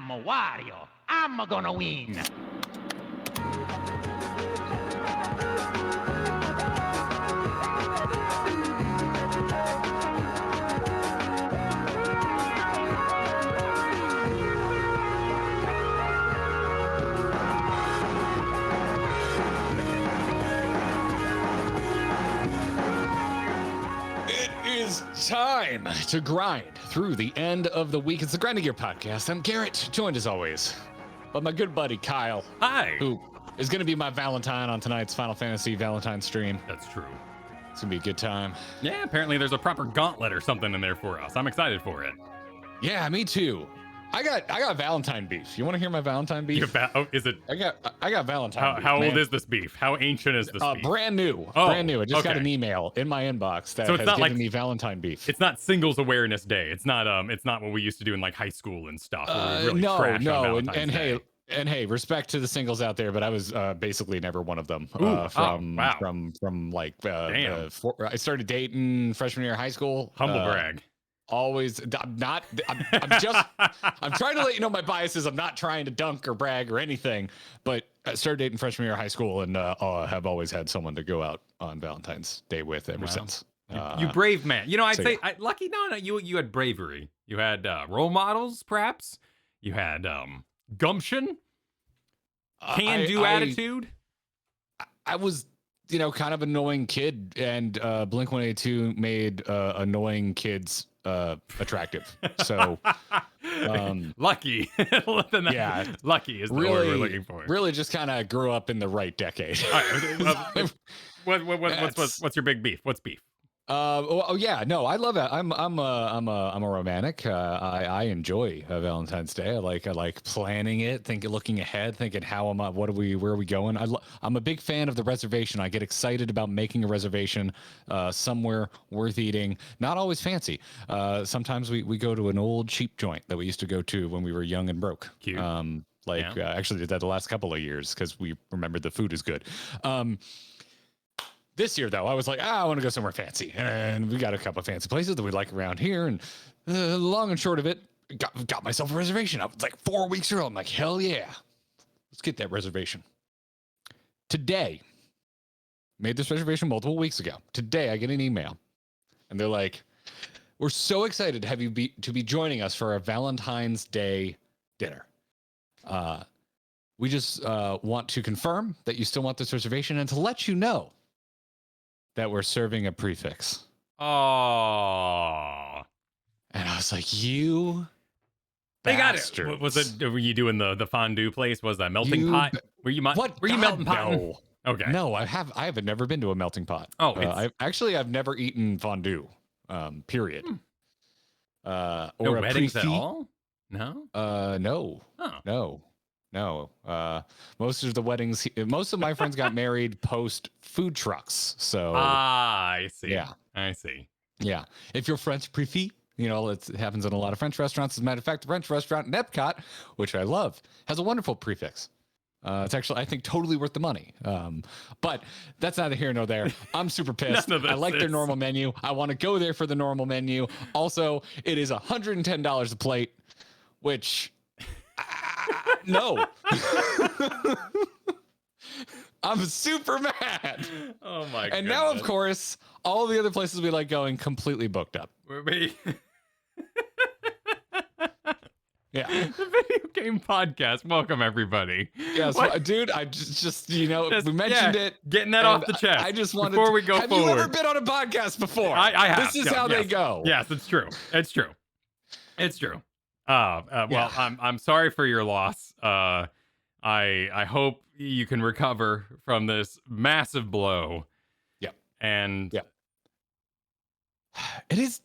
I'm Wario. I'm gonna win. It's time to grind through the end of the week. It's the Grinding Gear Podcast. I'm Garrett, joined as always by my good buddy Kyle. Hi. Who is going to be my Valentine on tonight's Final Fantasy Valentine stream. That's true. It's going to be a good time. Yeah, apparently there's a proper gauntlet or something in there for us. I'm excited for it. Yeah, me too. I got Valentine beef. You want to hear my Valentine beef? Is it? I got Valentine beef. How old is this beef? How ancient is this beef? Brand new. Oh, brand new. I just got okay. an email in my inbox that So it's has not given like- me Valentine beef. It's not Singles Awareness Day. It's not what we used to do in like high school and stuff. Where we really trash on Valentine's and Day. hey, respect to the singles out there, but I was basically never one of them. Ooh, from wow. like Damn. I started dating freshman year of high school. Humble brag. Always, I'm not. I'm just. I'm trying to let you know my biases. I'm not trying to dunk or brag or anything. But I started dating freshman year of high school, and have always had someone to go out on Valentine's Day with ever since. You brave man. You know, I'd so say lucky. No, you had bravery. You had role models, perhaps. You had gumption, can-do attitude. I was, kind of annoying kid, and Blink-182 made annoying kids attractive. So lucky. Yeah, lucky is the really, word we're looking for. Really, just kind of grew up in the right decade. All right, what's your big beef? What's beef? No, I love it. I'm a romantic. I enjoy Valentine's Day. I like planning it, looking ahead, thinking where are we going? I'm a big fan of the reservation. I get excited about making a reservation somewhere worth eating. Not always fancy. Sometimes we go to an old cheap joint that we used to go to when we were young and broke. Cute. Actually did that the last couple of years because we remembered the food is good. This year, though, I was like, I want to go somewhere fancy. And we got a couple of fancy places that we like around here. And long and short of it, got myself a reservation. I was like 4 weeks early. I'm like, hell yeah. Let's get that reservation. Today, made this reservation multiple weeks ago. Today, I get an email. And they're like, we're so excited to have you be joining us for our Valentine's Day dinner. We just want to confirm that you still want this reservation and to let you know that we're serving a prefix. Oh. And I was like, you They bastards. got it. Was it? Were you doing the fondue place? Was that melting pot? Were you melting pot? No. Okay. No, I have never been to a melting pot. Oh, I've never eaten fondue. Period. No Or a weddings at prefix. all? No. No. Oh. No. Most of my friends got married post food trucks. So I see. Yeah. I see. Yeah. If you're French prefix, it happens in a lot of French restaurants. As a matter of fact, the French restaurant in Epcot, which I love, has a wonderful prefix. It's actually, I think, totally worth the money. But that's neither here nor there. I'm super pissed. I like their normal menu. I want to go there for the normal menu. Also, it is $110 a plate, which no. I'm super mad. Oh my god. And now, of course, all the other places we like going completely booked up. Yeah. The video game podcast. Welcome everybody. Yes, dude. I just we mentioned it. Getting that off the chest. I just wanted before we go have forward. you ever been on a podcast before? I have. This is how they go. Yes, it's true. It's true. Well, I'm sorry for your loss. I hope you can recover from this massive blow. Yep. And it is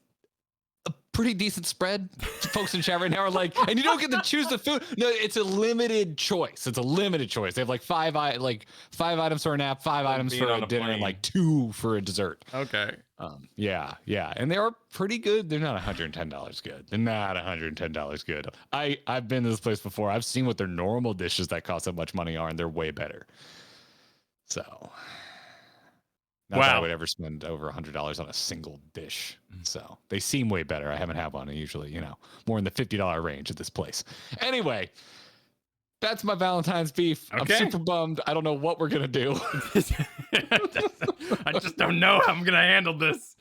a pretty decent spread. Folks in chat right now are like, and you don't get to choose the food. No, it's a limited choice. They have like five items for a nap, 5 items for a dinner, and like 2 for a dessert. Okay. Yeah. And they are pretty good. They're not $110 good. They're not $110 good. I've been to this place before. I've seen what their normal dishes that cost that much money are, and they're way better. So Not that I Wow. would ever spend over $100 on a single dish. So they seem way better. I haven't had one. And usually, more in the $50 range at this place. Anyway, that's my Valentine's beef. Okay. I'm super bummed. I don't know what we're gonna do. I just don't know how I'm gonna handle this.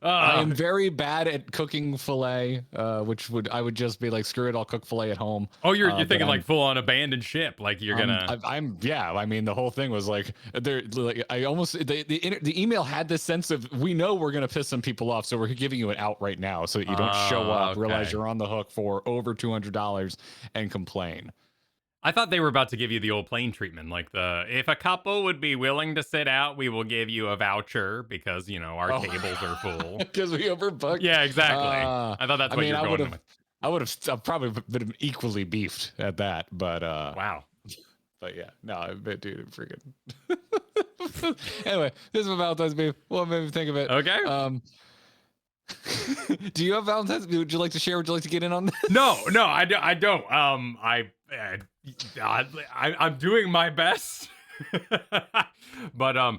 I am very bad at cooking filet, which I would just be like, screw it, I'll cook filet at home. Oh, you're thinking like full on abandoned ship, like you're gonna. I mean, the whole thing was like, I almost the email had this sense of, we know we're gonna piss some people off, so we're giving you an out right now, so that you don't show up, realize you're on the hook for over $200 and complain. I thought they were about to give you the old plane treatment, like if a couple would be willing to sit out, we will give you a voucher because our tables are full. Because we overbooked. Yeah, exactly. I thought that's what you were going with. I would have probably been equally beefed at that, but wow. But yeah, no, dude, freaking. Anyway, this is my Valentine's beef. What made me think of it? Okay. Do you have Valentine's? Would you like to share? Would you like to get in on this? No, I don't. I'm doing my best. But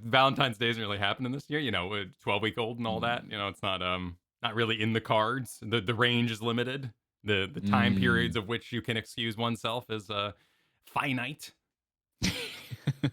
Valentine's Day isn't really happening this year. 12-week-old and all that. It's not really in the cards. The range is limited. The time periods of which you can excuse oneself is finite.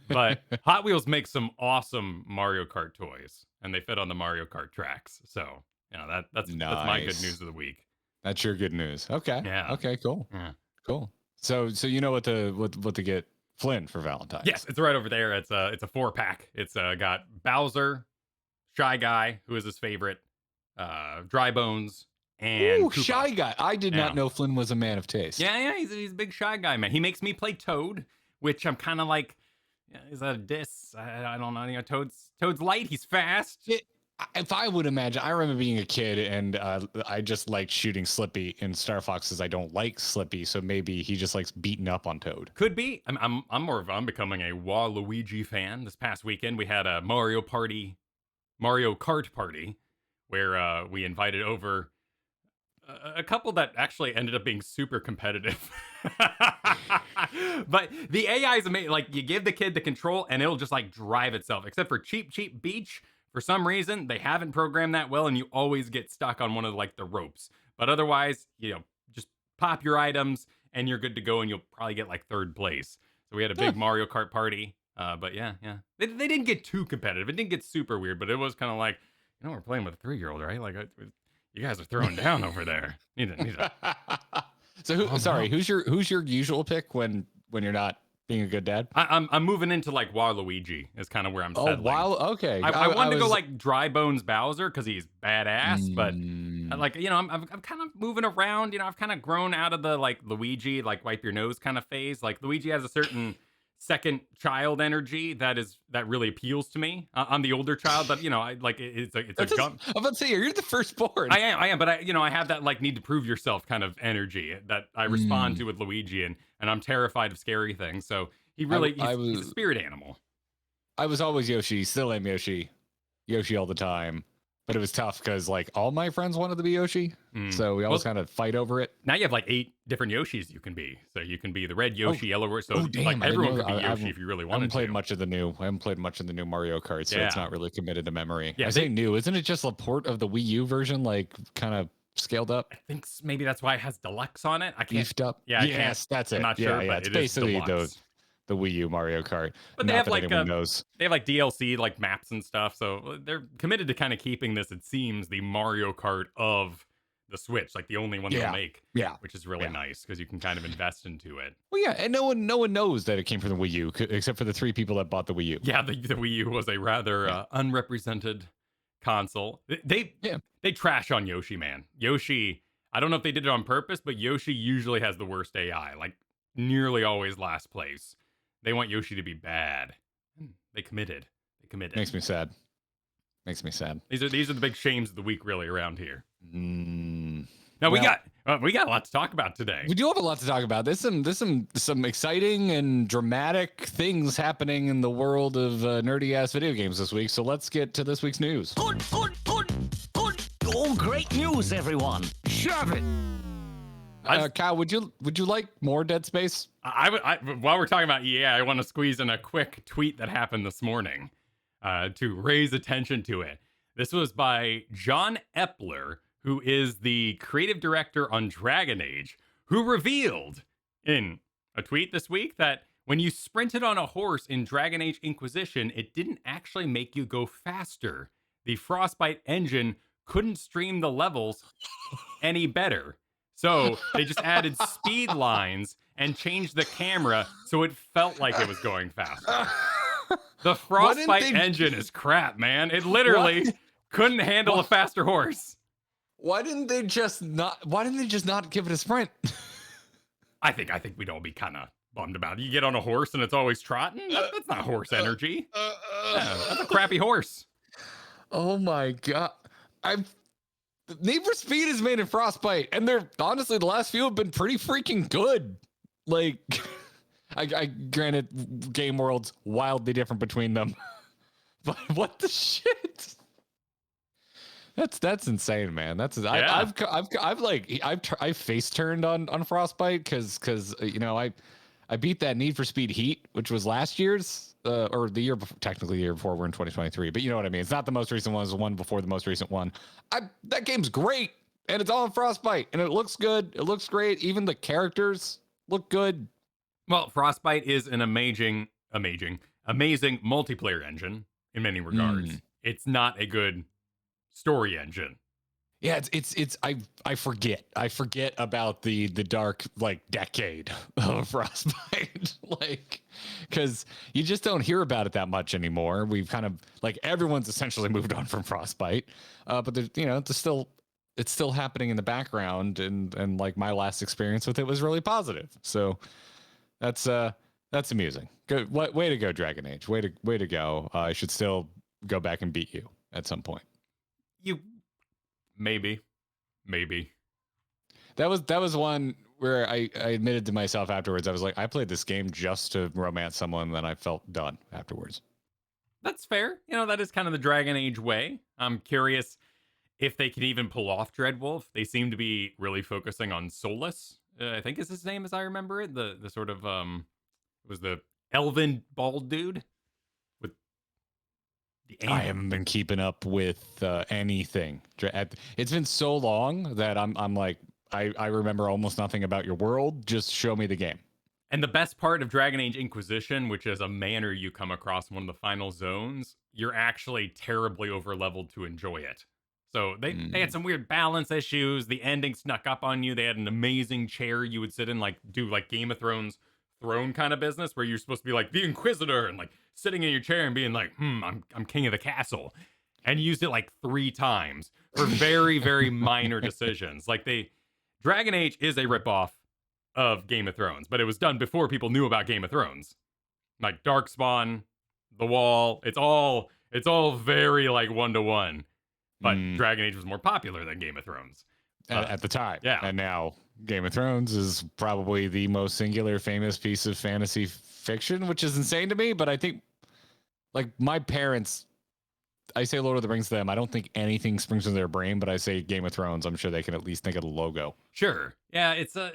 But Hot Wheels makes some awesome Mario Kart toys, and they fit on the Mario Kart tracks. So that's my good news of the week. That's your good news. Okay. Yeah. Okay. Cool. Yeah. Cool. So you know what to get Flynn for Valentine's? Yes, it's right over there. It's a 4-pack. It's got Bowser, Shy Guy, who is his favorite, Dry Bones, and Koopa. Shy Guy. I did not know Flynn was a man of taste. Yeah, he's a big Shy Guy, man. He makes me play Toad, which I'm kind of like, is that a diss? I don't know. Toad's light. He's fast. If I would imagine, I remember being a kid and I just liked shooting Slippy in Star Fox, as I don't like Slippy, so maybe he just likes beating up on Toad. Could be. I'm becoming a Waluigi fan. This past weekend we had a Mario Kart party, where we invited over a couple that actually ended up being super competitive. But the AI is amazing. Like, you give the kid the control and it'll just like drive itself, except for Cheap Beach. For some reason, they haven't programmed that well, and you always get stuck on one of like the ropes. But otherwise, just pop your items and you're good to go, and you'll probably get like 3rd place. So we had a big Mario Kart party. But yeah. They didn't get too competitive. It didn't get super weird, but it was kind of like, we're playing with a 3-year-old, right? Like, you guys are throwing down over there. Need to. So who's your usual pick when you're not being a good dad? I'm moving into like Waluigi is kind of where I'm settling. Okay. I wanted to go like Dry Bones Bowser because he's badass, but like, I'm kind of moving around. I've kind of grown out of the like Luigi, like wipe your nose kind of phase. Like, Luigi has a certain second child energy that really appeals to me. I'm the older child, but I like it's a gun. I'm about to say, you're the firstborn. I am, but I have that like need to prove yourself kind of energy that I respond to with Luigi, and I'm terrified of scary things. So he's a spirit animal. I was always Yoshi, still am Yoshi all the time. But it was tough because like all my friends wanted to be Yoshi, so we always kind of fight over it. Now you have like 8 different Yoshis you can be. So you can be the red Yoshi, yellow. So like everyone could be Yoshi if you really wanted to. I haven't played much of the new Mario Kart, so it's not really committed to memory. Yeah, I say new, isn't it? Just a port of the Wii U version, like kind of scaled up. I think maybe that's why it has deluxe on it. I can't beefed up. Yeah, yes, that's it. I'm not sure, but it's basically the Wii U Mario Kart. But they have like DLC like maps and stuff, so they're committed to kind of keeping this, it seems, the Mario Kart of the Switch, like the only one they'll make. Yeah, which is really nice because you can kind of invest into it. Well, yeah, and no one knows that it came from the Wii U except for the 3 people that bought the Wii U. Yeah, the Wii U was a rather unrepresented console. They trash on Yoshi, man. Yoshi, I don't know if they did it on purpose, but Yoshi usually has the worst AI, like nearly always last place. They want Yoshi to be bad. They committed. Makes me sad. These are the big shames of the week, really, around here. Now we got a lot to talk about today. We do have a lot to talk about. There's some exciting and dramatic things happening in the world of nerdy ass video games this week. So let's get to this week's news. Good. Oh, great news, everyone. Shove it. Kyle, would you like more Dead Space? While we're talking about EA, I want to squeeze in a quick tweet that happened this morning. to raise attention to it. This was by John Epler, who is the creative director on Dragon Age, who revealed in a tweet this week that when you sprinted on a horse in Dragon Age Inquisition, it didn't actually make you go faster. The Frostbite engine couldn't stream the levels any better. So they just added speed lines and changed the camera so it felt like it was going faster. The Frostbite engine is crap, man. It literally couldn't handle a faster horse. Why didn't they just not give it a sprint? I think we'd all be kind of bummed about it. You get on a horse and it's always trotting. That's not horse energy. That's a crappy horse. Oh my god! Need for Speed is made in Frostbite, and they're honestly the last few have been pretty freaking good. Like, I granted, game worlds wildly different between them, but what the shit? That's insane, man. That's yeah. I've face turned on Frostbite because you know I beat that Need for Speed Heat, which was last year's or the year before, technically the year before. We're in 2023, but you know what I mean. It's not the most recent one; it's the one before the most recent one. That game's great, and it's all in Frostbite, and it looks good. It looks great. Even the characters look good. Well, Frostbite is an amazing multiplayer engine in many regards. It's not a good story engine. Yeah, it's I forget about the dark like decade of Frostbite, like because you just don't hear about it that much anymore. We've kind of like everyone's essentially moved on from Frostbite, but there's it's still happening in the background, and like my last experience with it was really positive. So that's amusing. Good, way to go, Dragon Age. Way to go. I should still go back and beat you at some point. You maybe. That was one where I admitted to myself afterwards. I was like, I played this game just to romance someone, and then I felt done afterwards. That's fair. You know, that is kind of the Dragon Age way. I'm curious if they could even pull off Dreadwolf. They seem to be really focusing on Solus. I think is his name, as I remember it. The sort of it was the elven bald dude. I haven't been keeping up with anything. It's been so long that I'm like, I remember almost nothing about your world. Just show me the game. And the best part of Dragon Age Inquisition, which is a manor you come across in one of the final zones, you're actually terribly overleveled to enjoy it. So they had some weird balance issues. The ending snuck up on you. They had an amazing chair you would sit in, like do like Game of Thrones throne kind of business where you're supposed to be like the Inquisitor and like sitting in your chair and being like, I'm king of the castle. And you used it like 3 times for very, very minor decisions. Like Dragon Age is a ripoff of Game of Thrones, but it was done before people knew about Game of Thrones. Like Darkspawn, The Wall, it's all very like 1-to-1. But Dragon Age was more popular than Game of Thrones. At the time. Yeah. And now Game of Thrones is probably the most singular famous piece of fantasy fiction, which is insane to me. But I think, like, my parents, I say Lord of the Rings to them. I don't think anything springs into their brain, but I say Game of Thrones. I'm sure they can at least think of the logo. Sure. Yeah, it's a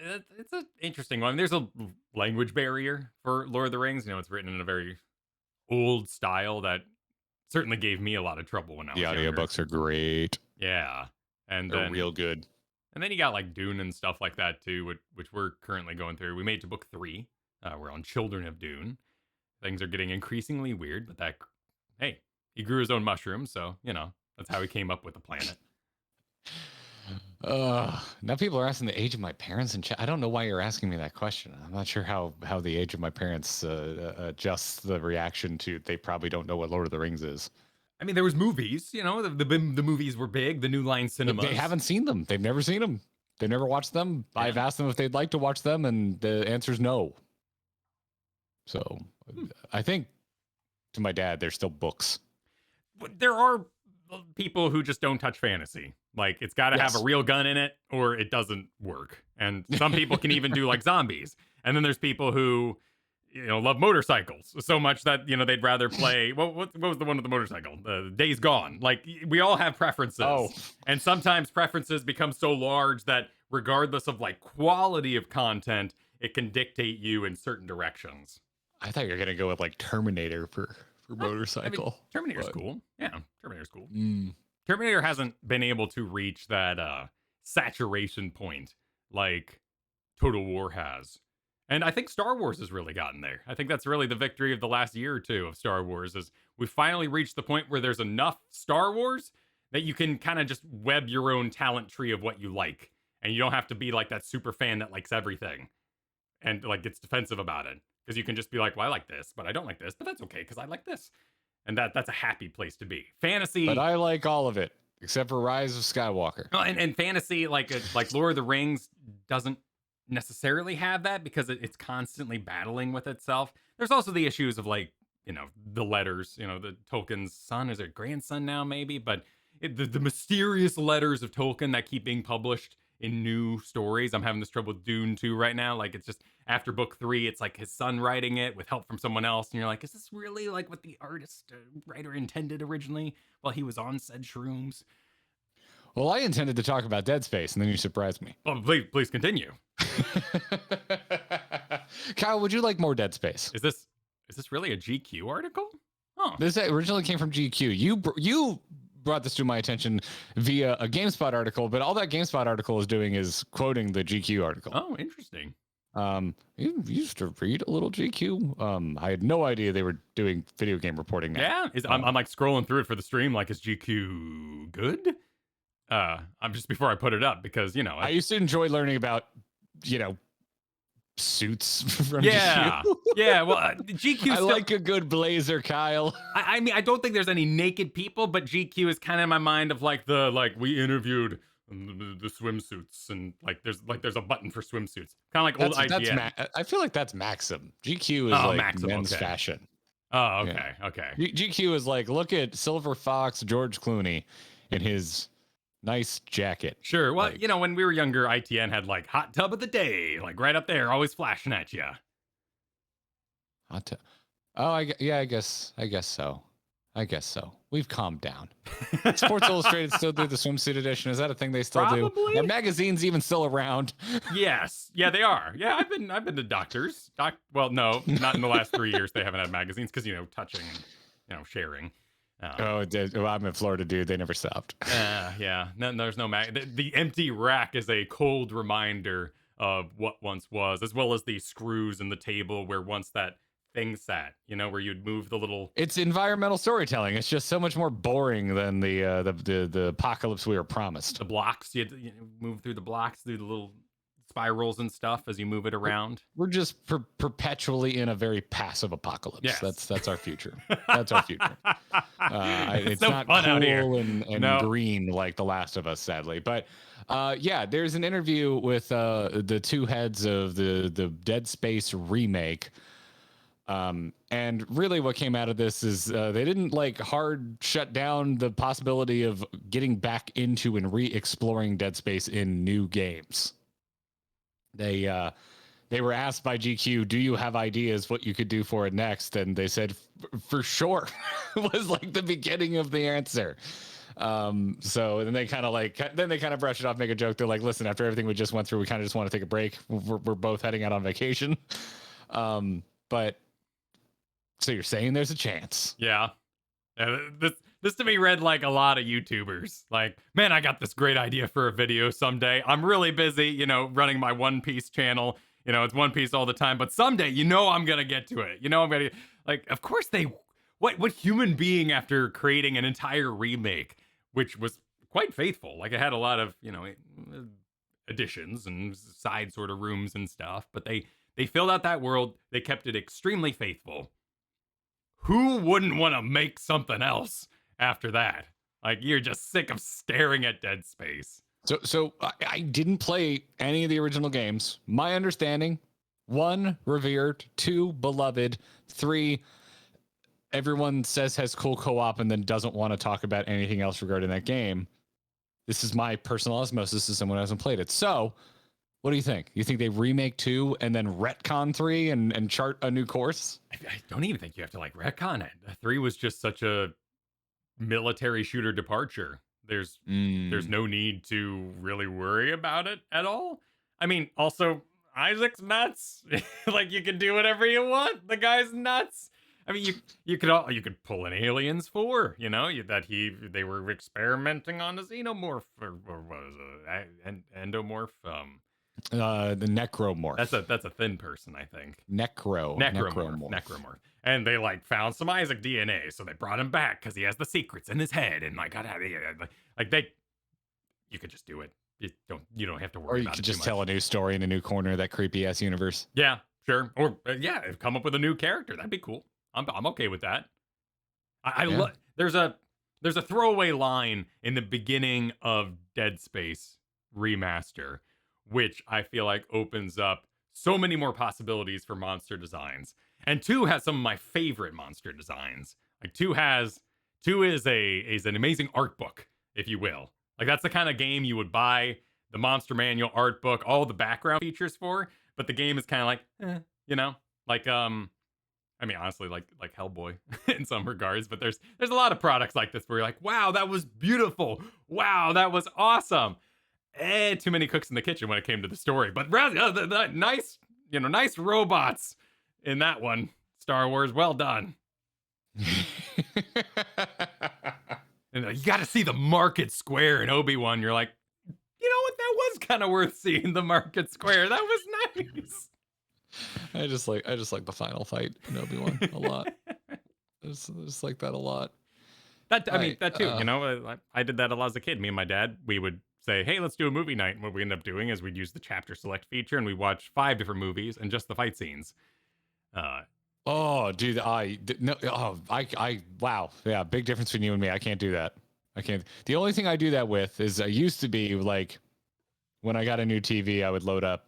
interesting one. There's a language barrier for Lord of the Rings. You know, it's written in a very old style that certainly gave me a lot of trouble when I was younger. The audiobooks are great. Yeah. And they're real good. And then you got like Dune and stuff like that too, which we're currently going through. We made it to book 3. We're on Children of Dune. Things are getting increasingly weird, but hey, he grew his own mushrooms, so, you know, that's how he came up with the planet. Now people are asking the age of my parents in chat. I don't know why you're asking me that question. I'm not sure how the age of my parents adjusts the reaction to they probably don't know what Lord of the Rings is. I mean, there was movies, you know, the movies were big, the New Line Cinema. They haven't seen them. They've never seen them. They've never watched them. Yeah. I've asked them if they'd like to watch them, and the answer is no. So I think to my dad, they're still books. There are people who just don't touch fantasy. Like, it's got to have a real gun in it or it doesn't work. And some people can even do like zombies. And then there's people who, you know, love motorcycles so much that, you know, they'd rather play. What was the one with the motorcycle? Days Gone. Like, we all have preferences. Oh. And sometimes preferences become so large that regardless of like quality of content, it can dictate you in certain directions. I thought you were going to go with like Terminator for for motorcycle. Terminator's cool. Yeah, Terminator's cool. Mm. Terminator hasn't been able to reach that saturation point like Total War has. And I think Star Wars has really gotten there. I think that's really the victory of the last year or two of Star Wars is we finally reached the point where there's enough Star Wars that you can kind of just web your own talent tree of what you like. And you don't have to be like that super fan that likes everything and like gets defensive about it. Because you can just be like, well, I like this, but I don't like this, but that's okay because I like this. And that's a happy place to be. Fantasy. But I like all of it except for Rise of Skywalker. Oh, and fantasy, like Lord of the Rings, doesn't necessarily have that because it's constantly battling with itself. There's also the issues of like, the letters, the Tolkien's son, is it grandson now maybe? But the mysterious letters of Tolkien that keep being published in new stories. I'm having this trouble with Dune 2 right now. Like it's just after book 3, it's like his son writing it with help from someone else. And you're like, is this really like what the writer intended originally while he was on said shrooms? Well, I intended to talk about Dead Space, and then you surprised me. Oh, please continue. Kyle, would you like more Dead Space? Is this really a GQ article? Oh, This originally came from GQ. You brought this to my attention via a GameSpot article, but all that GameSpot article is doing is quoting the GQ article. Oh, interesting. You used to read a little GQ. I had no idea they were doing video game reporting now. Yeah, I'm like scrolling through it for the stream. Like, is GQ good? I'm just before I put it up because I used to enjoy learning about suits from yeah, GQ. yeah. Well, GQ. I like a good blazer, Kyle. I mean, I don't think there's any naked people, but GQ is kind of in my mind of like we interviewed the swimsuits and there's a button for swimsuits, kind of like old IGN. I feel like that's Maxim. GQ is like Maxim, men's okay. fashion. Oh, okay, okay. GQ is like, look at Silver Fox George Clooney in his nice jacket. Sure. Well, when we were younger, ITN had like hot tub of the day, like right up there, always flashing at you. Hot tub. Oh, I guess so. I guess so. We've calmed down. Sports Illustrated still do the swimsuit edition. Is that a thing they still do? Are magazines even still around? Yes. Yeah, they are. Yeah, I've been to doctors. Well, no, not in the last 3 years. They haven't had magazines because touching and sharing. I'm in Florida, dude. They never stopped. Yeah. No, there's no the empty rack is a cold reminder of what once was, as well as the screws in the table where once that thing sat, where you'd move the little. It's environmental storytelling. It's just so much more boring than the apocalypse we were promised. The blocks, you had to move through the blocks, through the little spirals and stuff as you move it around. We're just perpetually in a very passive apocalypse. Yes. That's our future. That's our future. It's so not fun cool out here. and green like The Last of Us, sadly. But there's an interview with the two heads of the Dead Space remake. And really what came out of this is they didn't hard shut down the possibility of getting back into and re-exploring Dead Space in new games. They were asked by GQ, do you have ideas what you could do for it next? And they said, for sure, was like the beginning of the answer. So then they kind of brush it off, make a joke. They're like, listen, after everything we just went through, we kind of just want to take a break. We're both heading out on vacation. But so you're saying there's a chance? Yeah. This to me read like a lot of YouTubers. Like, man, I got this great idea for a video someday. I'm really busy, running my One Piece channel. It's One Piece all the time. But someday, I'm going to get to it. I'm going to, of course what human being after creating an entire remake, which was quite faithful. Like it had a lot of, additions and side sort of rooms and stuff. But they filled out that world. They kept it extremely faithful. Who wouldn't want to make something else after that? Like, you're just sick of staring at Dead Space. So I didn't play any of the original games. My understanding, 1, revered, 2, beloved, 3, everyone says has cool co-op and then doesn't want to talk about anything else regarding that game. This is my personal osmosis as someone who hasn't played it. So what do you think? You think they remake 2 and then retcon 3 and chart a new course? I don't even think you have to retcon it. 3 was just such a military shooter departure. There's no need to really worry about it at all. I mean, also Isaac's nuts. You can do whatever you want. The guy's nuts. I mean, you could pull an Aliens 4, they were experimenting on a xenomorph or was it endomorph. The necromorph. That's a thin person, I think. Necromorph. Necromorph. And they like found some Isaac DNA, so they brought him back because he has the secrets in his head. And my God, you could just do it. You don't have to worry. Or you about could it just too tell a much. new story in a new corner of that creepy ass universe. Yeah, sure. Or come up with a new character. That'd be cool. I'm okay with that. I Yeah. love. There's a throwaway line in the beginning of Dead Space remaster, which I feel like opens up so many more possibilities for monster designs. And 2 has some of my favorite monster designs. Like 2 is an amazing art book, if you will. Like that's the kind of game you would buy the monster manual, art book, all the background features for, but the game is kind of like, like I mean, honestly, like Hellboy in some regards, but there's a lot of products like this where you're like, wow, that was beautiful. Wow, that was awesome. Too many cooks in the kitchen when it came to the story, but rather nice, nice robots in that one. Star Wars, well done. And you got to see the market square in Obi-Wan. You're like, you know what? That was kind of worth seeing, the market square. That was nice. I just like the final fight in Obi-Wan a lot. I just like that a lot. That too. I did that a lot as a kid. Me and my dad, we would say, "Hey, let's do a movie night." And what we end up doing is we'd use the chapter select feature, and we watch 5 different movies and just the fight scenes. Oh, dude, wow, yeah, big difference between you and me. I can't do that. I can't. The only thing I do that with is I used to be like, when I got a new TV, I would load up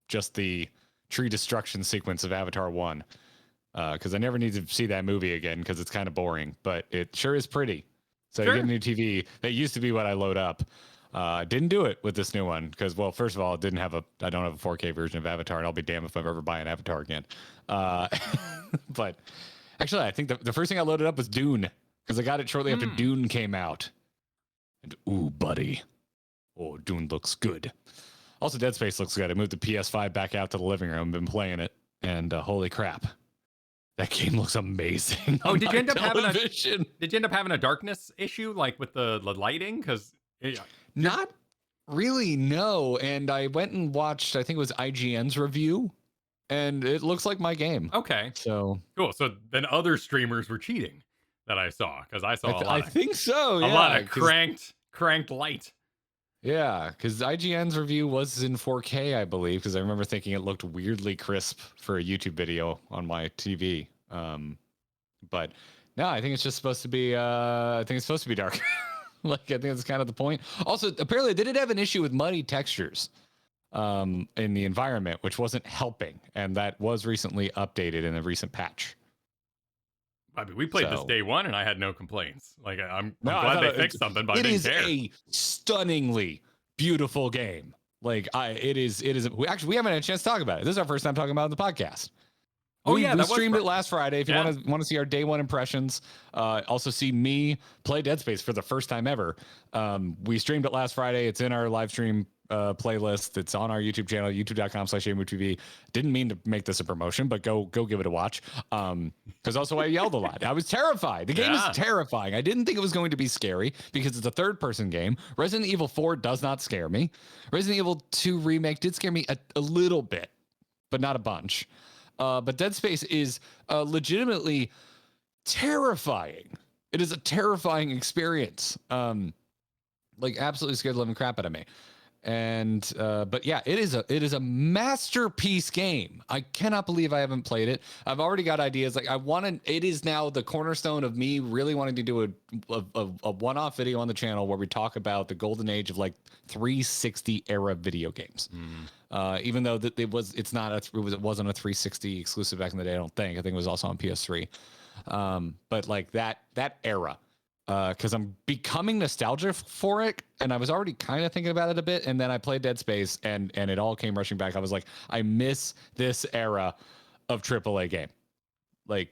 just the tree destruction sequence of Avatar 1. Because I never need to see that movie again because it's kind of boring, but it sure is pretty. So Sure. I get a new TV. That used to be what I load up. Didn't do it with this new one because, well, first of all, I don't have a 4K version of Avatar, and I'll be damned if I'm ever buying Avatar again. But actually, I think the first thing I loaded up was Dune because I got it shortly after Dune came out. And ooh, buddy, oh, Dune looks good. Also, Dead Space looks good. I moved the PS5 back out to the living room. Been playing it, and holy crap, that game looks amazing. Oh, did you end up having a darkness issue, like with the lighting? Because not really, no. And I went and watched, I think it was IGN's review, and it looks like my game. Okay, so cool. So then other streamers were cheating that I saw, because I saw I think so. Yeah, a lot of cranked light. Yeah, because IGN's review was in 4K, I believe, because I remember thinking it looked weirdly crisp for a YouTube video on my TV. But no, I think it's just supposed to be. I think it's supposed to be dark. Like, I think that's kind of the point. Also, apparently, they did have an issue with muddy textures in the environment, which wasn't helping, and that was recently updated in a recent patch. I mean, we played this day one, and I had no complaints. Like, I'm glad they fixed something, but I didn't care. It is a stunningly beautiful game. Like, it is. Actually, we haven't had a chance to talk about it. This is our first time talking about it on the podcast. We streamed it last Friday. If you want to see our day one impressions, also see me play Dead Space for the first time ever. We streamed it last Friday. It's in our live stream playlist. It's on our YouTube channel, youtube.com/AMOTV. Didn't mean to make this a promotion, but go give it a watch. Because also I yelled a lot. I was terrified. The game is terrifying. I didn't think it was going to be scary because it's a third-person game. Resident Evil 4 does not scare me. Resident Evil 2 Remake did scare me a little bit, but not a bunch. But Dead Space is legitimately terrifying. It is a terrifying experience. Like, absolutely scared the living crap out of me. And but yeah, it is a masterpiece game. I cannot believe I haven't played it. I've already got ideas. Like, it is now the cornerstone of me really wanting to do a one-off video on the channel where we talk about the golden age of like 360 era video games. Even though that it wasn't a 360 exclusive back in the day. I think it was also on PS3. But like that era. Because I'm becoming nostalgic for it, and I was already kind of thinking about it a bit, and then I played Dead Space, and it all came rushing back. I was like, I miss this era of AAA game, like,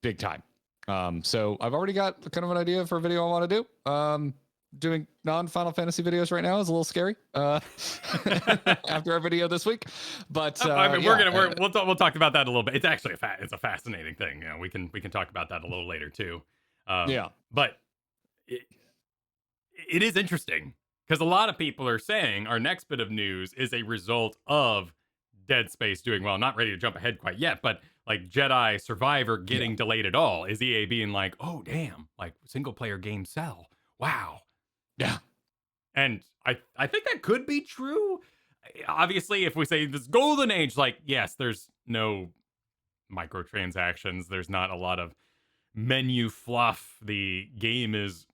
big time. So I've already got kind of an idea for a video I want to do. doing non-Final Fantasy videos right now is a little scary after our video this week. But I mean, yeah, we'll talk about that a little bit. It's actually it's a fascinating thing. You know, we can talk about that a little later too. Yeah. But it is interesting because a lot of people are saying our next bit of news is a result of Dead Space doing well. Not ready to jump ahead quite yet, but like Jedi Survivor getting delayed at all. Is EA being like, oh damn, like single player games sell? Wow. Yeah. And I think that could be true. Obviously, if we say this golden age, like, yes, there's no microtransactions. There's not a lot of menu fluff. The game is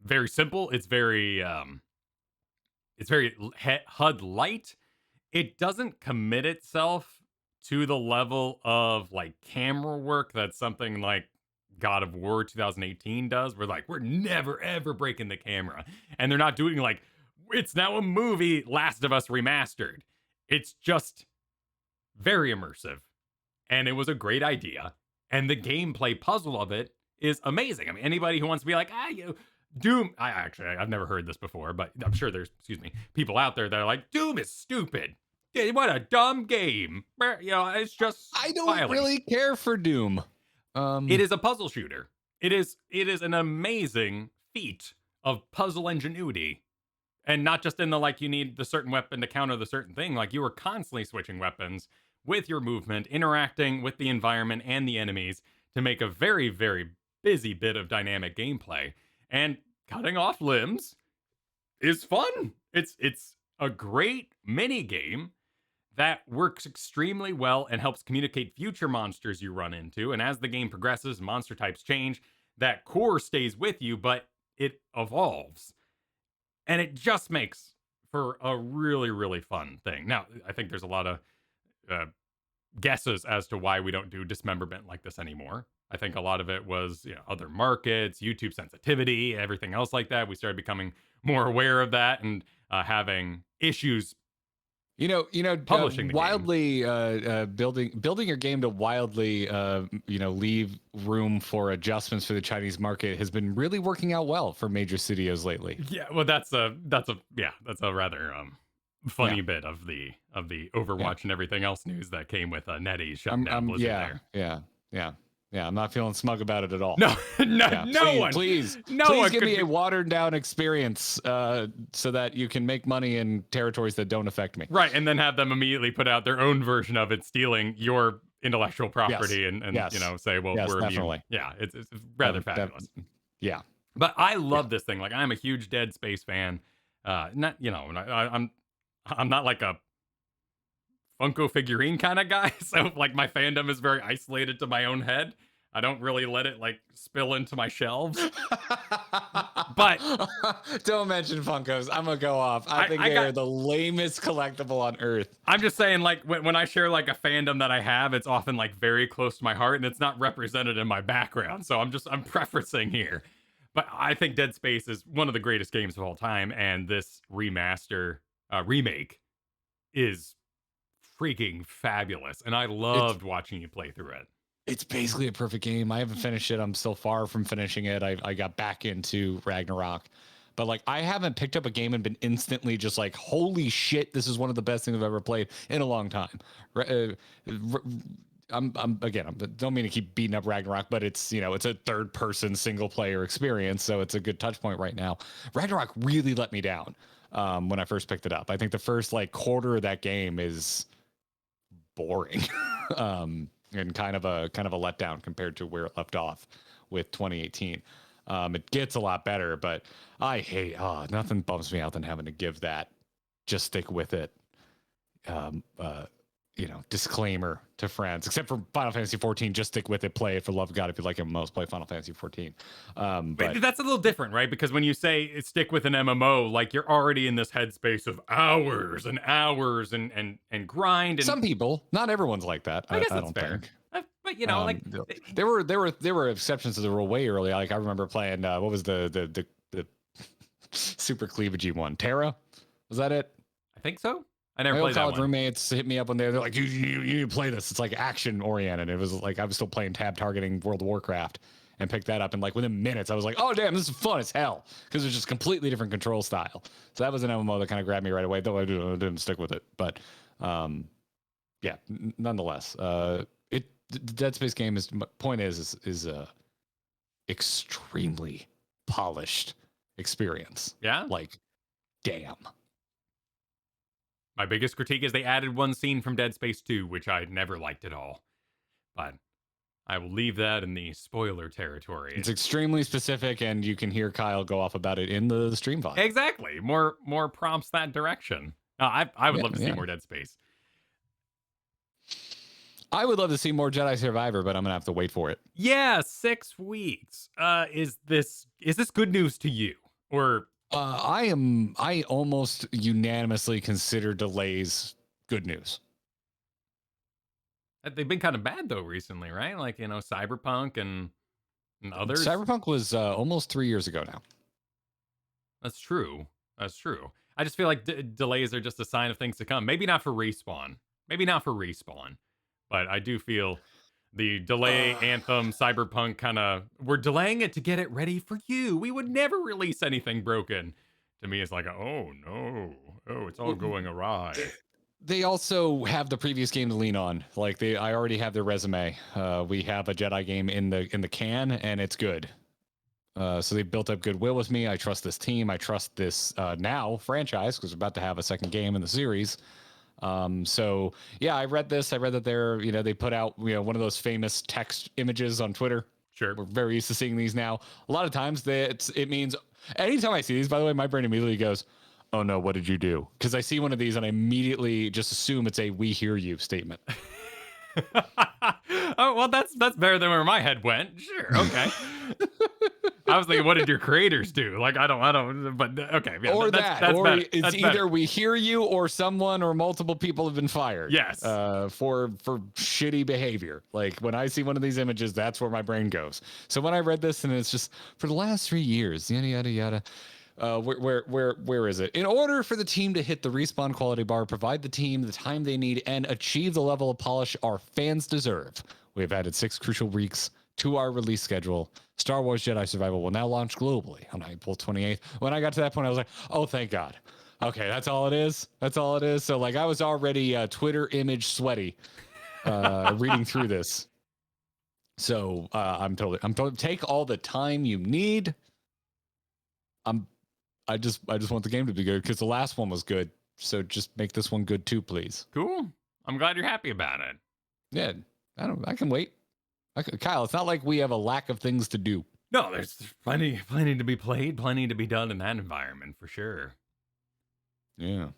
very simple. It's very HUD light. It doesn't commit itself to the level of like camera work that something like God of War 2018 does. We're never ever breaking the camera. And they're not doing like it's now a movie Last of Us remastered. It's just very immersive. And it was a great idea. And the gameplay puzzle of it is amazing. I mean, anybody who wants to be like, Doom, I've never heard this before, but I'm sure there's, people out there that are like, Doom is stupid. What a dumb game. You know, it's just I don't really care for Doom. It is a puzzle shooter. It is an amazing feat of puzzle ingenuity. And not just in the, like, you need the certain weapon to counter the certain thing. Like, you are constantly switching weapons with your movement, interacting with the environment and the enemies to make a very, very busy bit of dynamic gameplay. And cutting off limbs is fun. It's a great mini game that works extremely well and helps communicate future monsters you run into. And as the game progresses, monster types change. That core stays with you, but it evolves. And it just makes for a really, really fun thing. Now, I think there's a lot of guesses as to why we don't do dismemberment like this anymore. I think a lot of it was, other markets, YouTube sensitivity, everything else like that. We started becoming more aware of that and having issues. Publishing wildly building your game to wildly leave room for adjustments for the Chinese market has been really working out well for major studios lately. Yeah, well, that's a rather funny bit of the Overwatch and everything else news that came with NetEase shutting down Blizzard there. Yeah, I'm not feeling smug about it at all. No, please give me a watered down experience so that you can make money in territories that don't affect me. Right, and then have them immediately put out their own version of it, stealing your intellectual property and say, well, we're definitely. Yeah, it's rather fabulous. Yeah. But I love this thing. Like, I'm a huge Dead Space fan. I'm not like a Funko figurine kind of guy, so like my fandom is very isolated to my own head. I don't really let it like spill into my shelves. But don't mention Funkos. I'm gonna go off. I think they're the lamest collectible on earth. I'm just saying, like when I share like a fandom that I have, it's often like very close to my heart, and it's not represented in my background. So I'm preferencing here. But I think Dead Space is one of the greatest games of all time, and this remake is freaking fabulous, and I loved watching you play through it. It's basically a perfect game. I haven't finished it. I'm still far from finishing it. I got back into Ragnarok, but like I haven't picked up a game and been instantly just like, holy shit, this is one of the best things I've ever played in a long time. I don't mean to keep beating up Ragnarok, but it's it's a third person single player experience, so it's a good touch point right now. Ragnarok really let me down when I first picked it up. I think the first like quarter of that game is boring and kind of a letdown compared to where it left off with 2018. It gets a lot better, but I hate nothing bums me out than having to give that just stick with it disclaimer to friends, except for Final Fantasy 14, just stick with it, play it for love of God. If you like MMOs, play Final Fantasy 14. But that's a little different, right? Because when you say stick with an MMO, like you're already in this headspace of hours and hours and grind. And some people, not everyone's like that. I guess I that's don't fair. think. But there were exceptions to the rule way early. Like I remember playing what was the super cleavagey one? Terra? Was that it? I think so. I never played played that college one. roommates hit me up one day. They're like, you need to play this. It's like action oriented. It was like I was still playing tab targeting World of Warcraft, and picked that up. And like within minutes, I was like, oh, damn, this is fun as hell. Because it's just completely different control style. So that was an MMO that kind of grabbed me right away, though I didn't stick with it. But yeah, nonetheless, the Dead Space game is, point is extremely polished experience. Yeah. Like, damn. My biggest critique is they added one scene from Dead Space 2, which I never liked at all. But I will leave that in the spoiler territory. It's extremely specific, and you can hear Kyle go off about it in the stream VOD. Exactly. More prompts that direction. I would love to see more Dead Space. I would love to see more Jedi Survivor, but I'm gonna have to wait for it. Yeah, 6 weeks. Is this good news to you? Or I almost unanimously consider delays good news. They've been kind of bad though recently, right? Like, Cyberpunk and others. Cyberpunk was almost 3 years ago now. That's true. I just feel like delays are just a sign of things to come. Maybe not for Respawn. But I do feel the delay Anthem Cyberpunk kind of, we're delaying it to get it ready for you. We would never release anything broken. To me, it's like, oh no, it's all going awry. They also have the previous game to lean on. Like I already have their resume. We have a Jedi game in the can, and it's good. So they built up goodwill with me. I trust this team. I trust this now franchise because we're about to have a second game in the series. So yeah, I read this. I read that they put out one of those famous text images on Twitter. Sure, we're very used to seeing these now. A lot of times it means anytime I see these. By the way, my brain immediately goes, "Oh no, what did you do?" Because I see one of these and I immediately just assume it's a "we hear you" statement. Oh well, that's better than where my head went. Sure, okay. I was thinking, what did your creators do? Like, I don't. But okay, yeah, or that's or better. it's that's either better. we hear you or someone or multiple people have been fired. Yes. For shitty behavior. Like when I see one of these images, that's where my brain goes. So when I read this and it's just for the last 3 years, yada yada yada. Where is it? In order for the team to hit the Respawn quality bar, provide the team the time they need, and achieve the level of polish our fans deserve, we have added 6 crucial weeks to our release schedule. Star Wars Jedi Survival will now launch globally on April 28th. When I got to that point, I was like, oh, thank God. Okay, that's all it is. So like I was already Twitter image sweaty reading through this. So I'm totally take all the time you need. I just want the game to be good because the last one was good. So just make this one good too, please. Cool. I'm glad you're happy about it. Yeah, I can wait. Kyle, it's not like we have a lack of things to do. No, there's plenty to be played, plenty to be done in that environment for sure. Yeah.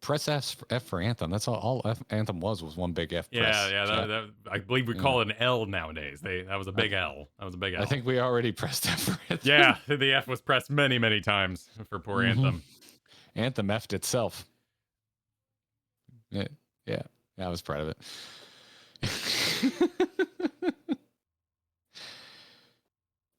Press F for Anthem. That's all Anthem was one big F press. Yeah. I believe we call it an L nowadays. That was a big L. I think we already pressed F for Anthem. Yeah, the F was pressed many, many times for poor Anthem. Anthem F'd itself. Yeah, I was proud of it.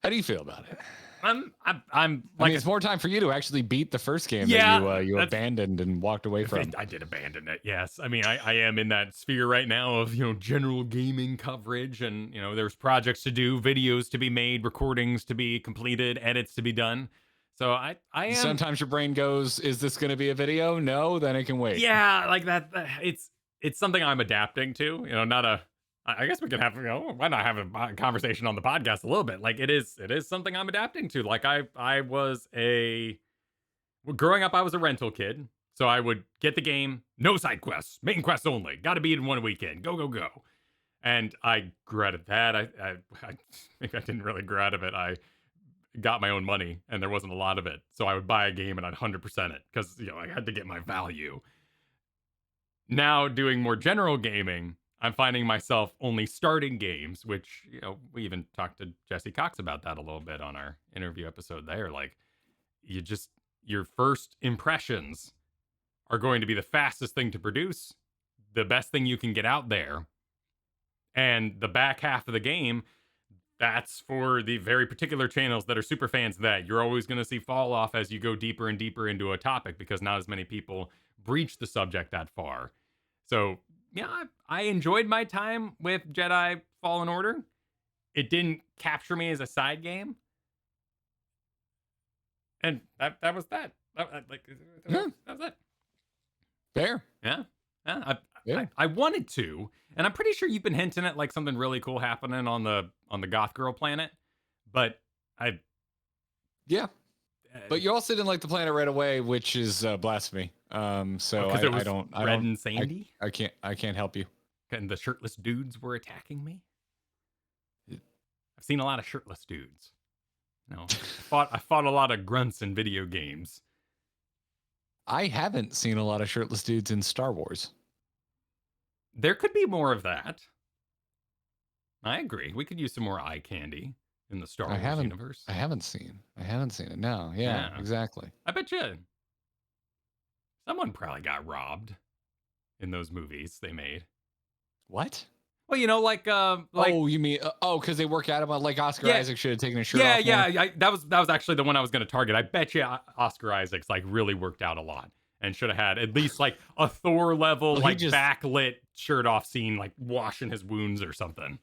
How do you feel about it? I'm like, I mean, it's more time for you to actually beat the first game that you abandoned and walked away from. I did abandon it. Yes. I mean, I am in that sphere right now of, general gaming coverage and, there's projects to do, videos to be made, recordings to be completed, edits to be done. So I am. Sometimes your brain goes, is this going to be a video? No, then it can wait. Yeah. Like that. It's something I'm adapting to, I guess we can have, why not have a conversation on the podcast a little bit? Like it is something I'm adapting to. Like I was growing up, I was a rental kid. So I would get the game, no side quests, main quests only. Got to beat in one weekend. Go. And I grew out of that. I think I didn't really grow out of it. I got my own money and there wasn't a lot of it. So I would buy a game and I'd 100% it because, I had to get my value. Now doing more general gaming, I'm finding myself only starting games, which, we even talked to Jesse Cox about that a little bit on our interview episode there. Like, your first impressions are going to be the fastest thing to produce, the best thing you can get out there. And the back half of the game, that's for the very particular channels that are super fans of that. You're always going to see fall off as you go deeper and deeper into a topic because not as many people breach the subject that far. So, yeah, I enjoyed my time with Jedi Fallen Order. it didn't capture me as a side game. And that was that. That was it. Fair. Yeah. Yeah. Yeah. I wanted to, and I'm pretty sure you've been hinting at like something really cool happening on the Goth Girl planet, but Yeah. uh, But you also didn't like the planet right away, which is blasphemy. So because it was I don't red and sandy, I can't help you. and the shirtless dudes were attacking me. I've seen a lot of shirtless dudes. No, I fought a lot of grunts in video games. I haven't seen a lot of shirtless dudes in Star Wars. There could be more of that. I agree. We could use some more eye candy in the Star Wars universe. I haven't seen it. No. Yeah, exactly. I bet you someone probably got robbed in those movies they made. What? Well, you know, like oh, you mean because they work out about like Oscar Isaac should have taken his shirt off. Yeah. That was actually the one I was going to target. I bet you Oscar Isaac's like really worked out a lot and should have had at least like a Thor level backlit shirt off scene, like washing his wounds or something.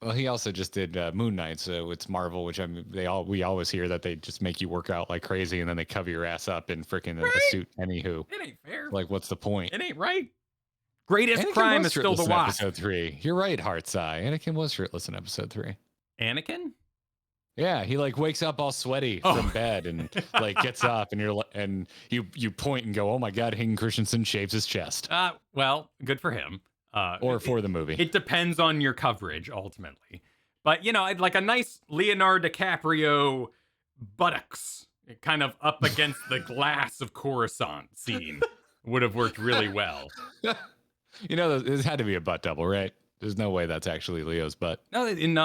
Well, he also just did Moon Knight, so it's Marvel, which I mean, we always hear that they just make you work out like crazy and then they cover your ass up in freaking the suit. Anywho, it ain't fair. Like, what's the point? It ain't right. Greatest Anakin crime is still the Wasp. Episode 3. You're right, Heart's Eye. Anakin was shirtless in episode 3. Anakin? Yeah, he like wakes up all sweaty from bed and like gets up and you point and go, "Oh my God, Hayden Christensen shaves his chest." Well, good for him. Or for the movie. It depends on your coverage ultimately. But you know, like a nice Leonardo DiCaprio buttocks kind of up against the glass of Coruscant scene would have worked really well. You know, this had to be a butt double, right? There's no way that's actually Leo's butt. No, in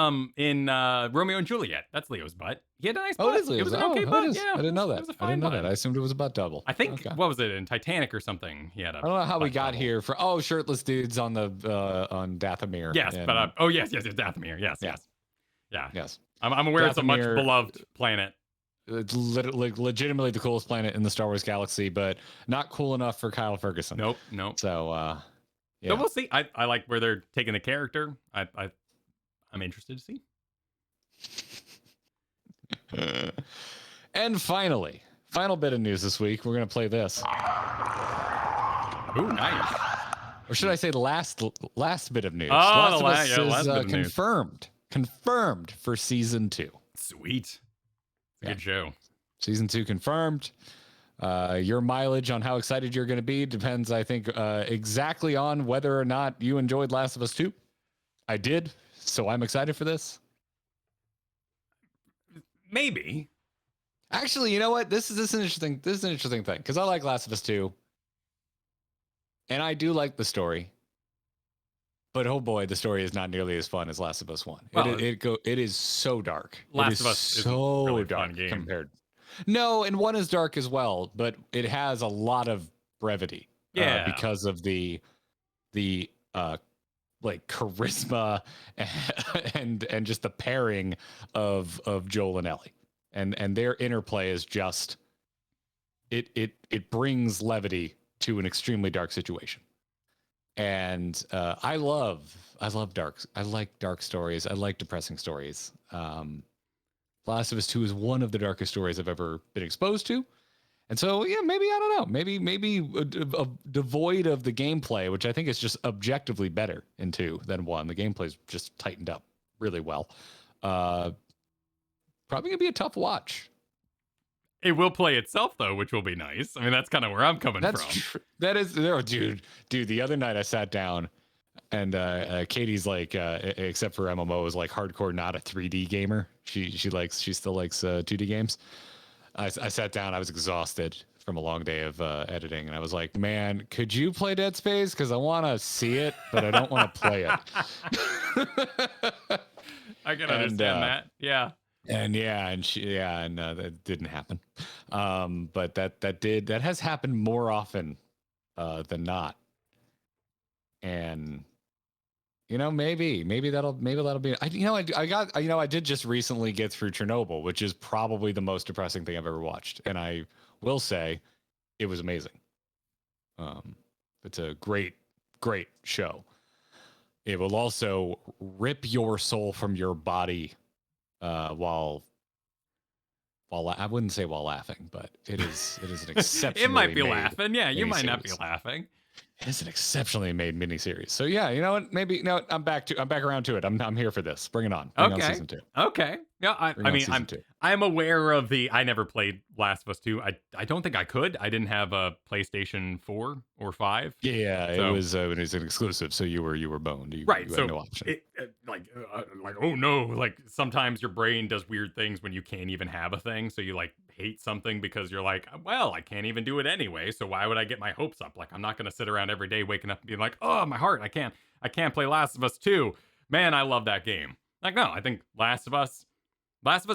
Romeo and Juliet, that's Leo's butt. He had a nice butt. Oh, it is Leo's. It was an okay butt. Yeah, I didn't know that. It was a I fine didn't know butt. that. I assumed it was a butt double. I think what was it in Titanic or something? He had a. I don't know how we got double. here for shirtless dudes on the on Dathomir. Yes, and, but yes, Dathomir. Yes. I'm aware Dathomir, it's a much beloved planet. It's legitimately the coolest planet in the Star Wars galaxy, but not cool enough for Kyle Ferguson. Nope. So, So we'll see. I like where they're taking the character. I'm interested to see. And finally, final bit of news this week. We're gonna play this. Ooh, nice. Or should I say the last bit of news? Oh, Last of Us last bit is of news. confirmed for season 2. Sweet. Good show. Season 2 confirmed. Your mileage on how excited you're going to be depends, I think, exactly on whether or not you enjoyed Last of Us 2. I did, so I'm excited for this. Maybe. Actually, you know what? This is an interesting thing because I like Last of Us 2, and I do like the story. But oh boy, the story is not nearly as fun as Last of Us 1. Well, it is so dark. Last of Us is so really dark fun game. compared. No, and 1 is dark as well, but it has a lot of brevity. Yeah, because of the like charisma and just the pairing of Joel and Ellie, and their interplay is just it brings levity to an extremely dark situation. And I like dark stories. I like depressing stories. Last of Us 2 is one of the darkest stories I've ever been exposed to. And so, yeah, maybe, I don't know, maybe devoid of the gameplay, which I think is just objectively better in 2 than 1. The gameplay's just tightened up really well. Probably gonna be a tough watch. it will play itself though, which will be nice. I mean, that's kind of where I'm coming from. That is, dude. The other night I sat down, and Katie's like, except for MMO, is like hardcore, not a 3D gamer. She still likes 2D games. I sat down. I was exhausted from a long day of editing, and I was like, "Man, could you play Dead Space? Because I want to see it, but I don't want to play it." I can understand that. Yeah. And that didn't happen. But that has happened more often than not. And maybe that'll be. I did just recently get through Chernobyl, which is probably the most depressing thing I've ever watched, and I will say it was amazing. It's a great show. it will also rip your soul from your body while I wouldn't say while laughing, but it is an exceptionally It might be made laughing. Yeah, you might not be miniseries. laughing. It's an exceptionally made miniseries. So yeah, you know what? Maybe no, I'm back around to it. I'm here for this. Bring it on. Bring on Okay. season 2. Okay. Yeah, Bring I on mean, season 2. I'm aware of I never played Last of Us 2. I don't think I could. I didn't have a PlayStation 4 or 5. Yeah, it So was an exclusive, so you were boned. right. You had So no option. like oh no, like sometimes your brain does weird things when you can't even have a thing. So you like hate something because you're like, well, I can't even do it anyway. So why would I get my hopes up? Like I'm not gonna sit around every day waking up and being like, oh my heart, I can't play Last of Us 2. Man, I love that game. Like no, I think Last of Us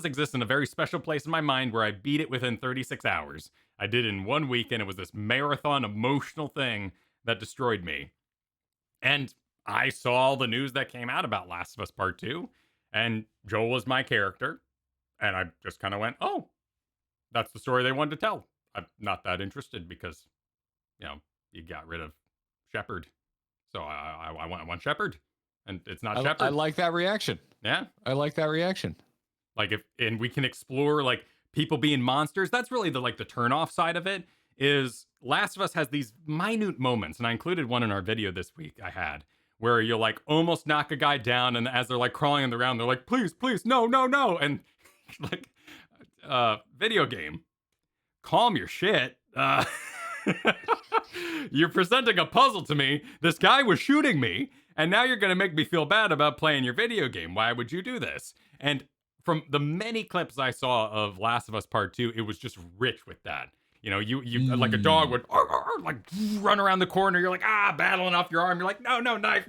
exists in a very special place in my mind where I beat it within 36 hours. I did it in 1 week, and it was this marathon emotional thing that destroyed me. And I saw the news that came out about Last of Us Part 2, and Joel was my character. And I just kind of went, oh, that's the story they wanted to tell. I'm not that interested because, you got rid of Shepard. So I want Shepard. And it's not Shepard. I like that reaction. Yeah. I like that reaction. Like and we can explore like people being monsters. That's really the turn-off side of it is Last of Us has these minute moments, and I included one in our video this week I had, where you'll like almost knock a guy down, and as they're like crawling on the ground, they're like, please, no, and like video game, calm your shit. You're presenting a puzzle to me. This guy was shooting me, and now you're gonna make me feel bad about playing your video game. Why would you do this? And from the many clips I saw of Last of Us Part 2, it was just rich with that. You like a dog would like run around the corner. You're like, battling off your arm. You're like, no, knife.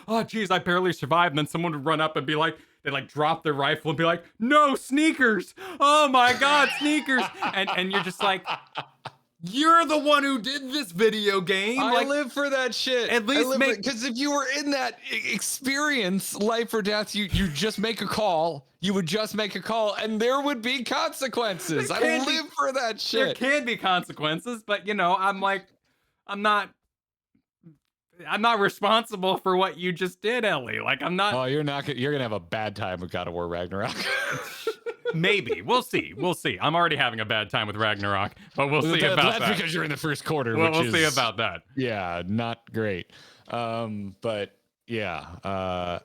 Oh, geez, I barely survived. And then someone would run up and be like, they like drop their rifle and be like, no, sneakers. Oh my God, sneakers. And you're just like, you're the one who did this video game. I live for that shit. At least because if you were in that experience, life or death, you just make a call. You would just make a call, and there would be consequences. I live for that shit. There can be consequences, but I'm like, I'm not responsible for what you just did, Ellie. Like I'm not. Oh, you're gonna have a bad time with God of War Ragnarok. Maybe. We'll see. I'm already having a bad time with Ragnarok, but we'll see about that. That's because you're in the first quarter. We'll see about that. Yeah, not great. But yeah,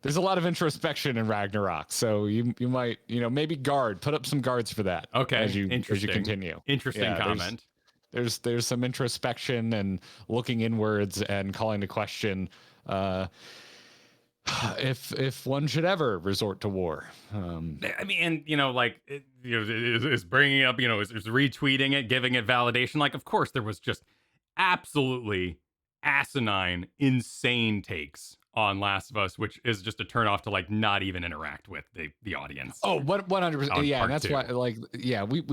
there's a lot of introspection in Ragnarok, so you might maybe put up some guards for that. Okay, as you continue. Interesting comment. There's some introspection and looking inwards and calling to question if one should ever resort to war. I mean, and is bringing up, is retweeting it, giving it validation. Like, of course, there was just absolutely asinine, insane takes on Last of Us, which is just a turn off to like not even interact with the audience. Oh, 100%. Yeah, and that's 2. why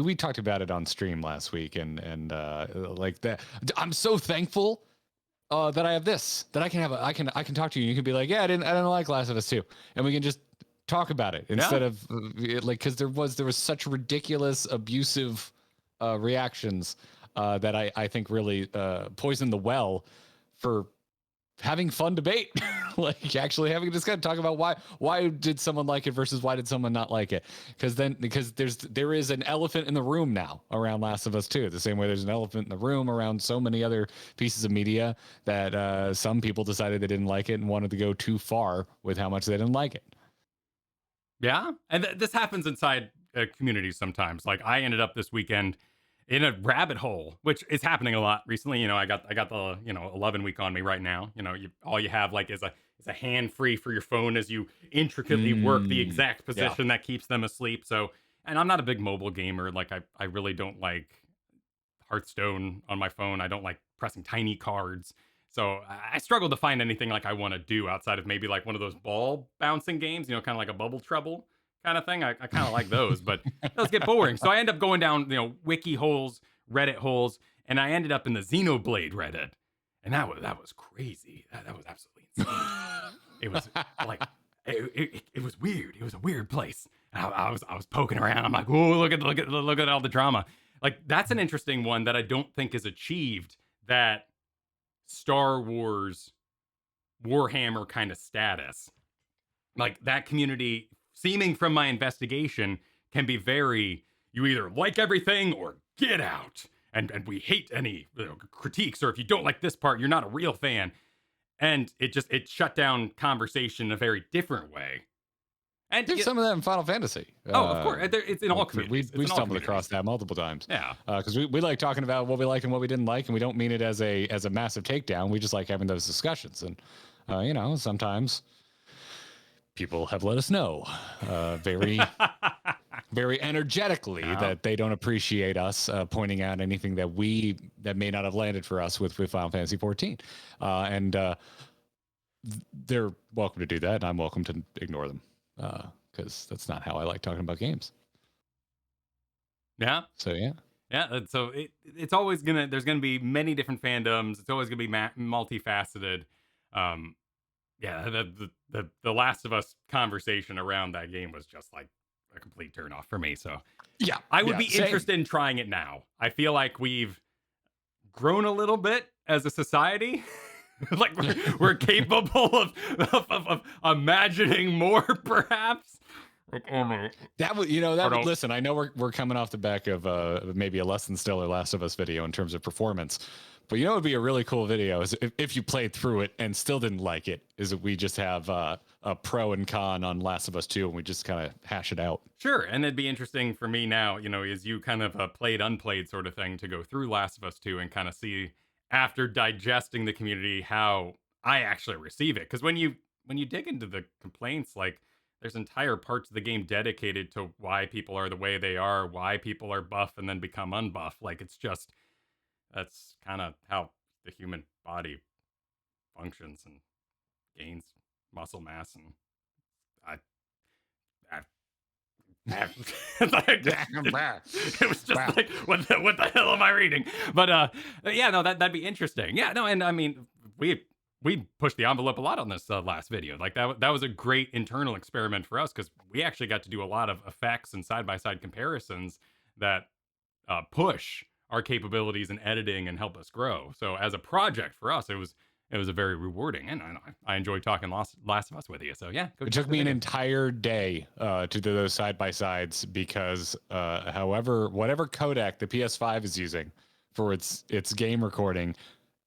we talked about it on stream last week, and like that. I'm so thankful that I have this, that I can talk to you. You can be like, yeah, I didn't like Last of Us 2, and we can just talk about it instead of like, because there was such ridiculous, abusive reactions that I think really poisoned the well for having fun debate. Like actually having a discussion, talk about why did someone like it versus why did someone not like it, because there is an elephant in the room now around Last of Us 2, the same way there's an elephant in the room around so many other pieces of media that some people decided they didn't like it and wanted to go too far with how much they didn't like it. Yeah, and this happens inside communities sometimes. Like I ended up this weekend in a rabbit hole, which is happening a lot recently. I got the 11 week on me right now. All you have like is a hand free for your phone as you intricately work the exact position that keeps them asleep. So, and I'm not a big mobile gamer. Like I really don't like Hearthstone on my phone. I don't like pressing tiny cards. So I struggle to find anything like I want to do outside of maybe like one of those ball bouncing games, kind of like a Bubble Trouble kind of thing. I kind of like those, but those get boring. So I end up going down, wiki holes, Reddit holes, and I ended up in the Xenoblade Reddit. And that was crazy. That was absolutely insane. It was like, it was weird. It was a weird place. I was poking around. I'm like, oh, look at all the drama. Like that's an interesting one that I don't think is achieved, that Star Wars Warhammer kind of status. Like that community, seeming from my investigation, can be very, you either like everything or get out. And we hate any critiques, or if you don't like this part, you're not a real fan. And it shut down conversation in a very different way. And There's some of that in Final Fantasy. Of course, it's in all communities. We stumbled across that multiple times. Yeah, because we like talking about what we liked and what we didn't like, and we don't mean it as a massive takedown. We just like having those discussions, and sometimes people have let us know very very energetically that they don't appreciate us pointing out anything that may not have landed for us with Final Fantasy 14, and they're welcome to do that, and I'm welcome to ignore them. Because that's not how I like talking about games. Yeah. So yeah. So it's always there's gonna be many different fandoms. It's always gonna be multifaceted. The Last of Us conversation around that game was just like a complete turnoff for me. So yeah, I would be interested in trying it now. I feel like we've grown a little bit as a society. Like we're capable of imagining more, perhaps. That would listen. I know we're coming off the back of maybe a less than stellar Last of Us video in terms of performance, but it would be a really cool video is if you played through it and still didn't like it. Is that we just have a pro and con on Last of Us 2 and we just kind of hash it out. Sure, and it'd be interesting for me now. Is you kind of a played unplayed sort of thing to go through Last of Us 2 and kind of see, after digesting the community, how I actually receive it. Because when you dig into the complaints, like there's entire parts of the game dedicated to why people are the way they are, why people are buff and then become unbuff. Like that's kind of how the human body functions and gains muscle mass. And it was just like, what the hell am I reading? But that'd be interesting. Yeah, no, and I mean, we pushed the envelope a lot on this last video. Like that was a great internal experiment for us because we actually got to do a lot of effects and side-by-side comparisons that push our capabilities in editing and help us grow. So as a project for us, it was a very rewarding, and I enjoyed talking Last of Us with you. So yeah, it took me an entire day to do those side by sides because, whatever codec the PS5 is using for its game recording,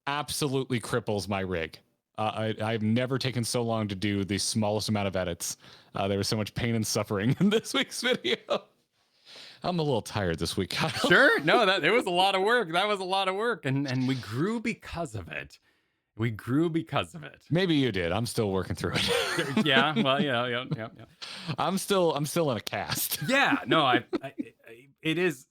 absolutely cripples my rig. I've never taken so long to do the smallest amount of edits. There was so much pain and suffering in this week's video. I'm a little tired this week, Kyle. Sure, no, it was a lot of work. That was a lot of work, and we grew because of it. We grew because of it. Maybe you did. I'm still working through it. Yeah. Well, yeah. I'm still in a cast. Yeah. No, it is.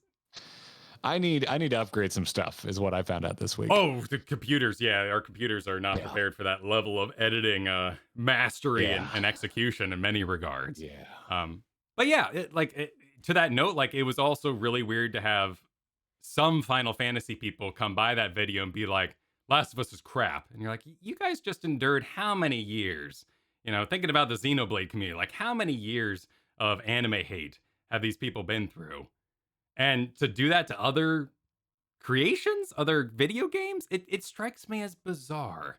I need to upgrade some stuff is what I found out this week. Oh, the computers. Yeah. Our computers are not prepared for that level of editing, mastery and execution in many regards. Yeah. But yeah, to that note, like it was also really weird to have some Final Fantasy people come by that video and be like, Last of Us is crap. And you're like, you guys just endured how many years? Thinking about the Xenoblade community, like how many years of anime hate have these people been through? And to do that to other creations, other video games, it strikes me as bizarre.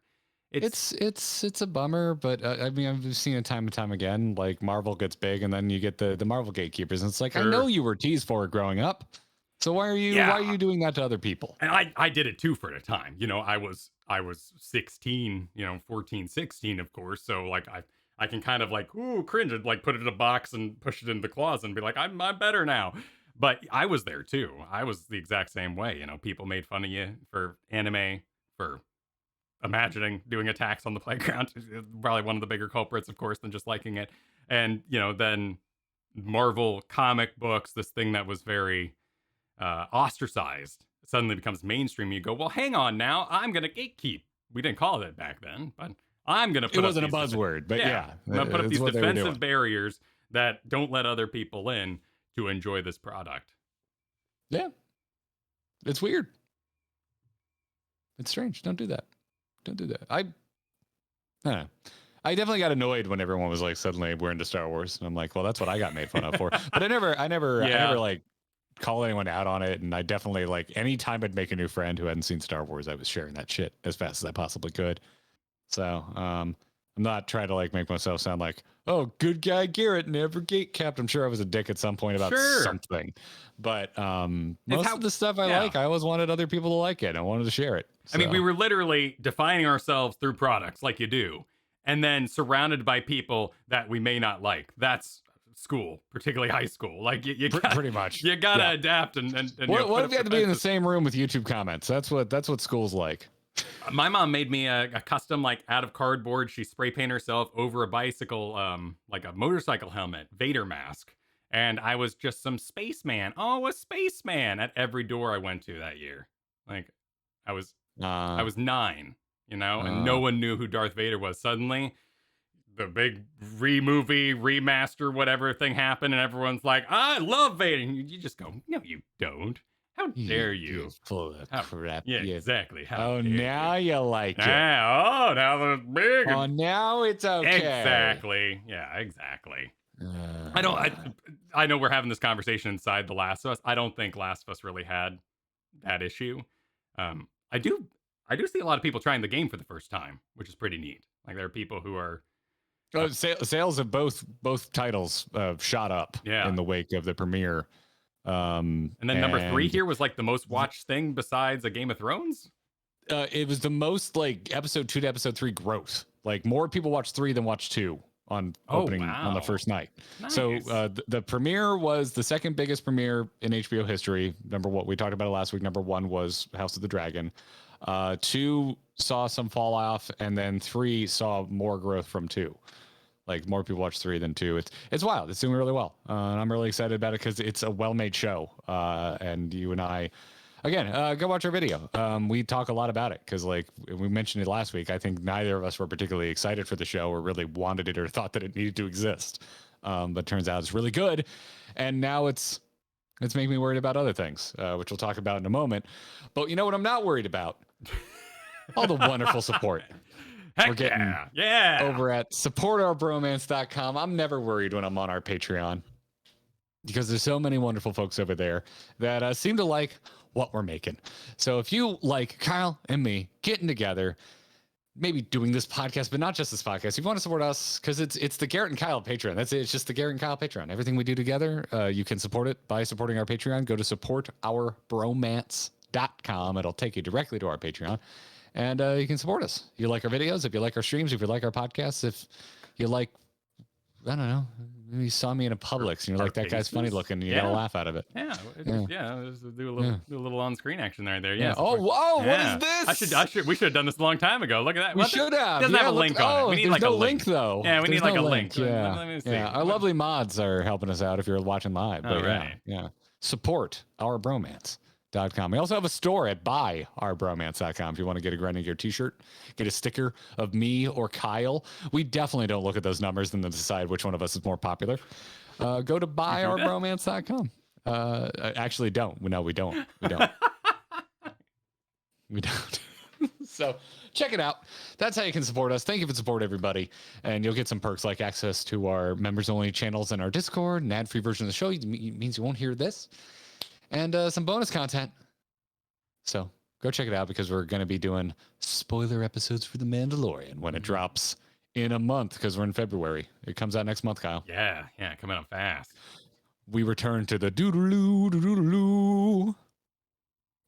It's a bummer, but I mean, I've seen it time and time again. Like Marvel gets big, and then you get the Marvel gatekeepers, and it's like, sure. I know you were teased for it growing up. So why are you doing that to other people? And I did it too for a time. I was 16, 14, 16, of course. So like I can kind of like, cringe and like put it in a box and push it in the closet and be like, I'm better now. But I was there too. I was the exact same way. People made fun of you for anime, for imagining doing attacks on the playground. Probably one of the bigger culprits, of course, than just liking it. And, then Marvel comic books, this thing that was very ostracized, suddenly becomes mainstream. You go, well, hang on now, I'm gonna gatekeep. We didn't call it back then, but I'm gonna put it wasn't a buzzword, but yeah, I'm gonna put up these defensive barriers that don't let other people in to enjoy this product. Yeah, it's weird. It's strange. Don't do that. I don't know. I definitely got annoyed when everyone was like, suddenly we're into Star Wars, and I'm like, well, that's what I got made fun of for. But I never like call anyone out on it, and I definitely like anytime I'd make a new friend who hadn't seen Star Wars, I was sharing that shit as fast as I possibly could. So I'm not trying to like make myself sound like, oh, good guy Garrett, never gate capped. I'm sure I was a dick at some point about something, but most of the stuff I like, I always wanted other people to like it. I wanted to share it. So. I mean, we were literally defining ourselves through products like you do, and then surrounded by people that we may not like. That's school, particularly high school. Like you gotta, pretty much. You gotta adapt and what if you had to be in the same room with YouTube comments? That's what school's like. My mom made me a custom, like, out of cardboard. She spray painted herself over a bicycle, like a motorcycle helmet, Vader mask. And I was just some spaceman. Oh, a spaceman at every door I went to that year. Like, I was 9, and no one knew who Darth Vader was. Suddenly, the big movie remaster, whatever thing happened, and everyone's like, I love Vader. And you just go, no, you don't. How dare you? Full of crap. Yeah, exactly. Now you like it. Now they're big. Oh, now it's okay. Exactly. Yeah, exactly. I know we're having this conversation inside The Last of Us. I don't think Last of Us really had that issue. I do see a lot of people trying the game for the first time, which is pretty neat. Like, there are people who are sales of both titles shot up in the wake of the premiere. And then number 3 here was like the most watched thing besides a Game of Thrones. It was the most like episode 2 to episode 3 growth. Like, more people watched 3 than watched 2 on opening on the first night. Nice. So the premiere was the second biggest premiere in HBO history. What we talked about it last week. Number 1 was House of the Dragon. 2 saw some fall off, and then 3 saw more growth from 2. Like, more people watch 3 than 2. It's wild. It's doing really well. And I'm really excited about it because it's a well-made show. And you and I, again, go watch our video. We talk a lot about it because, like, we mentioned it last week. I think neither of us were particularly excited for the show or really wanted it or thought that it needed to exist. But turns out it's really good. And now it's making me worried about other things, which we'll talk about in a moment. But you know what I'm not worried about? All the wonderful support. We're getting over at supportourbromance.com. I'm never worried when I'm on our Patreon because there's so many wonderful folks over there that seem to like what we're making. So if you like Kyle and me getting together, maybe doing this podcast, but not just this podcast, if you want to support us, because it's the Garrett and Kyle Patreon. That's it. It's just the Garrett and Kyle Patreon. Everything we do together, you can support it by supporting our Patreon. Go to supportourbromance.com. It'll take you directly to our Patreon. And you can support us. You like our videos, if you like our streams, if you like our podcasts, if you like, I don't know, maybe you saw me in a Publix and you're like, that guy's funny looking, and you got to laugh out of it. Yeah. Do a little on-screen action right there. Yeah. Oh, whoa, what is this? We should have done this a long time ago. Look at that. We should have. It doesn't have a link on it. We need like a link, though. Yeah, we need like a link. Yeah. Let me see. Yeah. Our lovely mods are helping us out if you're watching live. But yeah. Support our bromance. We also have a store at buyourbromance.com if you want to get a Grinding Gear t-shirt, get a sticker of me or Kyle. We definitely don't look at those numbers and then decide which one of us is more popular. Go to buyourbromance.com. Actually, don't. No, we don't. We don't. We don't. So check it out. That's how you can support us. Thank you for support, everybody. And you'll get some perks like access to our members-only channels and our Discord, an ad-free version of the show. It means you won't hear this. And some bonus content. So go check it out because we're going to be doing spoiler episodes for The Mandalorian when it drops in a month because we're in February. It comes out next month, Kyle. Yeah, coming out fast. We return to the doodaloo, doodaloo.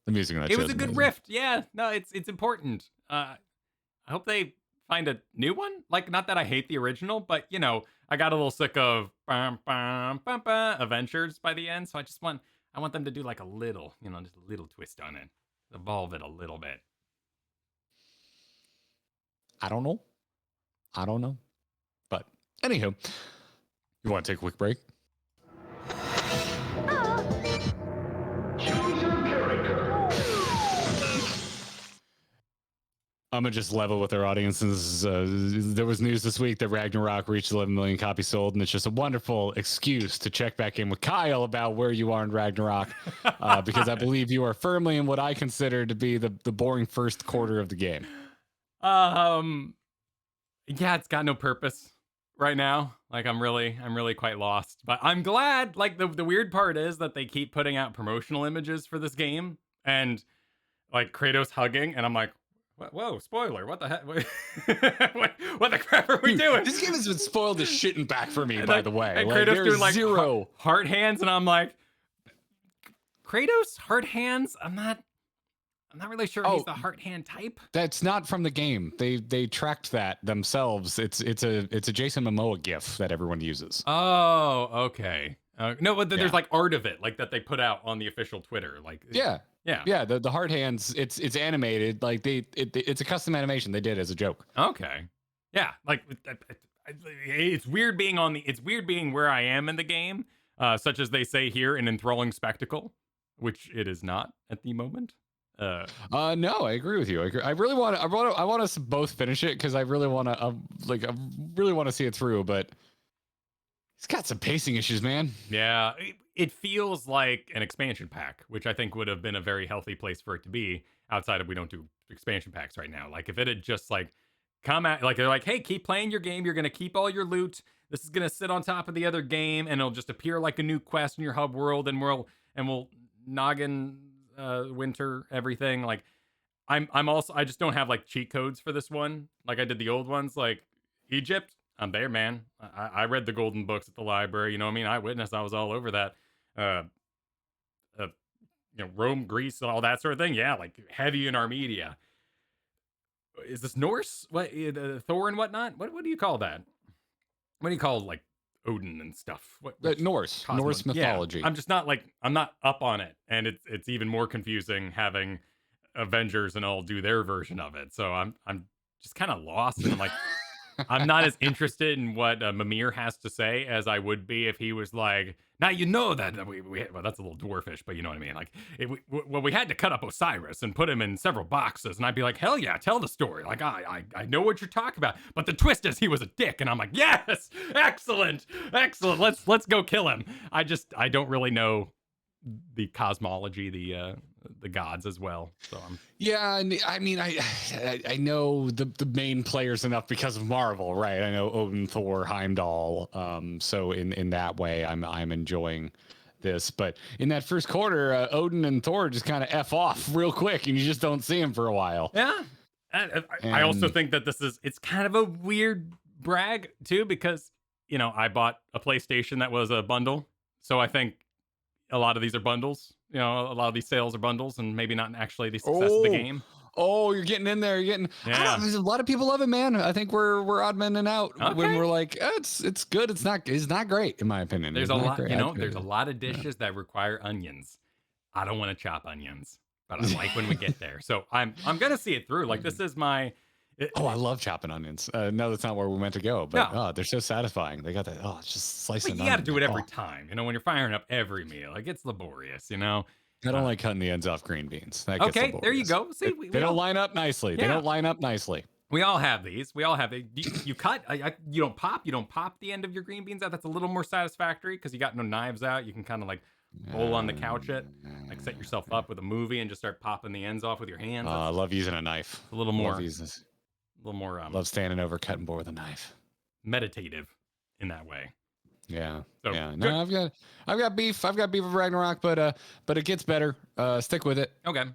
The music in that It show was a good riff. Yeah, no, it's important. I hope they find a new one. Like, not that I hate the original, but, I got a little sick of adventures by the end, so I want them to do like a little, just a little twist on it. Evolve it a little bit. I don't know. But anywho, you want to take a quick break? I'm going to just level with our audiences. There was news this week that Ragnarok reached 11 million copies sold, and it's just a wonderful excuse to check back in with Kyle about where you are in Ragnarok, because I believe you are firmly in what I consider to be the boring first quarter of the game. Yeah, it's got no purpose right now. Like, I'm really quite lost. But I'm glad, like, the weird part is that they keep putting out promotional images for this game, and, like, Kratos hugging, and I'm like, Whoa, spoiler. What the heck? What the crap are we doing? This game has been spoiled as shit and back for me, by the way. And Like, Kratos there's doing like zero. heart hands, and I'm like, Kratos heart hands. I'm not really sure he's the heart hand type. That's not from the game. They tracked that themselves. It's a Jason Momoa gif that everyone uses. Oh, okay. No, but there's Yeah. like art of it, like that they put out on the official Twitter. Like, Yeah. yeah. The heart hands. It's animated. Like it's a custom animation they did as a joke. Okay. Yeah, like it's weird being where I am in the game, such as they say here, an enthralling spectacle, which it is not at the moment. No, I agree with you. I really want us to both finish it because I really want to I really want to see it through, but it's got some pacing issues, man. Yeah, it feels like an expansion pack, which I think would have been a very healthy place for it to be. Outside of, we don't do expansion packs right now. Like if it had just like come out, like they're like, hey, keep playing your game. You're gonna keep all your loot. This is gonna sit on top of the other game, and it'll just appear like a new quest in your hub world, and we'll noggin winter everything. Like I'm also, I just don't have like cheat codes for this one like I did the old ones. Like Egypt, I'm there, man. I read the golden books at the library, you know what I mean? Eyewitness, I was all over that. Rome, Greece, all that sort of thing. Yeah, like heavy in Armedia. Is this Norse? What, Thor and whatnot? What do you call that? What do you call like Odin and stuff? Norse mythology. Yeah, I'm not up on it, and it's even more confusing having Avengers and all do their version of it. So I'm just kind of lost, and I'm like, I'm not as interested in what Mimir has to say as I would be if he was like, now you know that we well, that's a little dwarfish, but you know what I mean. Like, we had to cut up Osiris and put him in several boxes, and I'd be like, hell yeah, tell the story. Like, I know what you're talking about, but the twist is he was a dick, and I'm like, yes, excellent, let's go kill him. I don't really know the cosmology, the gods as well. So yeah, I mean, I know the main players enough because of Marvel, right? I know Odin, Thor, Heimdall. So in that way, I'm enjoying this. But in that first quarter, Odin and Thor just kind of F off real quick, and you just don't see them for a while. Yeah, I also think that it's kind of a weird brag too, because I bought a PlayStation that was a bundle, so I think a lot of these are bundles. A lot of these sales are bundles, and maybe not actually the success of the game. Oh, you're getting in there. You're getting. Yeah. A lot of people love it, man. I think we're odd men and out when we're like, it's good. It's not great in my opinion. There's a lot. There's a lot of dishes that require onions. I don't want to chop onions, but I like when we get there. So I'm gonna see it through. Like, this is my. I love chopping onions. No, that's not where we meant to go, but they're so satisfying. They got that. Oh, it's just slicing. You got to do it every time. When you're firing up every meal, like, it's laborious. I don't like cutting the ends off green beans. That gets laborious. There you go. See, they don't line up nicely. Yeah. They don't line up nicely. We all have these. You cut. You don't pop. You don't pop the end of your green beans out. That's a little more satisfactory because you got no knives out. You can kind of like roll on the couch it, like set yourself up with a movie and just start popping the ends off with your hands. I love using a knife. A little more. Love standing over cutting board with a knife. Meditative in that way. Yeah. So, yeah. No, I've got beef. I've got beef with Ragnarok, but it gets better. Stick with it. Okay.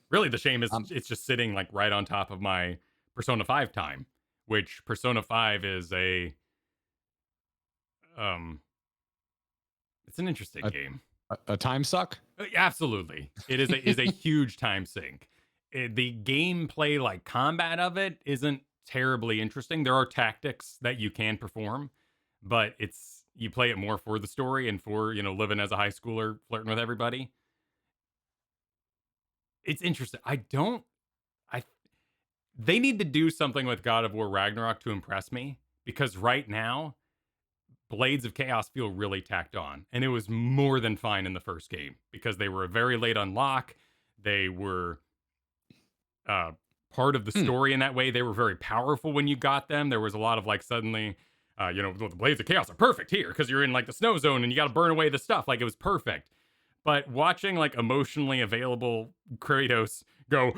Really, the shame is it's just sitting like right on top of my Persona 5 time, which Persona 5 is it's an interesting game. A time suck? Absolutely. It is a huge time sink. The gameplay, like combat of it, isn't terribly interesting. There are tactics that you can perform, but you play it more for the story and for, living as a high schooler, flirting with everybody. It's interesting. They need to do something with God of War Ragnarok to impress me, because right now, Blades of Chaos feel really tacked on. And it was more than fine in the first game, because they were a very late unlock. They were part of the story in that way. They were very powerful when you got them. There was a lot of like suddenly, the Blades of Chaos are perfect here because you're in like the snow zone and you got to burn away the stuff. Like, it was perfect. But watching like emotionally available Kratos go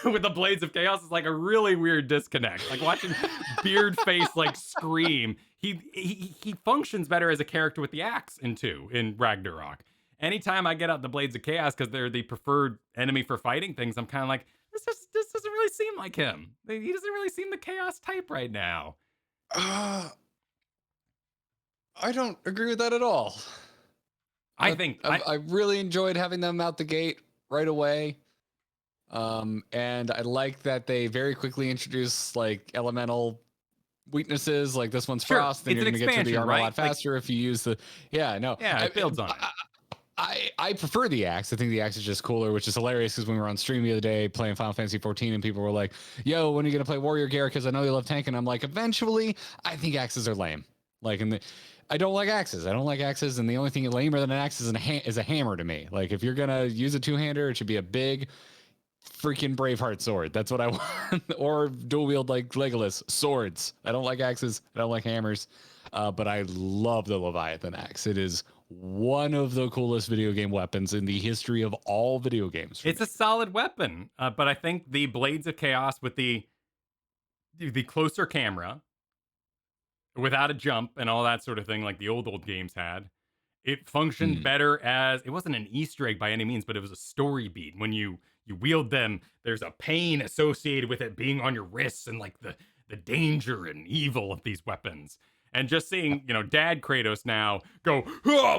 with the Blades of Chaos is like a really weird disconnect. Like watching Beard Face like scream. He functions better as a character with the axe in Ragnarok. Anytime I get out the Blades of Chaos because they're the preferred enemy for fighting things, I'm kind of like, this doesn't really seem like him. He doesn't really seem the chaos type right now. I don't agree with that at all. I really enjoyed having them out the gate right away. And I like that they very quickly introduce like elemental weaknesses. Like this one's Sure, frost, then it's you're an gonna get through the expansion, armor a right? lot faster if you use the. Yeah, no. it builds on it. I prefer the axe. I think the axe is just cooler, which is hilarious because when we were on stream the other day playing Final Fantasy 14 and people were like, yo, when are you going to play Warrior Garrett? Because I know you love tanking. I'm like, eventually, I think axes are lame. Like, I don't like axes. I don't like axes. And the only thing lamer than an axe is a hammer to me. Like, if you're going to use a two-hander, it should be a big freaking Braveheart sword. That's what I want. Or dual wield like Legolas swords. I don't like axes. I don't like hammers. But I love the Leviathan axe. It is one of the coolest video game weapons in the history of all video games. It's a solid weapon, but I think the Blades of Chaos with the closer camera, without a jump and all that sort of thing, like the old games had, it functioned better as it wasn't an Easter egg by any means, but it was a story beat. When you wield them, there's a pain associated with it being on your wrists and like the danger and evil of these weapons. And just seeing, Dad Kratos now go,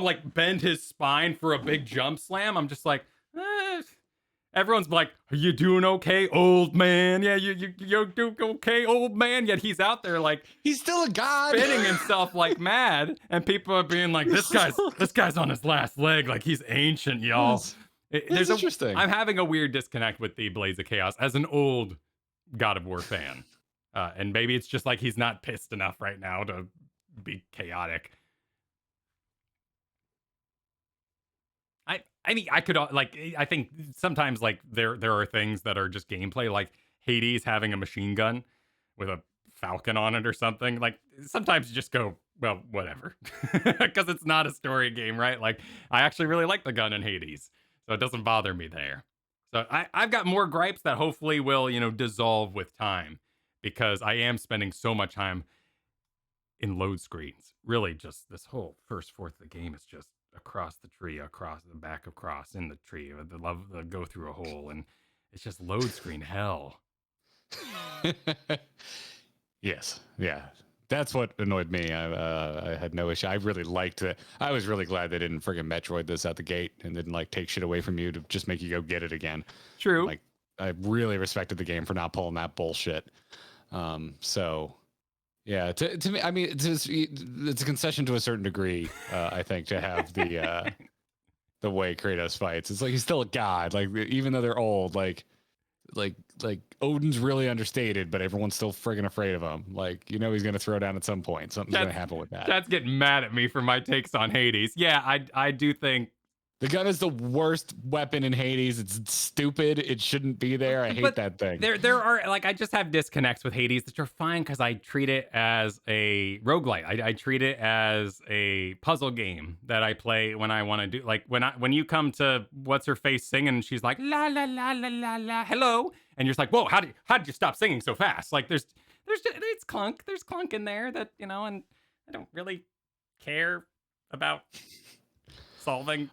like bend his spine for a big jump slam. I'm just like, everyone's like, are you doing okay, old man? Yeah, you're doing okay, old man. Yet he's out there like he's still a god, spinning himself like mad, and people are being like, this guy's on his last leg, like he's ancient, y'all. There's interesting. I'm having a weird disconnect with the Blades of Chaos as an old God of War fan, and maybe it's just like he's not pissed enough right now to be chaotic. I mean, I could I think sometimes like there are things that are just gameplay, like Hades having a machine gun with a falcon on it or something. Like sometimes you just go, well, whatever, because it's not a story game, right? Like I actually really like the gun in Hades, so it doesn't bother me there. So I've got more gripes that hopefully will dissolve with time, because I am spending so much time in load screens. Really, just this whole first fourth of the game is just across the tree, across the back, across in the tree. The love go through a hole, and it's just load screen hell. Yes, yeah, that's what annoyed me. I had no issue. I really liked it. I was really glad they didn't friggin' Metroid this out the gate and didn't like take shit away from you to just make you go get it again. True. Like I really respected the game for not pulling that bullshit. So. Yeah, to me, I mean, it's a concession to a certain degree. I think to have the way Kratos fights, it's like he's still a god. Like even though they're old, like Odin's really understated, but everyone's still friggin' afraid of him. Like he's gonna throw down at some point. Something's gonna happen with that. That's getting mad at me for my takes on Hades. Yeah, I do think. The gun is the worst weapon in Hades. It's stupid. It shouldn't be there. I hate that thing. There are I just have disconnects with Hades that are fine because I treat it as a roguelite. I treat it as a puzzle game that I play when I want to do, like when you come to what's her face singing and she's like la la la la la la hello, and you're just like, whoa, how did you stop singing so fast? Like there's there's clunk in there that and I don't really care about solving.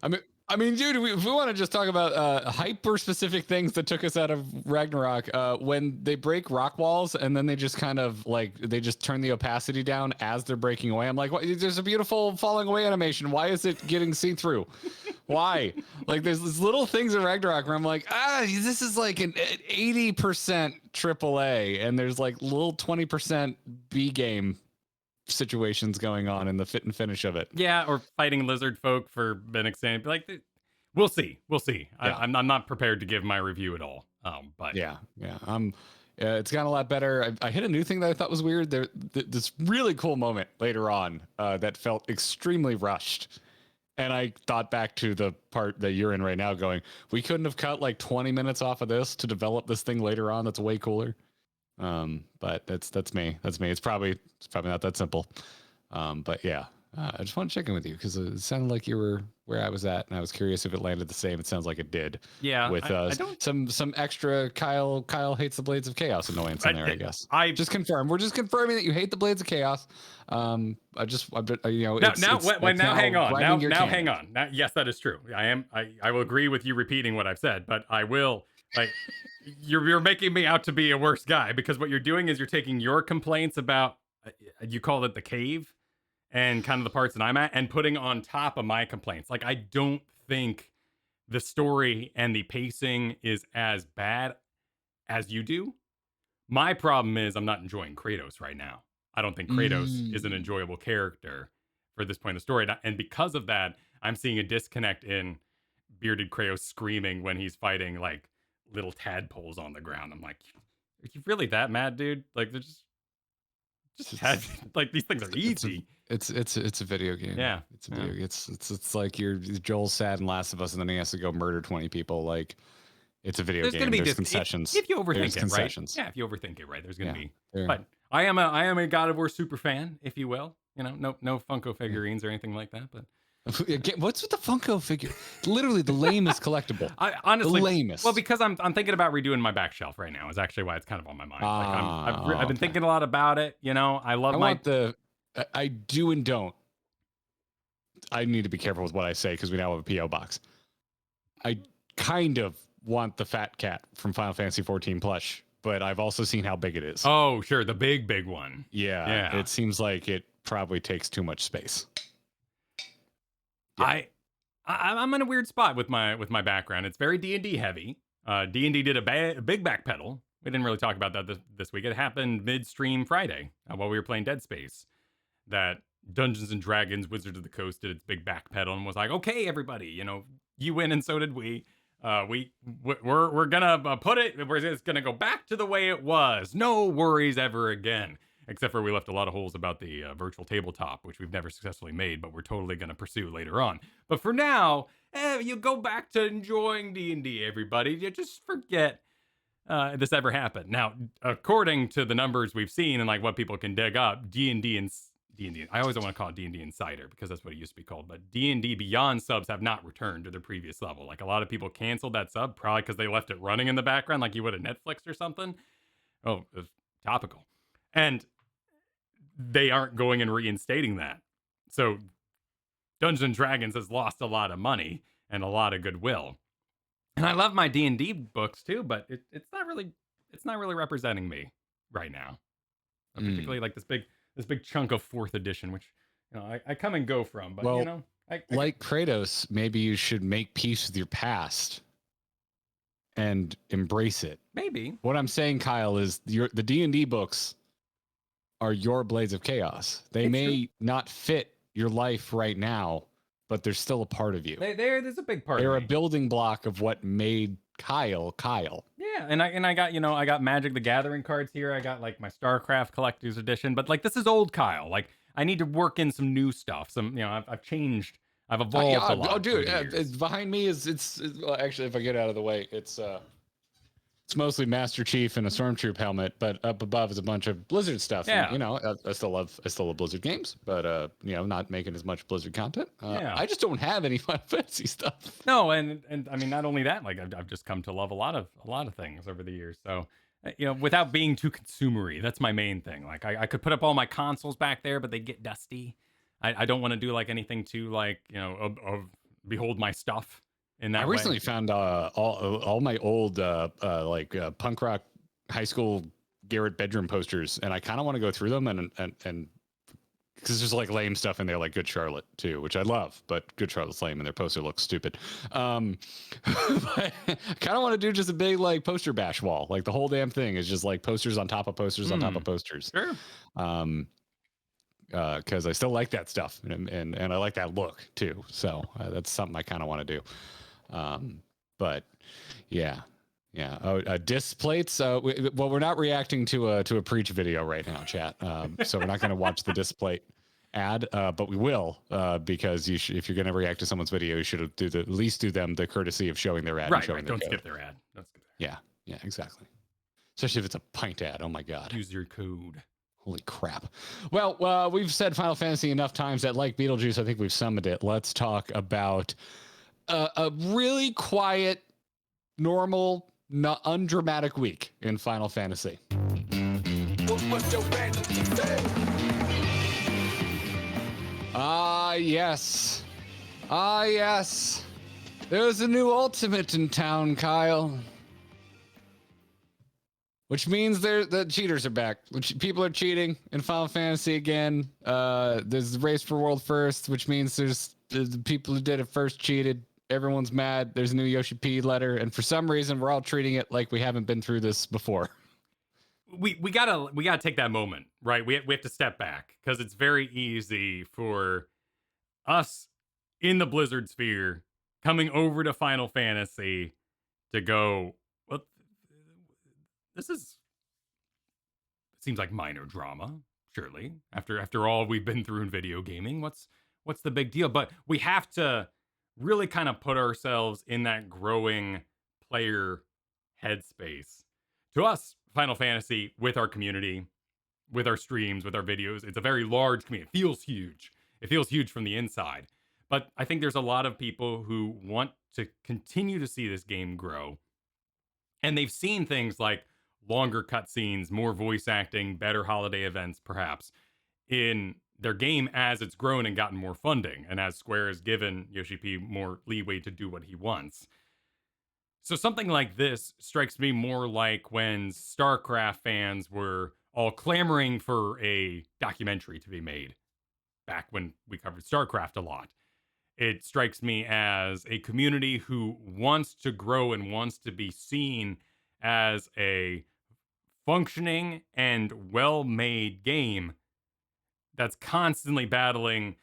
I mean, dude, if we want to just talk about hyper-specific things that took us out of Ragnarok, when they break rock walls and then they just kind of they just turn the opacity down as they're breaking away. I'm like, there's a beautiful falling away animation. Why is it getting see-through? Why? Like, there's these little things in Ragnarok where I'm like, this is like an 80% AAA, and there's like little 20% B game situations going on in the fit and finish of it. Yeah, or fighting lizard folk for an extent. Like, we'll see. Yeah. I'm not prepared to give my review at all. But yeah. It's gotten a lot better. I hit a new thing that I thought was weird. This really cool moment later on that felt extremely rushed. And I thought back to the part that you're in right now going, we couldn't have cut like 20 minutes off of this to develop this thing later on that's way cooler. But that's me. It's probably not that simple. But yeah, I just want to check in with you because it sounded like you were where I was at, and I was curious if it landed the same. It sounds like it did. Yeah, with some extra Kyle hates the Blades of Chaos annoyance in there. I guess I just confirm. We're just confirming that you hate the Blades of Chaos. Now hang on. Now, yes, that is true. I will agree with you repeating what I've said, but I will Like, you're making me out to be a worse guy, because what you're doing is you're taking your complaints about, you call it the cave, and kind of the parts that I'm at, and putting on top of my complaints. Like, I don't think the story and the pacing is as bad as you do. My problem is I'm not enjoying Kratos right now. I don't think Kratos is an Mm. enjoyable character for this point in the story. And because of that, I'm seeing a disconnect in bearded Kratos screaming when he's fighting like little tadpoles on the ground. I'm like, are you really that mad, dude? Like, they're just like, these things are easy. It's a video game. Yeah. It's a video. It's like you're Joel's sad in Last of Us, and then he has to go murder 20 people. Like, it's a video There's game. going to be There's concessions. if you overthink There's it, concessions. right? Yeah, if you overthink it, right? There's going to be. There. But I am a God of War super fan, if you will. You know, no Funko figurines or anything like that. But What's with the Funko figure? Literally the lamest collectible. I honestly, the lamest. well, because I'm thinking about redoing my back shelf right now. Is actually why it's kind of on my mind. Like, I've been thinking a lot about it. You know, I do and don't. I need to be careful with what I say because we now have a PO box. I kind of want the fat cat from Final Fantasy 14 plush, but I've also seen how big it is. Oh, sure, the big one. Yeah. It seems like it probably takes too much space. Yeah. I'm in a weird spot with my background. It's very D&D heavy. D&D did a big backpedal. We didn't really talk about that this week. It happened midstream Friday while we were playing Dead Space. That Dungeons and Dragons Wizards of the Coast did its big backpedal and was like, okay, everybody, you know, you win and so did we. We're gonna put it. It's gonna go back to the way it was. No worries ever again. Except for we left a lot of holes about the virtual tabletop, which we've never successfully made, but we're totally going to pursue later on. But for now, you go back to enjoying D&D, everybody. You just forget this ever happened. Now, according to the numbers we've seen and like what people can dig up, D&D, I always don't want to call it D&D Insider because that's what it used to be called, but D&D Beyond subs have not returned to their previous level. Like, a lot of people canceled that sub, probably because they left it running in the background like you would at Netflix or something. Oh, it was topical. And they aren't going and reinstating that. So Dungeons and Dragons has lost a lot of money and a lot of goodwill. And I love my D&D books too, but it's not really representing me right now. Particularly like this big chunk of 4th edition, which, you know, I come and go from, but, you know, like Kratos, maybe you should make peace with your past and embrace it. Maybe. What I'm saying, Kyle, is the D&D books are your Blades of Chaos. They may not fit your life right now, but they're still a part of you. There's a big part. They're a building block of what made Kyle. Yeah, and I got, you know, I got Magic the Gathering cards here. I got like my StarCraft Collector's Edition, but like, this is old Kyle. Like, I need to work in some new stuff. Some, you know, I've changed. I've evolved a lot. Oh, dude, it's behind me is well, actually, if I get out of the way, it's mostly Master Chief and a Stormtroop helmet, but up above is a bunch of Blizzard stuff. Yeah. And, you know, I still love Blizzard games, but you know, not making as much Blizzard content. Yeah. I just don't have any Final Fantasy stuff. No, and I mean, not only that, like, I've just come to love a lot of things over the years. So, you know, without being too consumery, that's my main thing. Like, I could put up all my consoles back there, but they get dusty. I don't want to do like anything too, like, you know, behold my stuff. I recently found all my old punk rock high school Garrett bedroom posters, and I kind of want to go through them and because there's like lame stuff in there, like Good Charlotte too, which I love, but Good Charlotte's lame and their poster looks stupid. But I kind of want to do just a big like poster bash wall, like the whole damn thing is just like posters on top of posters on top of posters. Sure. Because I still like that stuff and I like that look too, so that's something I kind of want to do. But yeah. Disc plates. We're not reacting to a preach video right now, chat. So we're not going to watch the disc plate ad, but we will, because if you're going to react to someone's video, you should at least do them the courtesy of showing their ad. Right. And showing Don't skip their ad. Don't skip their ad. Yeah, exactly. Especially if it's a pint ad. Oh my God. Use your code. Holy crap. Well, we've said Final Fantasy enough times that, like Beetlejuice, I think we've summoned it. Let's talk about a really quiet, normal, undramatic week in Final Fantasy. Yes. There's a new ultimate in town, Kyle. which means the cheaters are back. Which people are cheating in Final Fantasy again. There's the race for world first, which means there's the people who did it first cheated. Everyone's mad. There's a new Yoshi P letter, and for some reason, we're all treating it like we haven't been through this before. We gotta take that moment, right? We have to step back because it's very easy for us in the Blizzard sphere coming over to Final Fantasy to go, well, this is seems like minor drama, surely. After all we've been through in video gaming, what's the big deal? But we have to really kind of put ourselves in that growing player headspace. To us, Final Fantasy, with our community, with our streams, with our videos, it's a very large community. It feels huge. It feels huge from the inside. But I think there's a lot of people who want to continue to see this game grow. And they've seen things like longer cutscenes, more voice acting, better holiday events, perhaps, in their game as it's grown and gotten more funding, and as Square has given Yoshi P more leeway to do what he wants. So something like this strikes me more like when StarCraft fans were all clamoring for a documentary to be made back when we covered StarCraft a lot. It strikes me as a community who wants to grow and wants to be seen as a functioning and well-made game that's constantly battling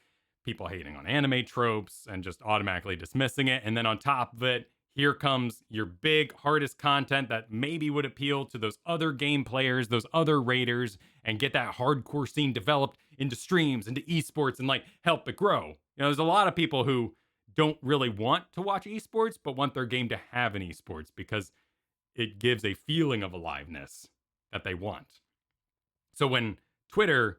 people hating on anime tropes and just automatically dismissing it. And then on top of it, here comes your big, hardest content that maybe would appeal to those other game players, those other raiders, and get that hardcore scene developed into streams, into esports, and like help it grow. You know, there's a lot of people who don't really want to watch esports, but want their game to have an esports because it gives a feeling of aliveness that they want. So when Twitter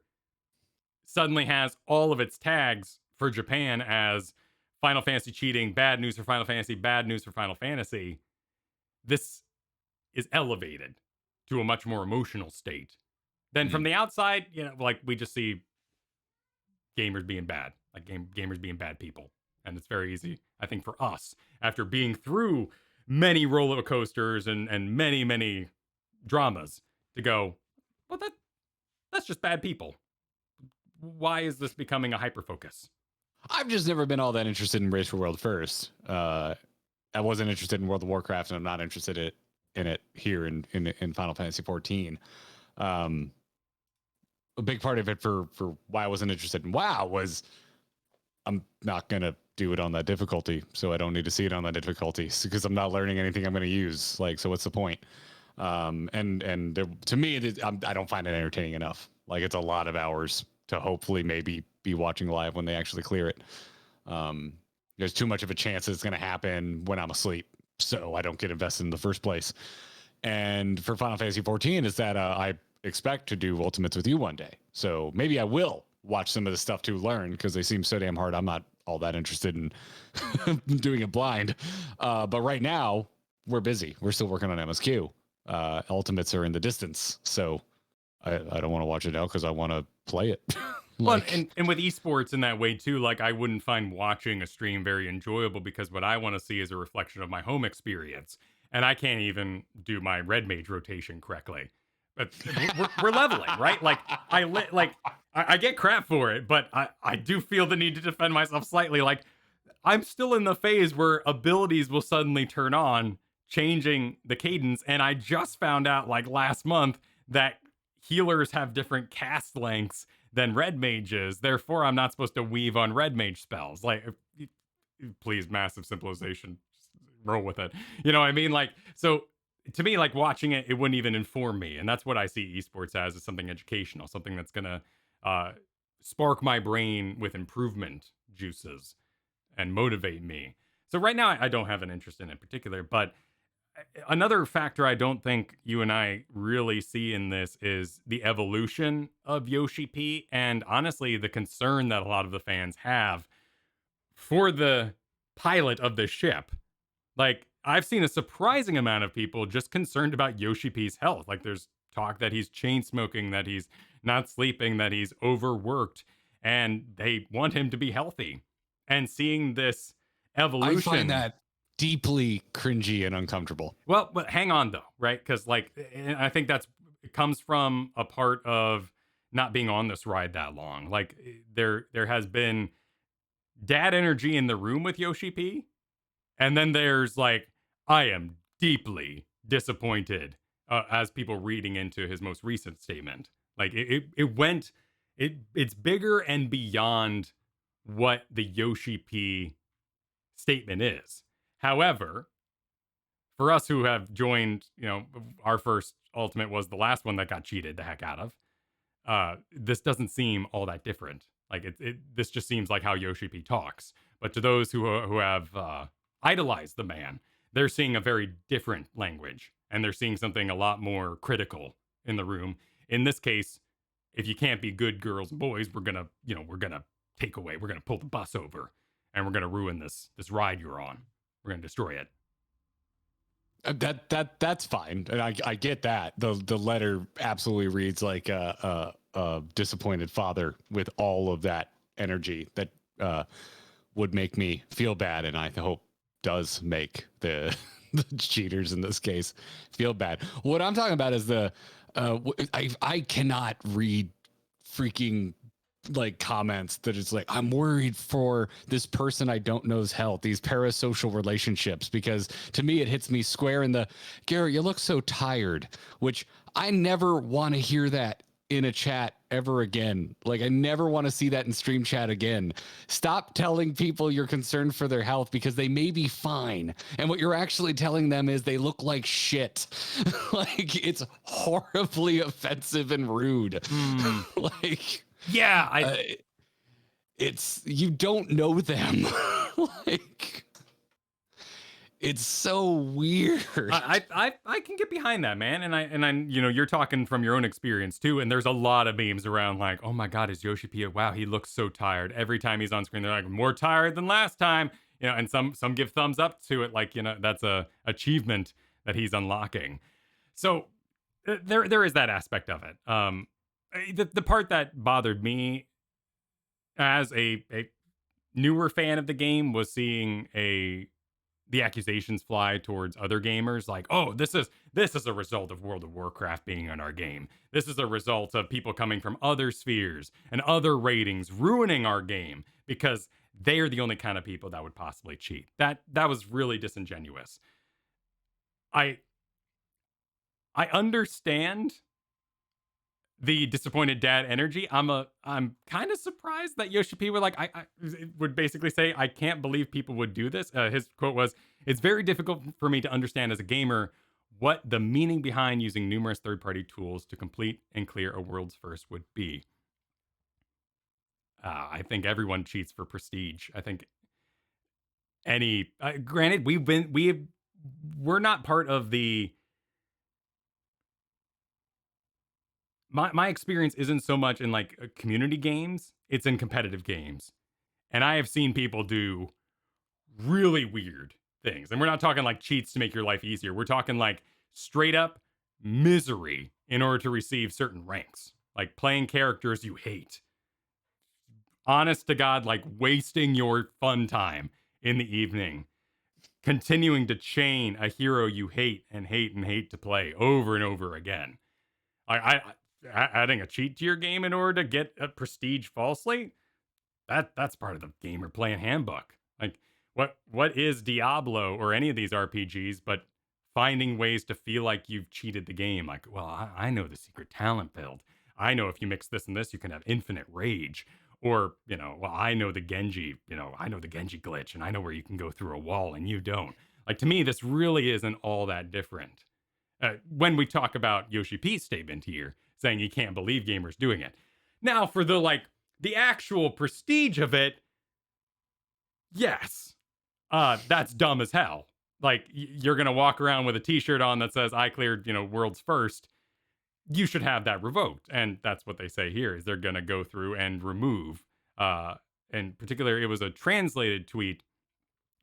suddenly has all of its tags for Japan as Final Fantasy cheating, bad news for Final Fantasy, bad news for Final Fantasy, this is elevated to a much more emotional state. Then from the outside, you know, like we just see gamers being bad, like gamers being bad people. And it's very easy, I think, for us, after being through many roller coasters and many dramas, to go, well, that's just bad people. Why is this becoming a hyper focus? I've just never been all that interested in Race for World First. I wasn't interested in World of Warcraft, and I'm not interested in it here in Final Fantasy 14. A big part of it for why I wasn't interested in WoW was I'm not gonna do it on that difficulty, so I don't need to see it on that difficulty because I'm not learning anything I'm gonna use. Like, so what's the point? And there, to me, I don't find it entertaining enough. Like, it's a lot of hours to hopefully maybe be watching live when they actually clear it. There's too much of a chance that it's going to happen when I'm asleep, so I don't get invested in the first place. And for Final Fantasy 14 is that I expect to do Ultimates with you one day. So maybe I will watch some of the stuff to learn because they seem so damn hard. I'm not all that interested in doing it blind. But right now, we're busy. We're still working on MSQ. Ultimates are in the distance. So I don't want to watch it now because I want to play it. Like, well, and with esports in that way too, like I wouldn't find watching a stream very enjoyable because what I want to see is a reflection of my home experience, and I can't even do my red mage rotation correctly. But we're leveling, right? Like I get crap for it, but I do feel the need to defend myself slightly. Like I'm still in the phase where abilities will suddenly turn on, changing the cadence, and I just found out like last month that healers have different cast lengths than red mages. Therefore, I'm not supposed to weave on red mage spells. Like, please, massive simplification, just roll with it. You know what I mean? Like, so to me, like watching it, it wouldn't even inform me. And that's what I see esports as, is something educational, something that's going to spark my brain with improvement juices and motivate me. So right now, I don't have an interest in it in particular, but another factor I don't think you and I really see in this is the evolution of Yoshi P, and honestly, the concern that a lot of the fans have for the pilot of the ship. Like, I've seen a surprising amount of people just concerned about Yoshi P's health. Like, there's talk that he's chain smoking, that he's not sleeping, that he's overworked, and they want him to be healthy. And seeing this evolution, I find that deeply cringy and uncomfortable. Well, but hang on though, right? Because like, and I think it comes from a part of not being on this ride that long. Like there has been dad energy in the room with Yoshi P, and then there's like, I am deeply disappointed as people reading into his most recent statement. Like it's bigger and beyond what the Yoshi P statement is. However, for us who have joined, our first Ultimate was the last one that got cheated the heck out of. This doesn't seem all that different. Like this just seems like how Yoshi P talks. But to those who have idolized the man, they're seeing a very different language, and they're seeing something a lot more critical in the room. In this case, if you can't be good girls and boys, we're gonna take away. We're gonna pull the bus over, and we're gonna ruin this ride you're on. We're gonna destroy it. That's fine, and I get that. The letter absolutely reads like a disappointed father with all of that energy that would make me feel bad, and I hope does make the cheaters in this case feel bad. What I'm talking about is I cannot read freaking like comments that it's like, I'm worried for this person I don't know's health, these parasocial relationships, because to me it hits me square in the, Garrett, you look so tired, which I never want to hear that in a chat ever again. Like I never want to see that in stream chat again. Stop telling people you're concerned for their health because they may be fine, and what you're actually telling them is they look like shit. Like it's horribly offensive and rude. Like yeah, it's, you don't know them. Like it's so weird. I can get behind that, man. And I you're talking from your own experience too. And there's a lot of memes around like, oh my God, is Yoshi P? Wow, he looks so tired. Every time he's on screen, they're like, more tired than last time. And some give thumbs up to it, like, that's a achievement that he's unlocking. So there is that aspect of it. The part that bothered me as a newer fan of the game was seeing the accusations fly towards other gamers, like, oh, this is a result of World of Warcraft being in our game. This is a result of people coming from other spheres and other ratings ruining our game because they are the only kind of people that would possibly cheat. That was really disingenuous. I understand the disappointed dad energy. I'm kind of surprised that Yoshi P would would basically say, I can't believe people would do this. His quote was, "It's very difficult for me to understand as a gamer what the meaning behind using numerous third-party tools to complete and clear a world's first would be." I think everyone cheats for prestige. I think granted, we're not part of the. My experience isn't so much in like community games, it's in competitive games. And I have seen people do really weird things. And we're not talking like cheats to make your life easier. We're talking like straight up misery in order to receive certain ranks. Like playing characters you hate. Honest to God, like wasting your fun time in the evening. Continuing to chain a hero you hate and hate and hate to play over and over again. Adding a cheat to your game in order to get a prestige falsely, that's part of the gamer playing handbook. Like what is Diablo or any of these RPGs but finding ways to feel like you've cheated the game? Like, well, I know the secret talent build. I know if you mix this and this, you can have infinite rage. Or, well, I know the Genji, I know the Genji glitch, and I know where you can go through a wall and you don't. Like, to me, this really isn't all that different. When we talk about Yoshi P's statement here, saying he can't believe gamers doing it. Now, for the actual prestige of it, yes, that's dumb as hell. Like, you're going to walk around with a t-shirt on that says, I cleared, world's first. You should have that revoked. And that's what they say here, is they're going to go through and remove. In particular, it was a translated tweet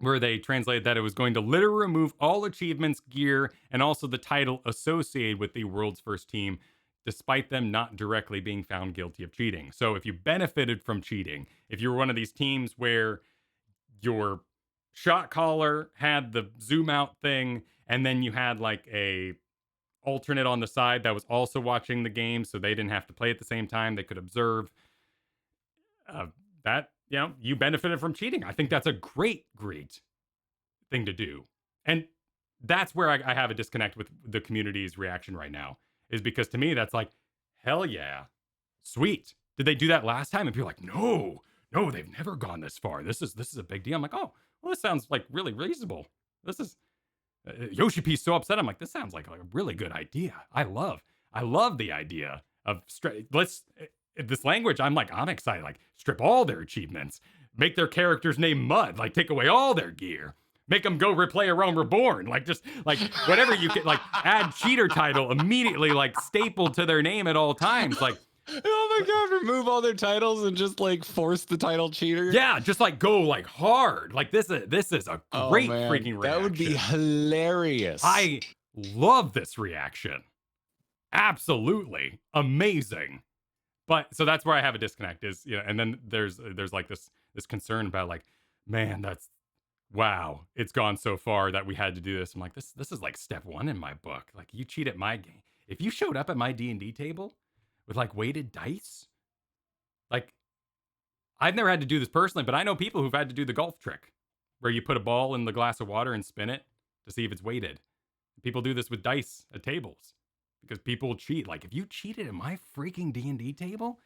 where they translated that it was going to literally remove all achievements, gear, and also the title associated with the world's first team, despite them not directly being found guilty of cheating. So if you benefited from cheating, if you were one of these teams where your shot caller had the zoom out thing, and then you had like a alternate on the side that was also watching the game, so they didn't have to play at the same time. They could observe. That, you benefited from cheating. I think that's a great thing to do. And that's where I have a disconnect with the community's reaction right now, is because to me, that's like, hell yeah, sweet. Did they do that last time? And people are like, no, they've never gone this far. This is a big deal. I'm like, oh, well, this sounds like really reasonable. This is Yoshi P's so upset. I'm like, this sounds like a really good idea. I love the idea of this language. I'm excited. Like, strip all their achievements, make their character's name Mud, like take away all their gear, make them go replay a Realm Reborn, like just like whatever you can, like add cheater title immediately, like stapled to their name at all times, like. Oh my god, remove all their titles and just like force the title cheater. Yeah, just like go like hard. Like this is a great freaking reaction. That would be hilarious. I love this reaction. Absolutely amazing. But so that's where I have a disconnect is, and then there's like this concern about like, man, wow, it's gone so far that we had to do this. I'm like, this is like step one in my book. Like, you cheat at my game. If you showed up at my D&D table with like weighted dice, like, I've never had to do this personally, but I know people who've had to do the golf trick where you put a ball in the glass of water and spin it to see if it's weighted. People do this with dice at tables because people cheat. Like, if you cheated at my freaking D&D table,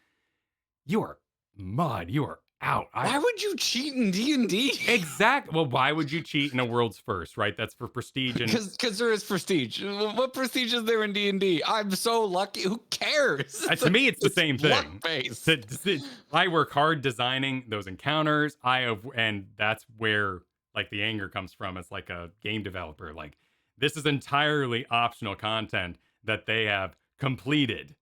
you are mud. You are out. Why would you cheat in D&D? Exactly. Well, why would you cheat in a world's first, right? That's for prestige. Because there is prestige. What prestige is there in D&D? I'm so lucky. Who cares? To me, it's the same thing. Luck-based. I work hard designing those encounters. And that's where like the anger comes from. It's like a game developer. Like, this is entirely optional content that they have completed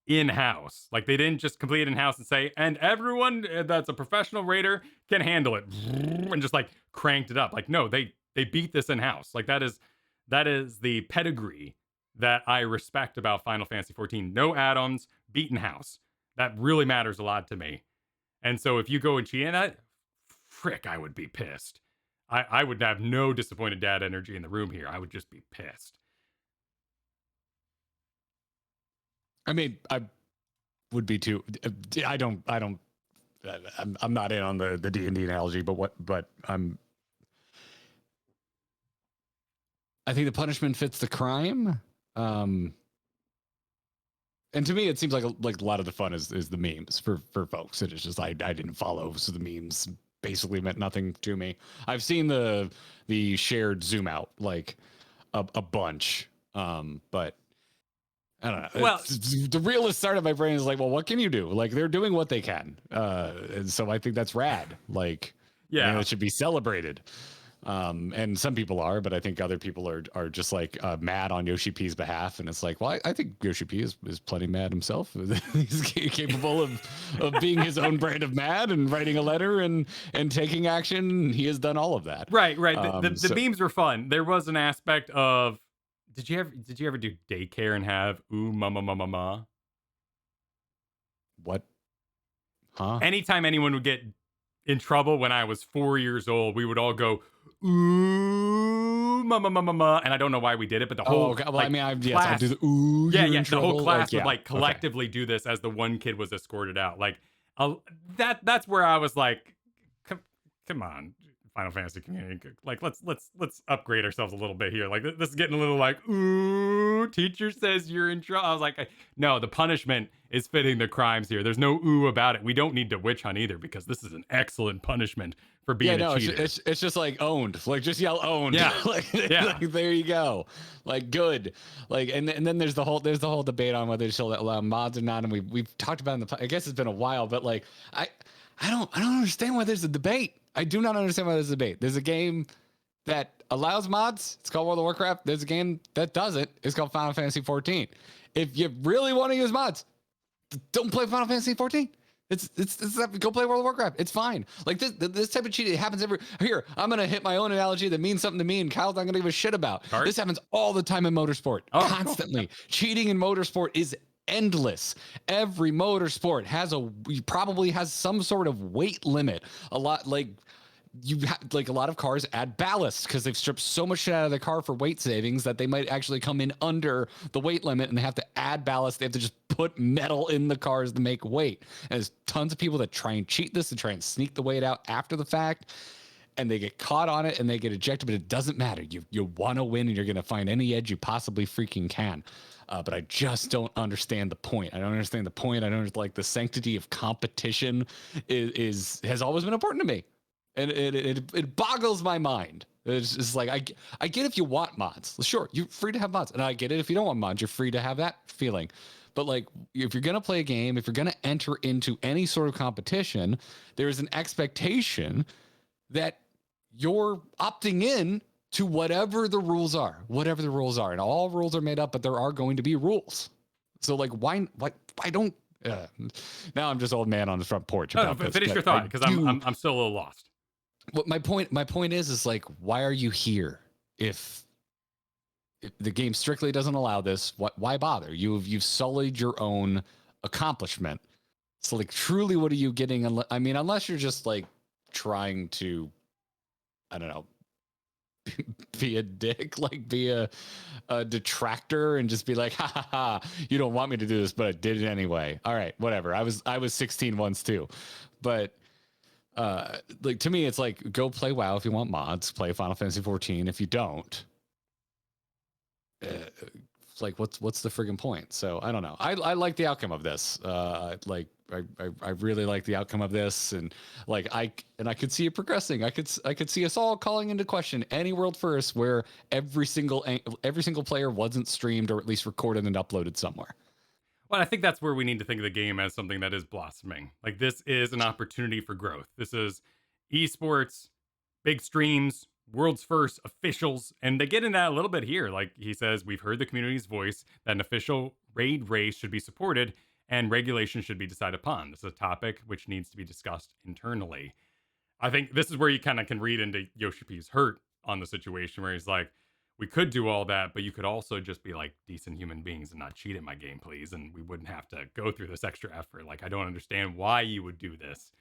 in-house. Like, they didn't just complete it in-house and say, and everyone that's a professional raider can handle it, and just like cranked it up. Like, no, they beat this in-house. Like, that is the pedigree that I respect about Final Fantasy 14. No add-ons, beat in-house. That really matters a lot to me. And so if you go and cheat in that, frick, I would be pissed. I would have no disappointed dad energy in the room here. I would just be pissed. I mean, I would be too. I'm not in on the D&D analogy, but I think the punishment fits the crime. And to me, it seems like a lot of the fun is the memes for folks. It is just I didn't follow, so the memes basically meant nothing to me. I've seen the shared zoom out like a bunch, but I don't know. Well, the realist side of my brain is like, well, what can you do? Like, they're doing what they can, and so I think that's rad. Like, it should be celebrated. And some people are, but I think other people are just like mad on Yoshi P's behalf, and it's like, well, I think Yoshi P is plenty mad himself. He's capable of being his own brand of mad and writing a letter and taking action. He has done all of that. Right. The memes were fun. There was an aspect of, did you ever do daycare and have ooh ma? What? Huh? Anytime anyone would get in trouble when I was 4 years old, we would all go ooh ma, and I don't know why we did it, but the whole okay. Well, like, I mean, class, I do the ooh. The trouble. whole class like, would like collectively do this as the one kid was escorted out. Like, that's where I was like, come on, Final Fantasy community, like let's upgrade ourselves a little bit here. Like, this is getting a little like, ooh, teacher says you're in trouble. I was like, no, the punishment is fitting the crimes here. There's no ooh about it. We don't need to witch hunt either, because this is an excellent punishment for being a cheater. It's just like owned. Like, just yell owned. Yeah. like, there you go. Like, good. Like, and then there's the whole debate on whether they should allow mods or not. And we've talked about it I guess it's been a while, but like, I don't understand why there's a debate. I do not understand why there's a debate. There's a game that allows mods. It's called World of Warcraft. There's a game that doesn't. It's called Final Fantasy 14. If you really want to use mods, don't play Final Fantasy 14. It's go play World of Warcraft. It's fine. Like, this type of cheating, it happens here. I'm gonna hit my own analogy that means something to me, and Kyle's not gonna give a shit about. All right. This happens all the time in motorsport, constantly. Cool. Cheating in motorsport is endless. Every motorsport probably has some sort of weight limit. A lot, like, like a lot of cars add ballast because they've stripped so much shit out of the car for weight savings that they might actually come in under the weight limit and they have to add ballast. They have to just put metal in the cars to make weight. And there's tons of people that try and cheat this and try and sneak the weight out after the fact. And they get caught on it and they get ejected, but it doesn't matter. You want to win and you're going to find any edge you possibly freaking can. But I just don't understand the point. I don't understand the point. I don't like the sanctity of competition has always been important to me. And it boggles my mind. It's like, I get if you want mods. Sure, you're free to have mods. And I get it if you don't want mods, you're free to have that feeling. But like, if you're going to play a game, if you're going to enter into any sort of competition, there is an expectation that you're opting in to whatever the rules are, and all rules are made up, but there are going to be rules. So like, why don't, now I'm just old man on the front porch. Finish your thought, because I'm still a little lost. What my point is like, why are you here? If the game strictly doesn't allow this, why bother? You've sullied your own accomplishment. So like, truly, what are you getting? Unless you're just like trying to, I don't know, be a dick, like be a detractor and just be like, ha, you don't want me to do this, but I did it anyway. All right, whatever. I was 16 once too. But like, to me, it's like, go play WoW if you want mods, play Final Fantasy 14 if you don't. It's like, what's the friggin' point? So I don't know. I like the outcome of this. I really like the outcome of this, and like I could see it progressing. I could see us all calling into question any world first where every single player wasn't streamed or at least recorded and uploaded somewhere. Well, I think that's where we need to think of the game as something that is blossoming. Like, this is an opportunity for growth. This is esports, big streams, world's first, officials, and they get into that a little bit here. Like he says, we've heard the community's voice that an official raid race should be supported and regulation should be decided upon. This is a topic which needs to be discussed internally. I think this is where you kind of can read into Yoshi P's hurt on the situation, where he's like, we could do all that, but you could also just be like decent human beings and not cheat at my game, please. And we wouldn't have to go through this extra effort. Like, I don't understand why you would do this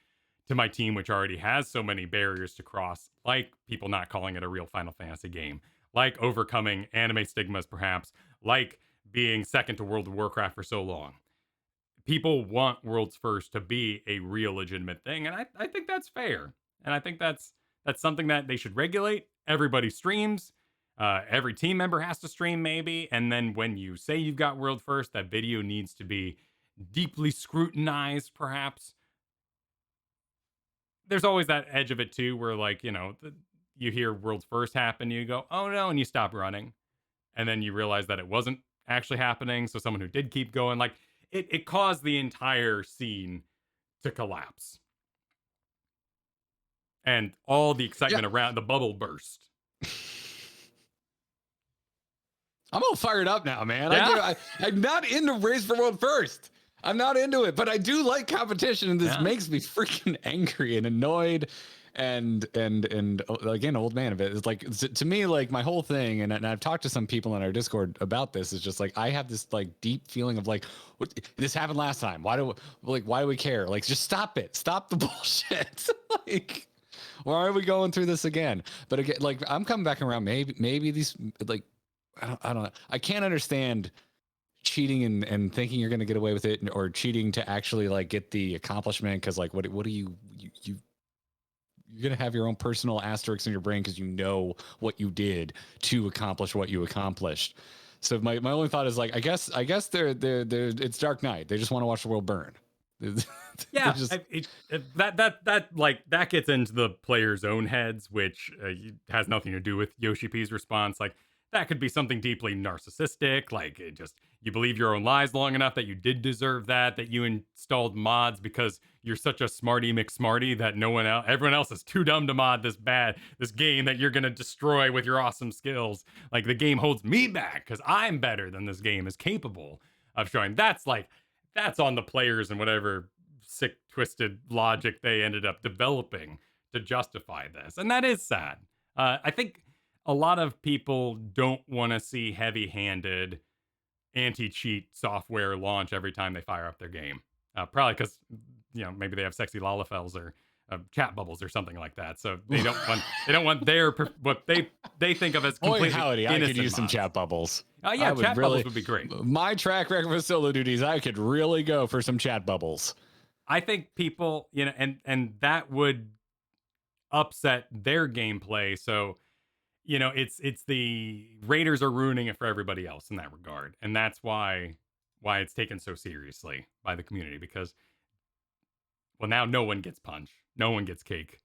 to my team, which already has so many barriers to cross, like people not calling it a real Final Fantasy game, like overcoming anime stigmas, perhaps, like being second to World of Warcraft for so long. People want World's First to be a real legitimate thing, and I think that's fair. And I think that's something that they should regulate. Everybody streams. Every team member has to stream, maybe. And then when you say you've got World First, that video needs to be deeply scrutinized, perhaps. There's always that edge of it, too, where, like, you hear World's First happen, you go, oh, no, and you stop running. And then you realize that it wasn't actually happening, so someone who did keep going, like, it caused the entire scene to collapse. And all the excitement around the bubble burst. I'm all fired up now, man. Yeah? I'm not into Race for World First. I'm not into it, but I do like competition, and this makes me freaking angry and annoyed. And again, old man of it. It's like, to me, like, my whole thing, and I've talked to some people in our Discord about this, is just like, I have this like deep feeling of like, this happened last time. Why do we care? Like, just stop it. Stop the bullshit. Like, why are we going through this again? But again, like, I'm coming back around. Maybe these, like, I don't know. I can't understand cheating and thinking you're going to get away with it, or cheating to actually like get the accomplishment. Cause like, what are you're going to have your own personal asterisks in your brain because you know what you did to accomplish what you accomplished. So my only thought is like, I guess they're it's Dark Knight. They just want to watch the world burn. Yeah, that gets into the player's own heads, which has nothing to do with Yoshi P's response. Like, that could be something deeply narcissistic, like you believe your own lies long enough that you did deserve that you installed mods because you're such a smarty McSmarty that everyone else is too dumb to mod this game that you're gonna destroy with your awesome skills. Like, the game holds me back because I'm better than this game is capable of showing. That's on the players and whatever sick, twisted logic they ended up developing to justify this. And that is sad. I think a lot of people don't want to see heavy-handed anti-cheat software launch every time they fire up their game. Probably because, maybe they have sexy Lalafels or chat bubbles or something like that. So they don't want their what they think of as Boy, completely howdy, I could innocent use some mods. chat bubbles. Yeah, I would chat really, bubbles would be great. My track record for solo duties, I could really go for some chat bubbles. I think people, and that would upset their gameplay. So, it's the Raiders are ruining it for everybody else in that regard. And that's why it's taken so seriously by the community, because well, now no one gets punch. No one gets cake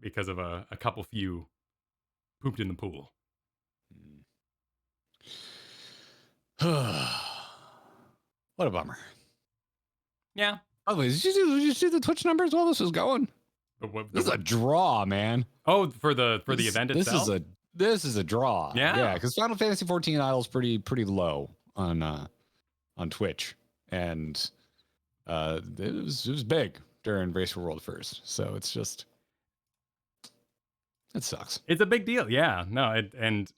because of a couple few pooped in the pool. What a bummer. Yeah. By the way, did you see the Twitch numbers while this was going? This is a draw, man. Oh, for the event itself? This is a draw. Yeah. Because Final Fantasy 14 idle's pretty low on Twitch. And it was big during Race for World First. So it's just, it sucks. It's a big deal. Yeah. No, and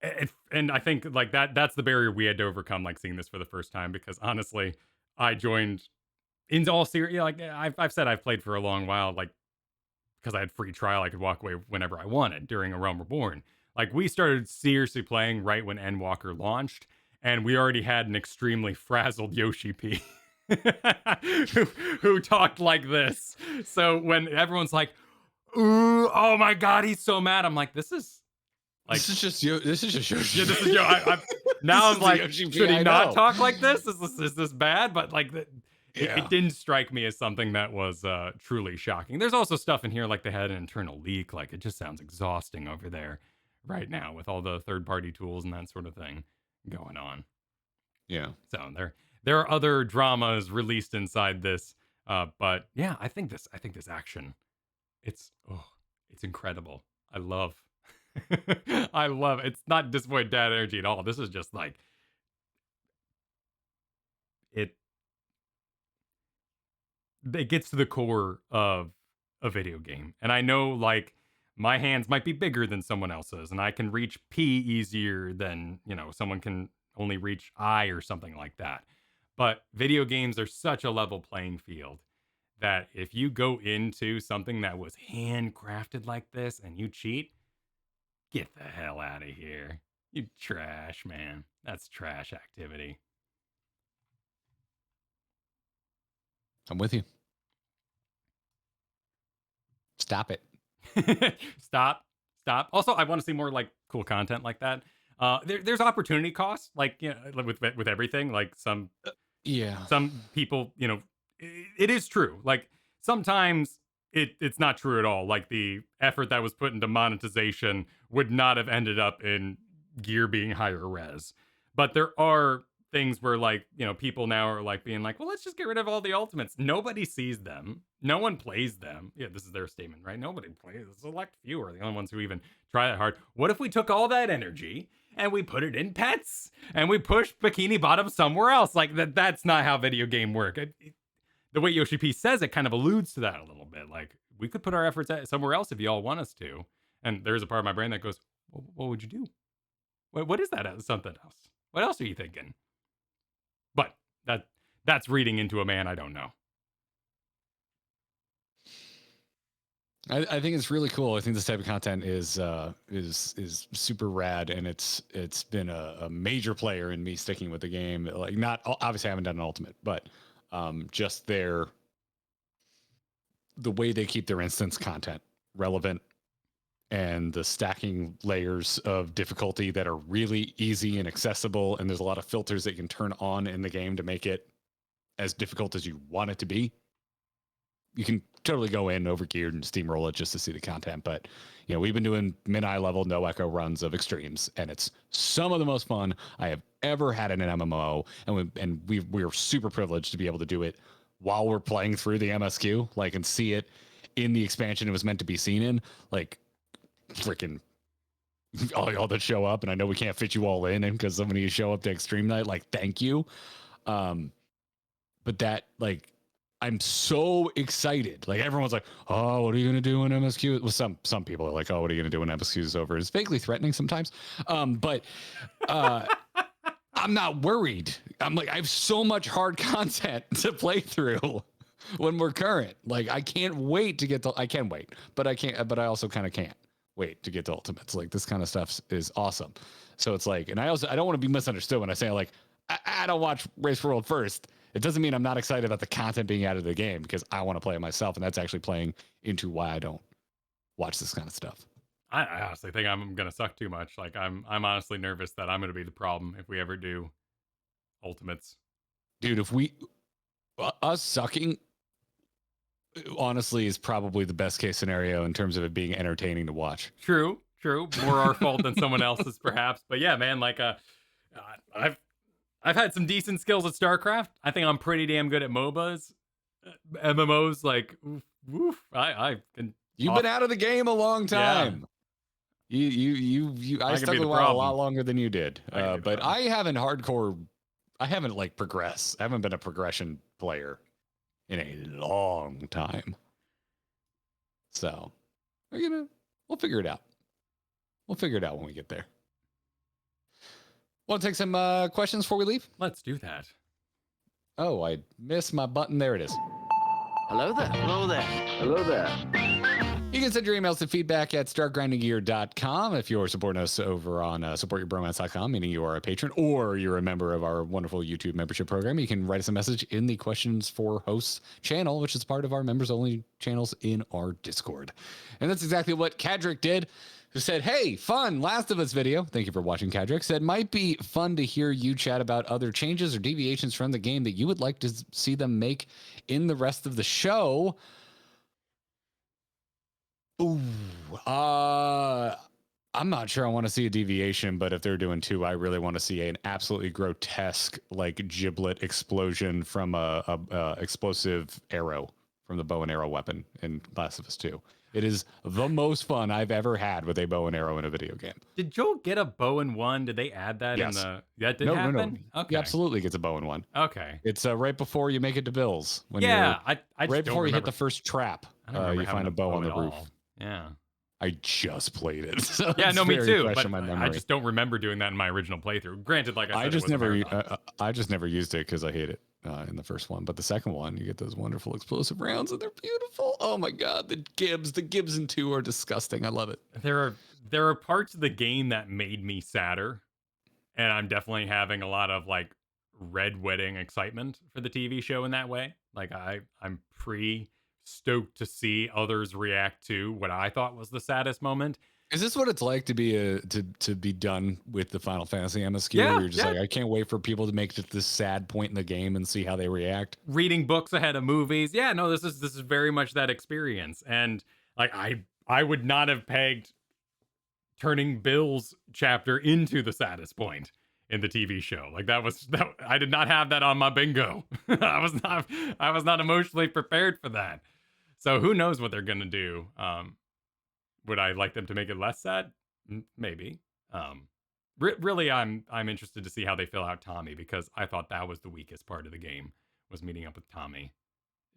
I think like that's the barrier we had to overcome, like seeing this for the first time, because honestly, I joined in all serious. Like I've said, I've played for a long while, like because I had free trial, I could walk away whenever I wanted during A Realm Reborn. Like we started seriously playing right when Endwalker launched, and we already had an extremely frazzled Yoshi P who talked like this. So when everyone's like, "Ooh, oh my god, he's so mad," I'm like, this is just Yoshi. Yeah, this is Yo. Now I'm like, should he not talk like this? Is this bad? But like it didn't strike me as something that was truly shocking. There's also stuff in here like they had an internal leak. Like it just sounds exhausting over there right now with all the third-party tools and that sort of thing going on. Yeah. So there are other dramas released inside this, but yeah, I think this action, it's incredible. I love it. It's not disappointed dad energy at all. This is just like it gets to the core of a video game. And I know like my hands might be bigger than someone else's, and I can reach P easier than, someone can only reach I or something like that. But video games are such a level playing field that if you go into something that was handcrafted like this and you cheat, get the hell out of here. You trash, man. That's trash activity. I'm with you. Stop it. Stop. Also, I want to see more like cool content like that. There's opportunity costs, like with everything. Like some people, it is true. Like sometimes it's not true at all. Like the effort that was put into monetization would not have ended up in gear being higher res. But there are things where like, people now are like being like, well, let's just get rid of all the ultimates. Nobody sees them. No one plays them. Yeah, this is their statement, right? Nobody plays. Select few are the only ones who even try that hard. What if we took all that energy and we put it in pets and we pushed Bikini Bottom somewhere else? Like that's not how video game work. The way Yoshi P says it kind of alludes to that a little bit. Like we could put our efforts somewhere else if you all want us to. And there's a part of my brain that goes, well, what would you do? What is that? Something else. What else are you thinking? But that's reading into a man I don't know. I think it's really cool. I think this type of content is super rad, and it's been a major player in me sticking with the game. Like, not obviously I haven't done an ultimate, but just the way they keep their instance content relevant, and the stacking layers of difficulty that are really easy and accessible, and there's a lot of filters that you can turn on in the game to make it as difficult as you want it to be. You can totally go in overgeared and steamroll it just to see the content. But, we've been doing mid-eye level, no echo runs of extremes, and it's some of the most fun I have ever had in an MMO. And we're super privileged to be able to do it while we're playing through the MSQ, like, and see it in the expansion it was meant to be seen in. Like, freaking all y'all that show up, and I know we can't fit you all in because some of you show up to Extreme Night, like, thank you. But that, like, I'm so excited. Like, everyone's like, oh, what are you going to do when MSQ? Well, some people are like, oh, what are you going to do when MSQ is over? It's vaguely threatening sometimes. But I'm not worried. I'm like, I have so much hard content to play through. when we're current. Like I can't wait to get to. I can wait, but I can't. But I also kind of can't wait to get to Ultimates. Like this kind of stuff is awesome. So it's like, and I don't want to be misunderstood when I say like I don't watch Race for World first. It doesn't mean I'm not excited about the content being added to the game because I want to play it myself, and that's actually playing into why I don't watch this kind of stuff. I honestly think I'm gonna suck too much. Like I'm honestly nervous that I'm gonna be the problem if we ever do Ultimates. Dude, if us sucking honestly is probably the best case scenario in terms of it being entertaining to watch. True. More our fault than someone else's, perhaps. But yeah, man, like I've had some decent skills at StarCraft. I think I'm pretty damn good at MOBAs, MMOs. Like, oof. I can. You've been out of the game a long time. Yeah. I stuck with a while a lot longer than you did. But I haven't like progressed. I haven't been a progression player in a long time. So we'll figure it out. We'll figure it out when we get there. Want to take some questions before we leave? Let's do that. Oh, I missed my button. There it is. Hello there. Hello there. Hello there. You can send your emails to feedback@startgrindinggear.com if you're supporting us over on supportyourbromance.com, meaning you are a patron or you're a member of our wonderful YouTube membership program. You can write us a message in the Questions for Hosts channel, which is part of our members-only channels in our Discord. And that's exactly what Kadrick did, who said, hey, fun Last of Us video. Thank you for watching, Kadrick. Said, might be fun to hear you chat about other changes or deviations from the game that you would like to see them make in the rest of the show. Ooh, I'm not sure I want to see a deviation, but if they're doing 2, I really want to see an absolutely grotesque, like giblet explosion from a explosive arrow from the bow and arrow weapon in Last of Us 2. It is the most fun I've ever had with a bow and arrow in a video game. Did Joel get a bow in 1? Did they add that Yes. in the? That did happen. No. Okay. He absolutely gets a bow in 1. Okay. It's right before you make it to Bill's. When I right before you hit the first trap, you find a bow on the roof. Yeah. I just played it. So yeah, no, me too. But my I just don't remember doing that in my original playthrough. Granted, like I said, I just never used it because I hate it in the first one. But the second one, you get those wonderful explosive rounds, and they're beautiful. Oh my god, the Gibbs in 2 are disgusting. I love it. There are parts of the game that made me sadder, and I'm definitely having a lot of like red wedding excitement for the TV show in that way. Like I'm pretty stoked to see others react to what I thought was the saddest moment. Is this what it's like to be to be done with the Final Fantasy MSQ? Yeah, you're just like, I can't wait for people to make it this sad point in the game and see how they react. Reading books ahead of movies. Yeah, no, this is very much that experience. And like I would not have pegged turning Bill's chapter into the saddest point in the TV show. Like that I did not have that on my bingo. I was not emotionally prepared for that. So who knows what they're gonna do? Would I like them to make it less sad? Maybe. Really, I'm interested to see how they fill out Tommy, because I thought that was the weakest part of the game, was meeting up with Tommy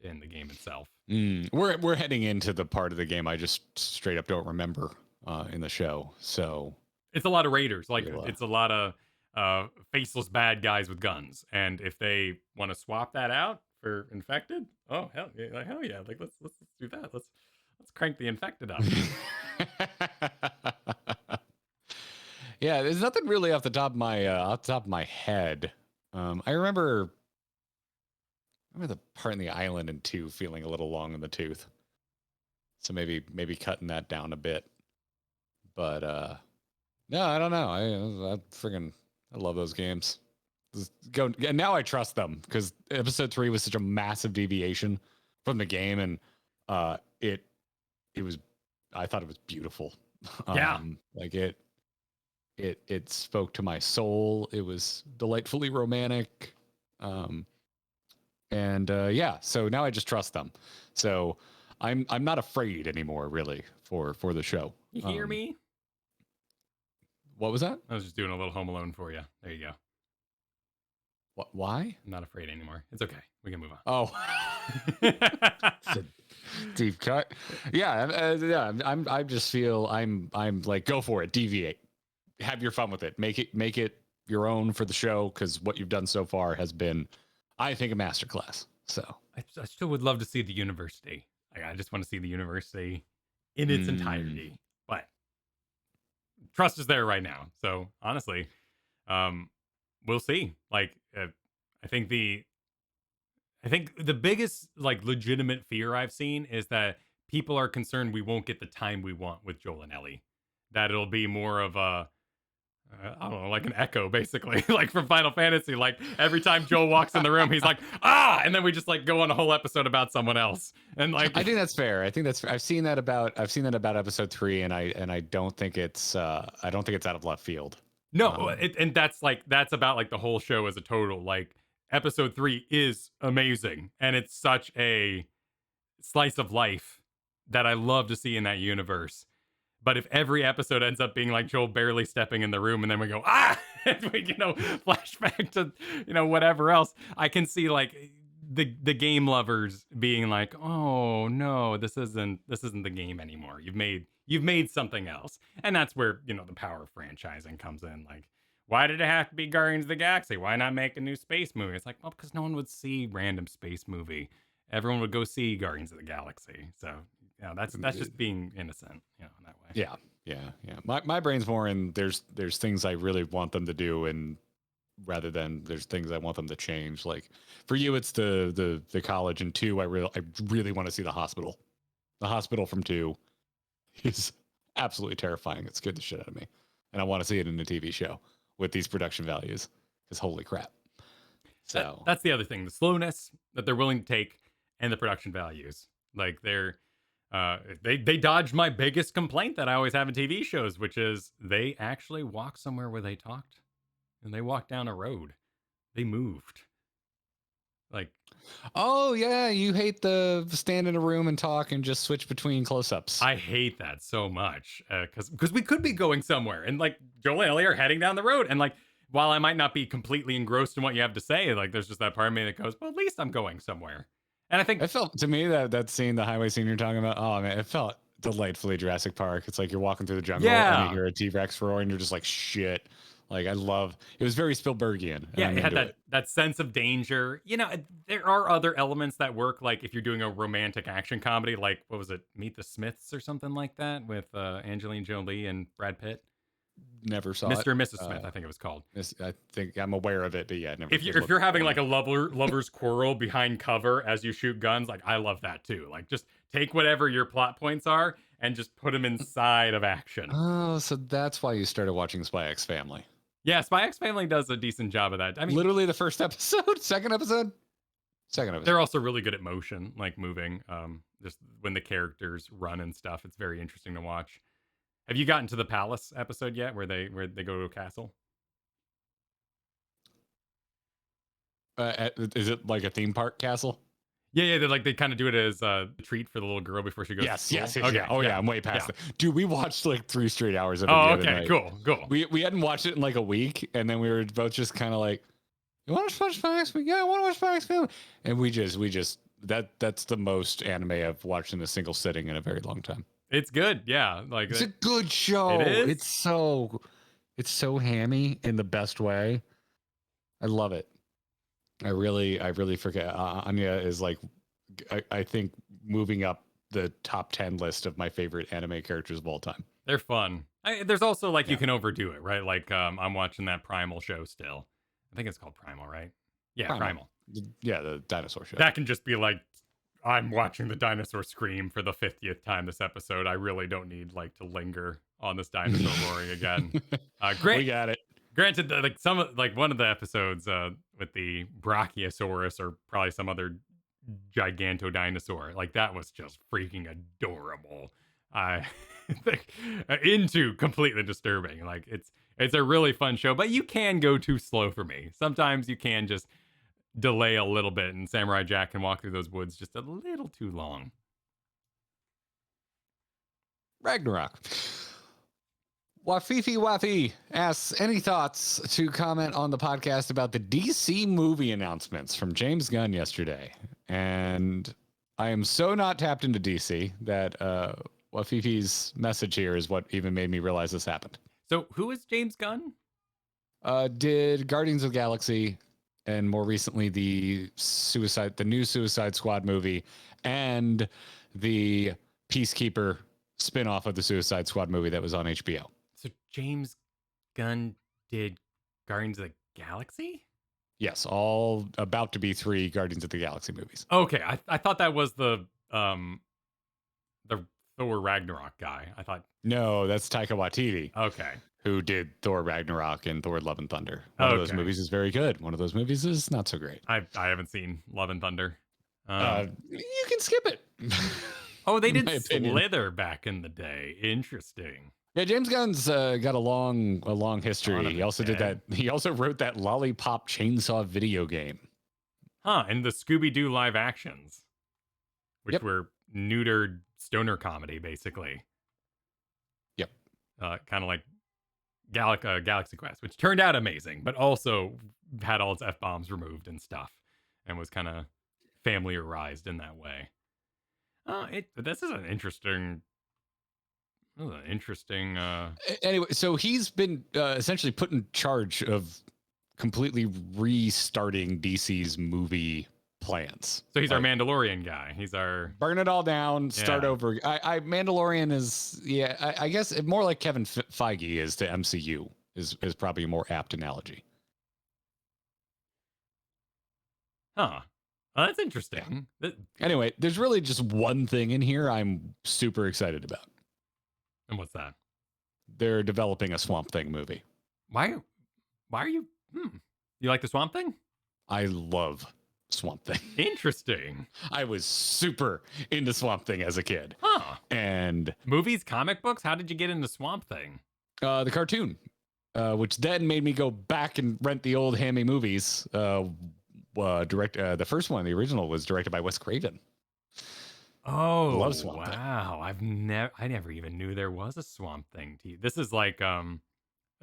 in the game itself. We're heading into the part of the game I just straight up don't remember in the show. So it's a lot of raiders. Like it's a lot of faceless bad guys with guns. And if they want to swap that out for infected, oh hell yeah! Like let's do that. Let's crank the infected up. Yeah, there's nothing really off the top of my head. I remember the part in the island in 2 feeling a little long in the tooth. So maybe cutting that down a bit. But no, I don't know. I love those games. And now I trust them, because episode 3 was such a massive deviation from the game, and I thought it was beautiful. Yeah. Like it spoke to my soul. It was delightfully romantic. Yeah, so now I just trust them. So I'm not afraid anymore, really, for the show. You hear me? What was that? I was just doing a little Home Alone for you. There you go. What? Why? I'm not afraid anymore. It's okay. We can move on. Oh. Deep cut. Yeah. I just feel I'm like, go for it. Deviate. Have your fun with it. Make it your own for the show, because what you've done so far has been, I think, a masterclass. So I still would love to see the university. Like, I just want to see the university in its entirety. But trust is there right now. So honestly, we'll see. Like, I think the I think the biggest like legitimate fear I've seen is that people are concerned we won't get the time we want with Joel and Ellie. That it'll be more of a I don't know, like an echo, basically, like from Final Fantasy. Like every time Joel walks in the room, he's like, ah, and then we just like go on a whole episode about someone else. And like, I think that's fair. I think that's fair. I've seen that about episode 3, and I don't think it's out of left field. no, and that's about like the whole show as a total. Like episode 3 is amazing, and it's such a slice of life that I love to see in that universe. But if every episode ends up being like Joel barely stepping in the room and then we go, ah, and we, flashback to, whatever else, I can see like the game lovers being like, oh no, this isn't the game anymore. You've made something else. And that's where, the power of franchising comes in. Like, why did it have to be Guardians of the Galaxy? Why not make a new space movie? It's like, well, because no one would see random space movie. Everyone would go see Guardians of the Galaxy. So that's just being innocent, in that way. Yeah. My brain's more in there's things I really want them to do, and rather than there's things I want them to change. Like for you, it's the college, and 2, I really want to see the hospital. The hospital from 2 is absolutely terrifying. It scared the shit out of me, and I want to see it in a TV show with these production values. Because holy crap! So that's the other thing: the slowness that they're willing to take, and the production values. Like they dodged my biggest complaint that I always have in TV shows, which is they actually walked somewhere where they talked, and they walked down a road. They moved. Like, oh yeah, you hate the stand in a room and talk and just switch between close-ups. I hate that so much because we could be going somewhere, and like Joel and Ellie are heading down the road, and like while I might not be completely engrossed in what you have to say, like there's just that part of me that goes, well, at least I'm going somewhere. And I think it felt to me that scene, the highway scene you're talking about, oh man, it felt delightfully Jurassic Park. It's like you're walking through the jungle and you hear a T-Rex roar and you're just like, shit. Like it was very Spielbergian. Yeah, it had that sense of danger. There are other elements that work, like if you're doing a romantic action comedy, like what was it, Meet the Smiths or something like that with Angelina Jolie and Brad Pitt. Never saw Mr. and Mrs. Smith, I think it was called. I think I'm aware of it, but yeah, never. If you're having like a lovers quarrel behind cover as you shoot guns, like I love that too. Like just take whatever your plot points are and just put them inside of action. Oh, so that's why you started watching Spy X Family. Yeah, Spy X Family does a decent job of that. I mean, literally the first episode, second episode. They're also really good at motion, like moving. Just when the characters run and stuff, it's very interesting to watch. Have you gotten to the palace episode yet, where they go to a castle? Is it like a theme park castle? Yeah. They kind of do it as a treat for the little girl before she goes. Yes. Okay. Yeah. Oh yeah, I'm way past that. Dude, we watched like 3 straight hours of it. Oh, okay. Cool. We hadn't watched it in like a week, and then we were both just kind of like, "You want to watch Spy X Family? Yeah, I want to watch Spy X Family." And we just that's the most anime I've watched in a single sitting in a very long time. It's good, yeah. Like it's a good show. It is. It's so hammy in the best way. I love it. I really forget. Anya is like, I think moving up the top 10 list of my favorite anime characters of all time. They're fun. There's also like you can overdo it, right? Like I'm watching that Primal show still. I think it's called Primal, right? Yeah, Primal. Yeah, the dinosaur show. That can just be like, I'm watching the dinosaur scream for the 50th time this episode. I really don't need like to linger on this dinosaur roaring again. Great. We got it. Granted, one of the episodes with the Brachiosaurus or probably some other giganto dinosaur, like that was just freaking adorable. Into completely disturbing. Like it's a really fun show, but you can go too slow for me. Sometimes you can just delay a little bit, and Samurai Jack can walk through those woods just a little too long. Ragnarok. Wafifi asks, any thoughts to comment on the podcast about the DC movie announcements from James Gunn yesterday? And I am so not tapped into DC that Wafifi's message here is what even made me realize this happened. So who is James Gunn? Did Guardians of the Galaxy and more recently the new Suicide Squad movie, and the Peacekeeper spin-off of the Suicide Squad movie that was on HBO. So James Gunn did Guardians of the Galaxy? Yes, all about to be 3 Guardians of the Galaxy movies. Okay, I thought that was the Thor Ragnarok guy. I thought No, that's Taika Waititi, okay. who did Thor Ragnarok and Thor Love and Thunder. One of those movies is very good. One of those movies is not so great. I haven't seen Love and Thunder. You can skip it. Oh, they in did my opinion. Slither back in the day. Interesting. Yeah, James Gunn's got a long history. He also did that. He also wrote that Lollipop Chainsaw video game. Huh, and the Scooby-Doo live actions, which were neutered stoner comedy, basically. Yep. Kind of like Galaxy Quest, which turned out amazing, but also had all its F-bombs removed and stuff, and was kind of familiarized in that way. This is an interesting... Anyway, so he's been essentially put in charge of completely restarting DC's movie plans. So he's our Mandalorian guy. He's our burn it all down, start over. Mandalorian is I guess more like Kevin Feige is to MCU is probably a more apt analogy. Huh. Oh, that's interesting. Anyway, there's really just one thing in here I'm super excited about. And what's that? They're developing a Swamp Thing movie. Why are you... You like the Swamp Thing? I love Swamp Thing. Interesting. I was super into Swamp Thing as a kid. Huh. And... movies, comic books? How did you get into Swamp Thing? The cartoon, which then made me go back and rent the old Hammy movies. The first one, the original, was directed by Wes Craven. Oh, love Swamp Thing. Wow! I never even knew there was a Swamp Thing. This is like a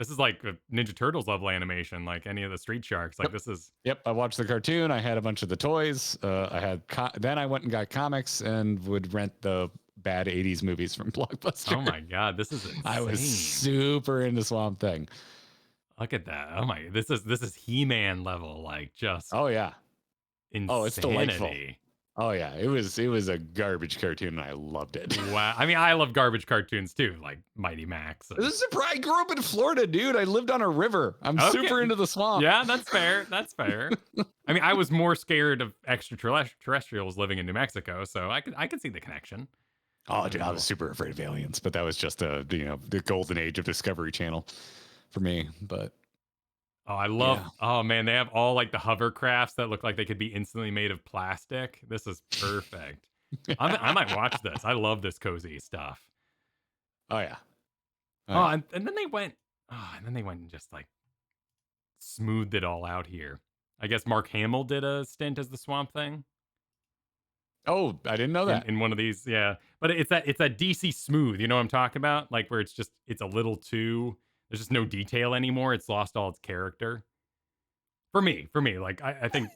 Ninja Turtles level animation, like any of the Street Sharks. Like this is. Yep, I watched the cartoon. I had a bunch of the toys. Then I went and got comics and would rent the bad '80s movies from Blockbuster. Oh my god, this is insane. I was super into Swamp Thing. Look at that! Oh my, this is He-Man level, like just. Oh yeah. Insanity. Oh, it's delightful. Oh yeah, it was a garbage cartoon and I loved it. Wow. I mean, I love garbage cartoons too, like Mighty Max. This is I grew up in Florida, dude. I lived on a river. I'm super into the swamp. Yeah, that's fair. That's fair. I mean, I was more scared of extraterrestrials living in New Mexico, so I could see the connection. Oh, dude, I was super afraid of aliens, but that was just the golden age of Discovery Channel for me. But oh, I love. Yeah. Oh man, they have all like the hovercrafts that look like they could be instantly made of plastic. This is perfect. I might watch this. I love this cozy stuff. Oh yeah. And then they went. And just like smoothed it all out here. I guess Mark Hamill did a stint as the Swamp Thing. Oh, I didn't know that. In one of these, yeah. But it's that DC smooth. You know what I'm talking about? Like where it's a little too. There's just no detail anymore. It's lost all its character. For me, like I think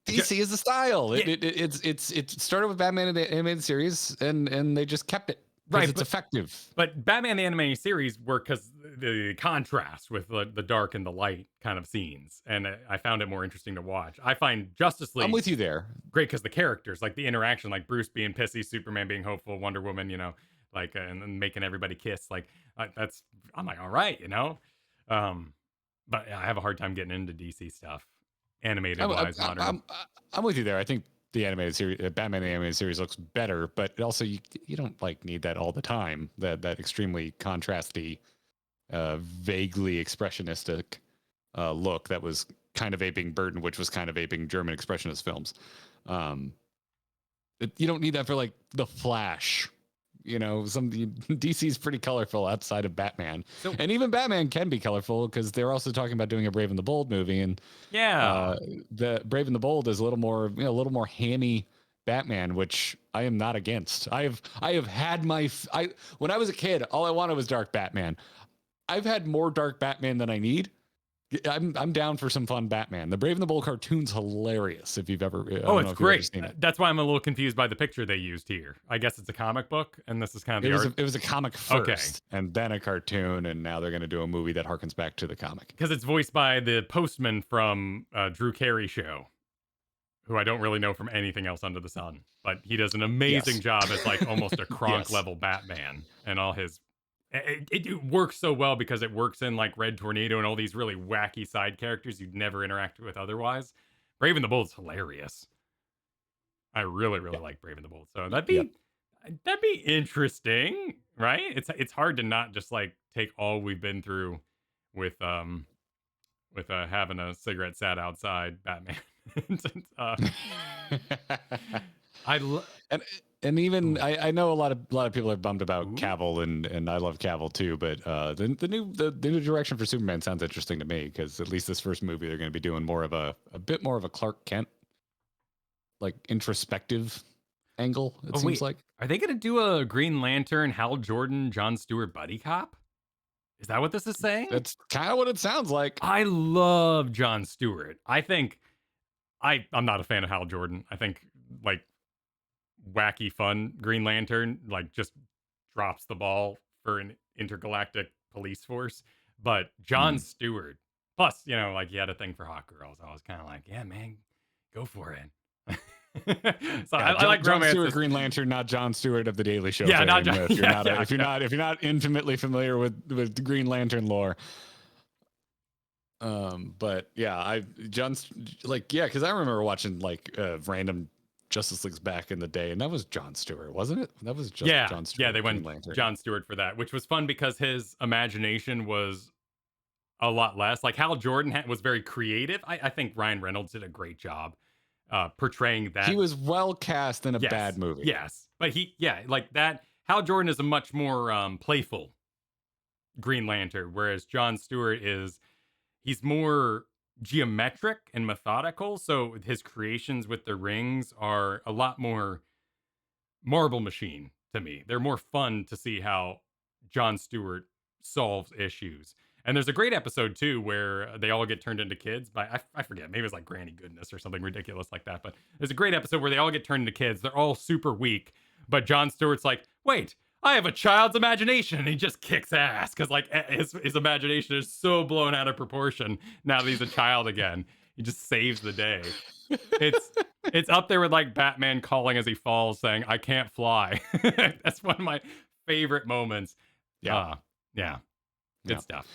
DC is the style. Yeah. It started with Batman the animated series, and they just kept it. Right, it's effective. But Batman the animated series worked because the contrast with the dark and the light kind of scenes, and I found it more interesting to watch. I find Justice League. I'm with you there. Great because the characters, like the interaction, like Bruce being pissy, Superman being hopeful, Wonder Woman, like and then making everybody kiss, like I'm like, all right, but I have a hard time getting into DC stuff, animated wise. I'm with you there. I think the animated series, Batman the animated series, looks better, but also you don't like need that all the time. That extremely contrasty, vaguely expressionistic look that was kind of aping Burton, which was kind of aping German expressionist films. You don't need that for like the Flash. DC's pretty colorful outside of Batman, and even Batman can be colorful because they're also talking about doing a Brave and the Bold movie, and the Brave and the Bold is a little more hammy Batman, which I am not against. I have had when I was a kid, all I wanted was dark Batman. I've had more dark Batman than I need, I'm down for some fun Batman. The Brave and the Bold cartoon's hilarious. If you've ever, I don't Oh, know it's if you've ever great. seen it. That's why I'm a little confused by the picture they used here. I guess it's a comic book, and this is kind of the art. It was a comic first, and then a cartoon, and now they're going to do a movie that harkens back to the comic. Because it's voiced by the postman from Drew Carey show, who I don't really know from anything else under the sun, but he does an amazing job as like almost a Kronk level Batman, and all his. It works so well because it works in like Red Tornado and all these really wacky side characters you'd never interact with otherwise. Brave and the Bold's hilarious. I really like Brave and the Bold. So that'd be interesting, right? It's hard to not just like take all we've been through with having a cigarette sat outside Batman. And even I know a lot of people are bummed about Cavill, and I love Cavill too, but the new direction for Superman sounds interesting to me, because at least this first movie they're going to be doing more of a bit more of a Clark Kent like introspective angle. It seems like. Are they going to do a Green Lantern, Hal Jordan, John Stewart buddy cop? Is that what this is saying? That's kind of what it sounds like. I love John Stewart. I think I'm not a fan of Hal Jordan. I think like wacky fun Green Lantern like just drops the ball for an intergalactic police force. But John Stewart, plus, you know, like he had a thing for hot girls. I was kind of like, yeah, man, go for it. So yeah, I like John romance. Stewart, Green Lantern, not John Stewart of the Daily Show. Yeah, fame, not John, if you're not intimately familiar with the Green Lantern lore. But yeah, because I remember watching like random Justice Leagues back in the day, and that was John Stewart, wasn't it? That was just John Stewart. Yeah, they went John Stewart for that, which was fun because his imagination was a lot less. Like Hal Jordan was very creative. I think Ryan Reynolds did a great job portraying that. He was well cast in a bad movie. Yes, but like that. Hal Jordan is a much more playful Green Lantern, whereas John Stewart he's more geometric and methodical. So his creations with the rings are a lot more Marble Machine to me. They're more fun to see how John Stewart solves issues. And there's a great episode too where they all get turned into kids by I forget, maybe it's like Granny Goodness or something ridiculous like that. But there's a great episode where they all get turned into kids. They're all super weak, but John Stewart's like, wait, I have a child's imagination, and he just kicks ass because like his imagination is so blown out of proportion now that he's a child again. He just saves the day. It's up there with like Batman calling as he falls, saying, "I can't fly." That's one of my favorite moments. Yeah. Good stuff.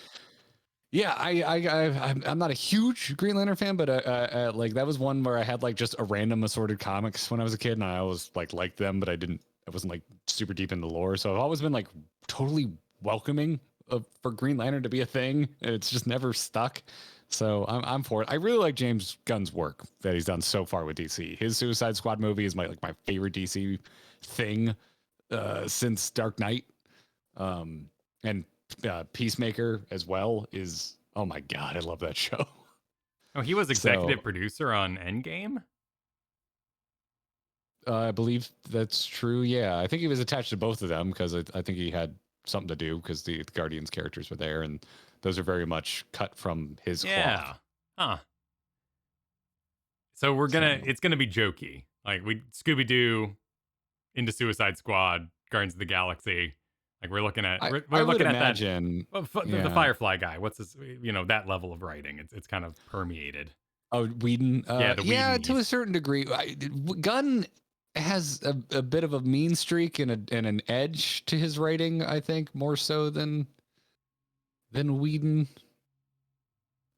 Yeah, I'm not a huge Green Lantern fan, but like that was one where I had like just a random assorted comics when I was a kid, and I always like liked them, but I wasn't like super deep in the lore. So I've always been like totally welcoming for Green Lantern to be a thing, and it's just never stuck. So I'm for it. I really like James Gunn's work that he's done so far with DC. His Suicide Squad movie is my favorite DC thing since Dark Knight, and Peacemaker as well is, oh my god, I love that show. Oh, he was executive producer on Endgame? I believe that's true. Yeah, I think he was attached to both of them because I think he had something to do because the Guardians characters were there, and those are very much cut from his cloth. Huh. So it's gonna be jokey. Like Scooby-Doo into Suicide Squad, Guardians of the Galaxy. Like we're looking at the Firefly guy. What's his, that level of writing? It's kind of permeated. Oh, Whedon. Yeah, to a certain degree. Gunn has a bit of a mean streak and an edge to his writing. I think more so than Whedon.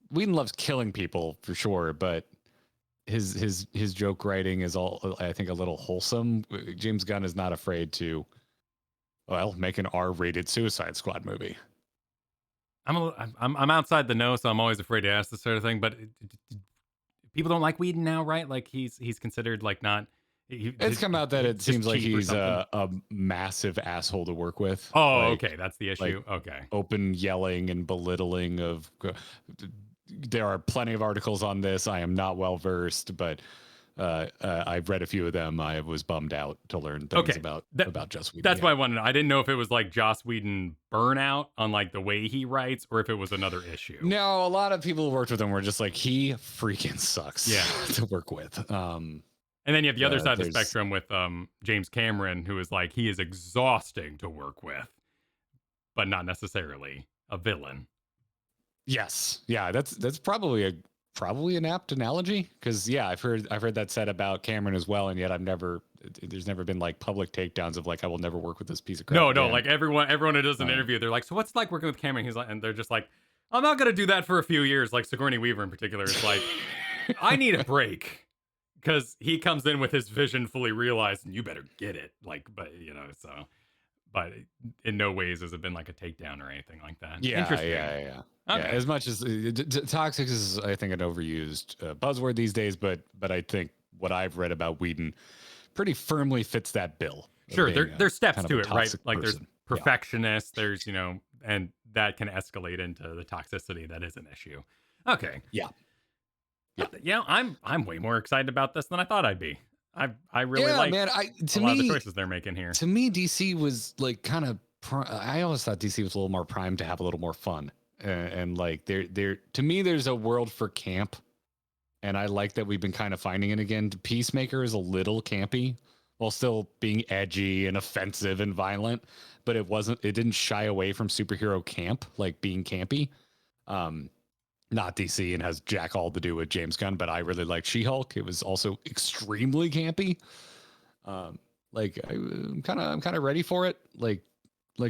Whedon loves killing people for sure, but his joke writing is all, I think, a little wholesome. James Gunn is not afraid to, make an R-rated Suicide Squad movie. I'm outside the know, so I'm always afraid to ask this sort of thing. But people don't like Whedon now, right? Like he's considered like not. It's come out that it seems like he's a massive asshole to work with. Oh, okay, that's the issue. Okay, open yelling and belittling of. There are plenty of articles on this. I am not well versed, but I've read a few of them. I was bummed out to learn things Okay, about Joss Whedon. That's why I wanted to know. I didn't know if it was like Joss Whedon burnout on like the way he writes, or if it was another issue. No, a lot of people who worked with him were just like, he freaking sucks Yeah. to work with. And then you have the other side of the spectrum with James Cameron, who is like, he is exhausting to work with, but not necessarily a villain. Yes. Yeah, that's probably an apt analogy, because I've heard that said about Cameron as well, and yet there's never been like public takedowns of like, I will never work with this piece of crap. No, again. like everyone who does an interview, they're like, so what's it like working with Cameron? He's like, and they're just like, I'm not gonna do that for a few years. Like Sigourney Weaver in particular is like, I need a break. Because he comes in with his vision fully realized, and you better get it. Like, but but in no ways has it been like a takedown or anything like that. Yeah, Interesting. yeah. Okay. As much as toxic is, I think, an overused buzzword these days, but I think what I've read about Whedon pretty firmly fits that bill. Sure, there's steps to it, right? Like person. there's perfectionists, there's and that can escalate into the toxicity that is an issue. Okay. Yeah. Yeah, I'm way more excited about this than I thought I'd be. I really like man. a lot of the choices they're making here. To me, DC was like kind of. I always thought DC was a little more primed to have a little more fun, and like there to me, there's a world for camp, and I like that we've been kind of finding it again. Peacemaker is a little campy while still being edgy and offensive and violent, but it didn't shy away from superhero camp, like being campy. Not DC, and has jack all to do with James Gunn, but I really liked She-Hulk. It was also extremely campy. Like I'm kind of ready for it. Like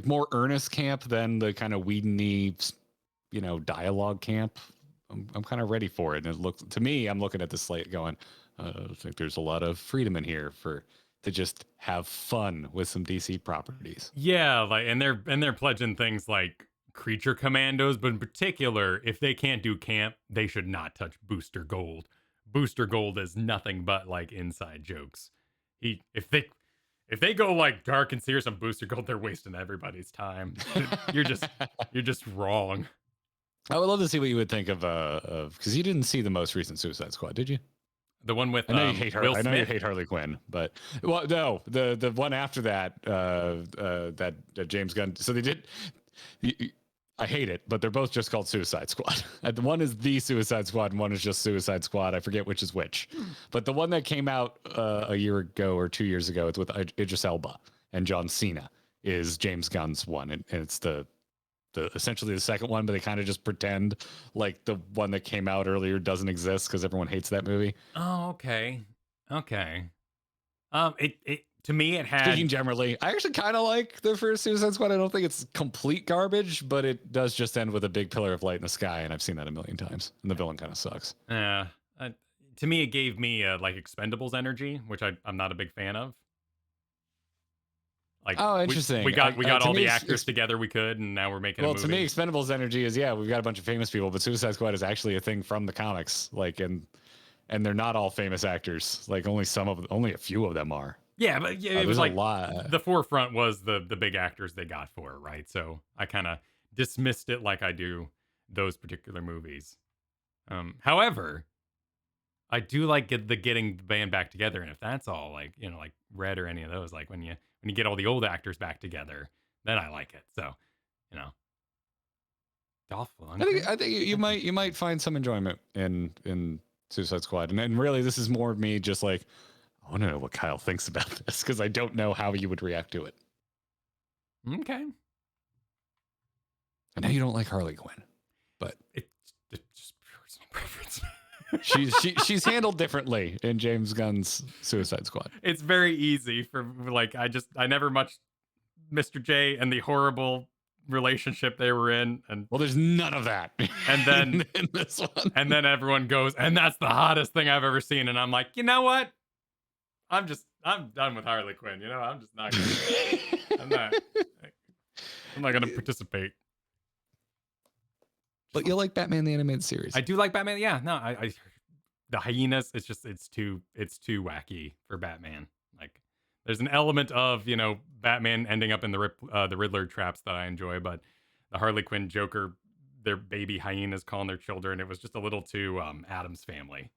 more earnest camp than the kind of Whedon-y, dialogue camp. I'm kind of ready for it. And it looks to me, I'm looking at the slate going, I think there's a lot of freedom in here to just have fun with some DC properties. Yeah, like and they're pledging things like Creature Commandos, but in particular, if they can't do camp, they should not touch Booster Gold. Booster Gold is nothing but like inside jokes. If they go like dark and serious on Booster Gold, they're wasting everybody's time. You're just wrong. I would love to see what you would think of because you didn't see the most recent Suicide Squad, did you? The one with I know you hate her. Will I know Smith? you hate Harley Quinn, but no, the one after that, that James Gunn. So they did. I hate it, but they're both just called Suicide Squad. The one is the Suicide Squad, and one is just Suicide Squad. I forget which is which. But the one that came out a year ago or 2 years ago, it's with Idris Elba and John Cena, is James Gunn's one, and it's the essentially the second one, but they kind of just pretend like the one that came out earlier doesn't exist because everyone hates that movie. Oh, okay. It to me, it had. Speaking generally, I actually kind of like the first Suicide Squad. I don't think it's complete garbage, but it does just end with a big pillar of light in the sky, and I've seen that a million times. And the villain kind of sucks. Yeah. To me, it gave me like Expendables energy, which I'm not a big fan of. Like, oh, interesting. We got all the actors it's together we could, and now we're making a movie. To me, Expendables energy is we've got a bunch of famous people, but Suicide Squad is actually a thing from the comics. Like, and they're not all famous actors. Like, only a few of them are. Yeah, but it was like a lot. The forefront was the big actors they got for it, right? So I kind of dismissed it like I do those particular movies. However, I do like getting the band back together, and if that's all like like Red or any of those, like when you get all the old actors back together, then I like it. So Dolph Lundgren. I think you might find some enjoyment in Suicide Squad, and really this is more of me just like, I want to know what Kyle thinks about this because I don't know how you would react to it. Okay. I know you don't like Harley Quinn, but it's just personal preference. she's handled differently in James Gunn's Suicide Squad. It's very easy for like I never much Mr. J and the horrible relationship they were in, and well, there's none of that. And then in this one, and then everyone goes, and that's the hottest thing I've ever seen, and I'm like, you know what? I'm done with Harley Quinn. I'm just not gonna. I'm not gonna participate. But you like Batman the Animated Series? I do like Batman. Yeah, no, I the hyenas. It's too wacky for Batman. Like, there's an element of Batman ending up in the Riddler traps that I enjoy, but the Harley Quinn Joker, their baby hyenas calling their children, it was just a little too Addams Family.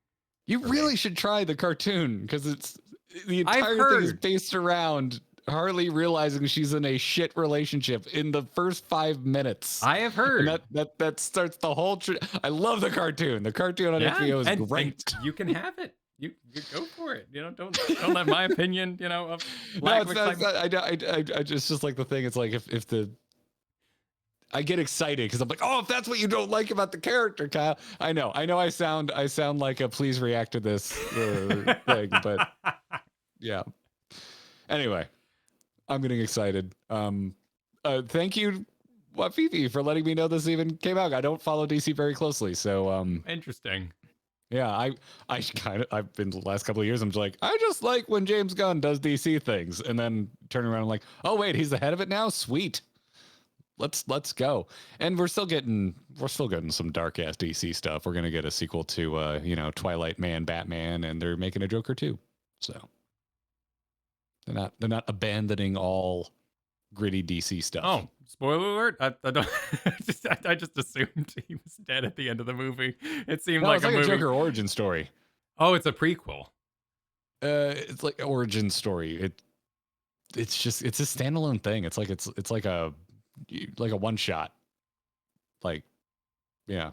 You really should try the cartoon because the I've entire thing is heard. based around Harley realizing she's in a shit relationship in the first 5 minutes. I have heard. And that starts the whole. I love the cartoon. The cartoon on HBO is great. And you can have it. You go for it. You know, don't let my opinion. You know, of No, it's not. I just like the thing. It's like if I get excited because I'm like, oh, if that's what you don't like about the character, Kyle. I know. I sound like a please react to this thing, but yeah. Anyway, I'm getting excited. Thank you, Fifi, for letting me know this even came out. I don't follow DC very closely, so interesting. Yeah, I've been the last couple of years. I'm just like, I just like when James Gunn does DC things, and then turn around and like, oh wait, he's the head of it now. Sweet, let's go. And we're still getting some dark ass DC stuff. We're gonna get a sequel to Twilight Man, Batman, and they're making a Joker too. So they're not abandoning all gritty DC stuff. Oh, spoiler alert! I don't. I just assumed he was dead at the end of the movie. It seemed like it's a like movie. a Joker origin story. Oh, it's a prequel. It's like an origin story. It's a standalone thing. It's like a one shot. Like, yeah.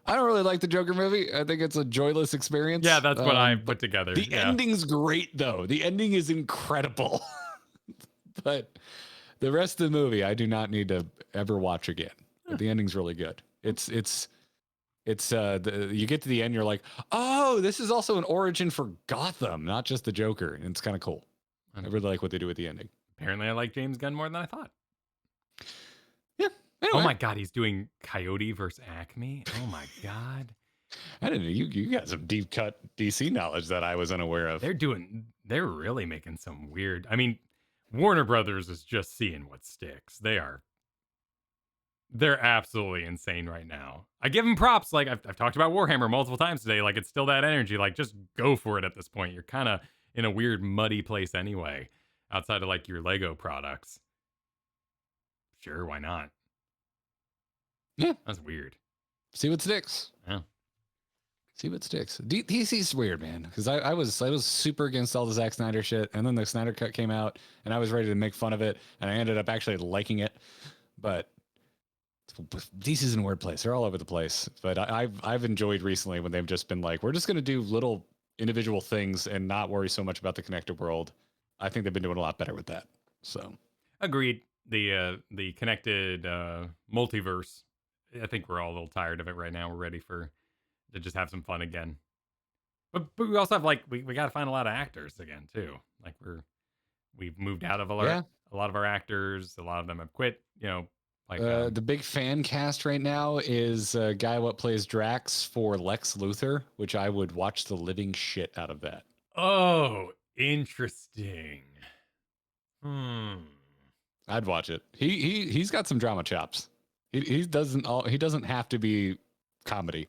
I don't really like the Joker movie. I think it's a joyless experience. Yeah, that's what I put together. The ending's great though. The ending is incredible. But the rest of the movie, I do not need to ever watch again. But the ending's really good. You get to the end, you're like, oh, this is also an origin for Gotham, not just the Joker. And it's kind of cool. I really like what they do with the ending. Apparently, I like James Gunn more than I thought. Yeah. Anyway. Oh my God, he's doing Coyote versus Acme. Oh my God. I didn't know you got some deep cut DC knowledge that I was unaware of. They're really making some weird. I mean, Warner Brothers is just seeing what sticks. They're absolutely insane right now. I give them props. Like I've talked about Warhammer multiple times today. Like it's still that energy. Like just go for it at this point. You're kind of in a weird muddy place anyway, outside of like your Lego products. Sure, why not? Yeah, that's weird. See what sticks. Yeah. See what sticks. DC's weird, man. Because I was super against all the Zack Snyder shit, and then the Snyder Cut came out, and I was ready to make fun of it, and I ended up actually liking it. But DC's in a weird place. They're all over the place. But I've enjoyed recently when they've just been like, we're just gonna do little individual things and not worry so much about the connected world. I think they've been doing a lot better with that. So agreed. The connected multiverse. I think we're all a little tired of it right now. We're ready to just have some fun again. But we also have we got to find a lot of actors again too. Like we've moved out of a lot of our actors. A lot of them have quit. The big fan cast right now is a guy what plays Drax for Lex Luthor, which I would watch the living shit out of that. Oh, interesting. I'd watch it. He's got some drama chops. He doesn't have to be comedy.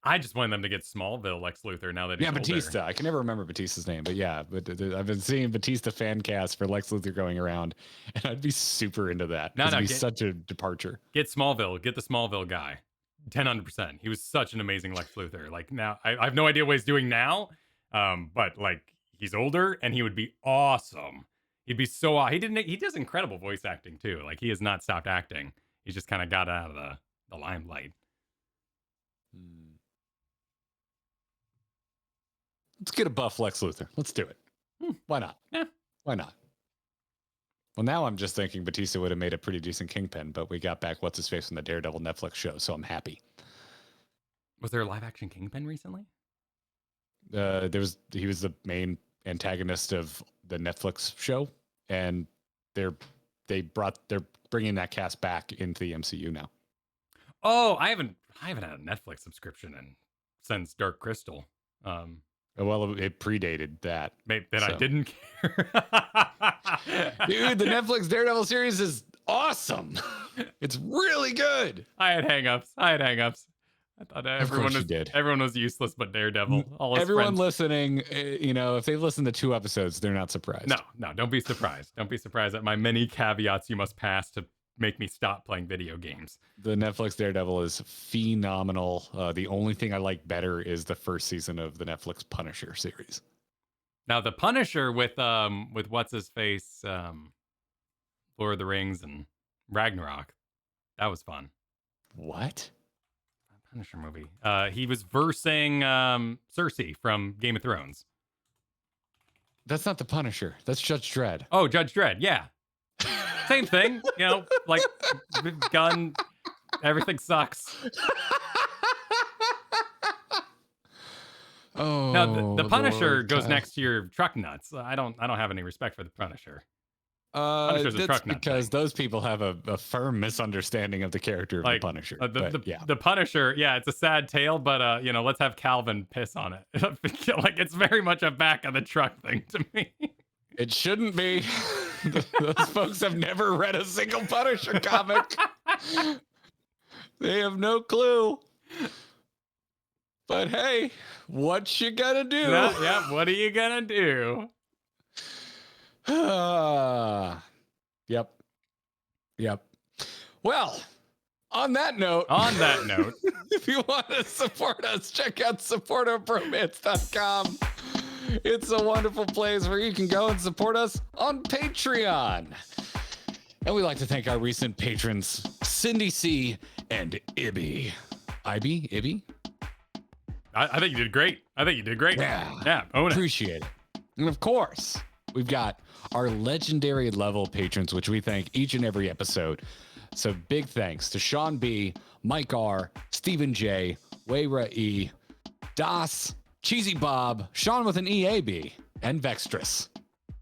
I just wanted them to get Smallville Lex Luthor now that he's older. Batista. I can never remember Batista's name, but yeah, I've been seeing Batista fan cast for Lex Luthor going around, and I'd be super into that. It'd be such a departure. Get Smallville. Get the Smallville guy. 100%. He was such an amazing Lex Luthor. Like now, I have no idea what he's doing now, but like he's older and he would be awesome. He'd be so. He does incredible voice acting too. Like he has not stopped acting. He's just kind of got out of the limelight. Let's get a buff Lex Luthor. Let's do it. Why not? Yeah. Why not? Well, now I'm just thinking Batista would have made a pretty decent Kingpin, but we got back what's his face from the Daredevil Netflix show, so I'm happy. Was there a live action Kingpin recently? He was the main antagonist of the Netflix show, and they're bringing that cast back into the MCU now. Oh, I haven't had a Netflix subscription since Dark Crystal. Well, it predated that. I didn't care. Dude, the Netflix Daredevil series is awesome. It's really good. I had hangups. I thought everyone was useless but Daredevil. Everyone listening, if they've listened to 2 episodes, they're not surprised. No, don't be surprised. Don't be surprised at my many caveats you must pass to make me stop playing video games. The Netflix Daredevil is phenomenal. The only thing I like better is the first season of the Netflix Punisher series. Now the Punisher with what's his face, Lord of the Rings and Ragnarok, that was fun. What? Punisher movie. He was versing Cersei from Game of Thrones. That's not the Punisher. That's Judge Dredd. Oh, Judge Dredd. Yeah. Same thing. You know, like gun, everything sucks. Oh. Now the Punisher Lord, goes next to your truck nuts. I don't have any respect for the Punisher. Punisher's a that's truck nut because thing. those people have a firm misunderstanding of the character of Like, the Punisher. The Punisher, yeah, it's a sad tale, but let's have Calvin piss on it. Like it's very much a back of the truck thing to me. It shouldn't be. Those folks have never read a single Punisher comic. They have no clue. But hey, what you gonna do? Yeah, what are you gonna do? Yep. Well, on that note, if you want to support us, check out supportourbromance.com. It's a wonderful place where you can go and support us on Patreon. And we'd like to thank our recent patrons, Cindy C. and Ibby. Ibby? I think you did great. Yeah, own it. Appreciate it. And of course, we've got our legendary level patrons, which we thank each and every episode. So big thanks to Sean B, Mike R, Stephen J, Wayra E, Das, Cheesy Bob, Sean with an EAB, and Vextress.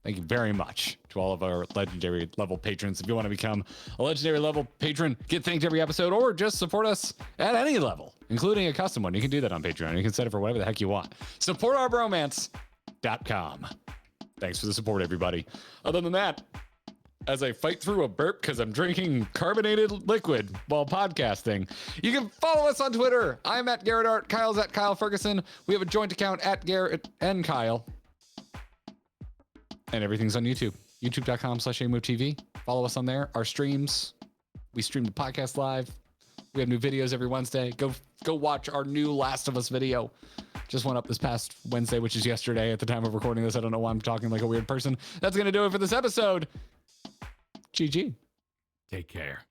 Thank you very much to all of our legendary level patrons. If you want to become a legendary level patron, get thanked every episode, or just support us at any level, including a custom one, you can do that on Patreon. You can set it for whatever the heck you want. Supportourbromance.com. Thanks for the support, everybody. Other than that, as I fight through a burp because I'm drinking carbonated liquid while podcasting, you can follow us on Twitter. I'm at Garrett Art. Kyle's at Kyle Ferguson. We have a joint account at Garrett and Kyle. And everything's on YouTube. YouTube.com/AMoveTV. Follow us on there. Our streams. We stream the podcast live. We have new videos every Wednesday. Go watch our new Last of Us video. Just went up this past Wednesday, which is yesterday at the time of recording this. I don't know why I'm talking like a weird person. That's going to do it for this episode. GG. Take care.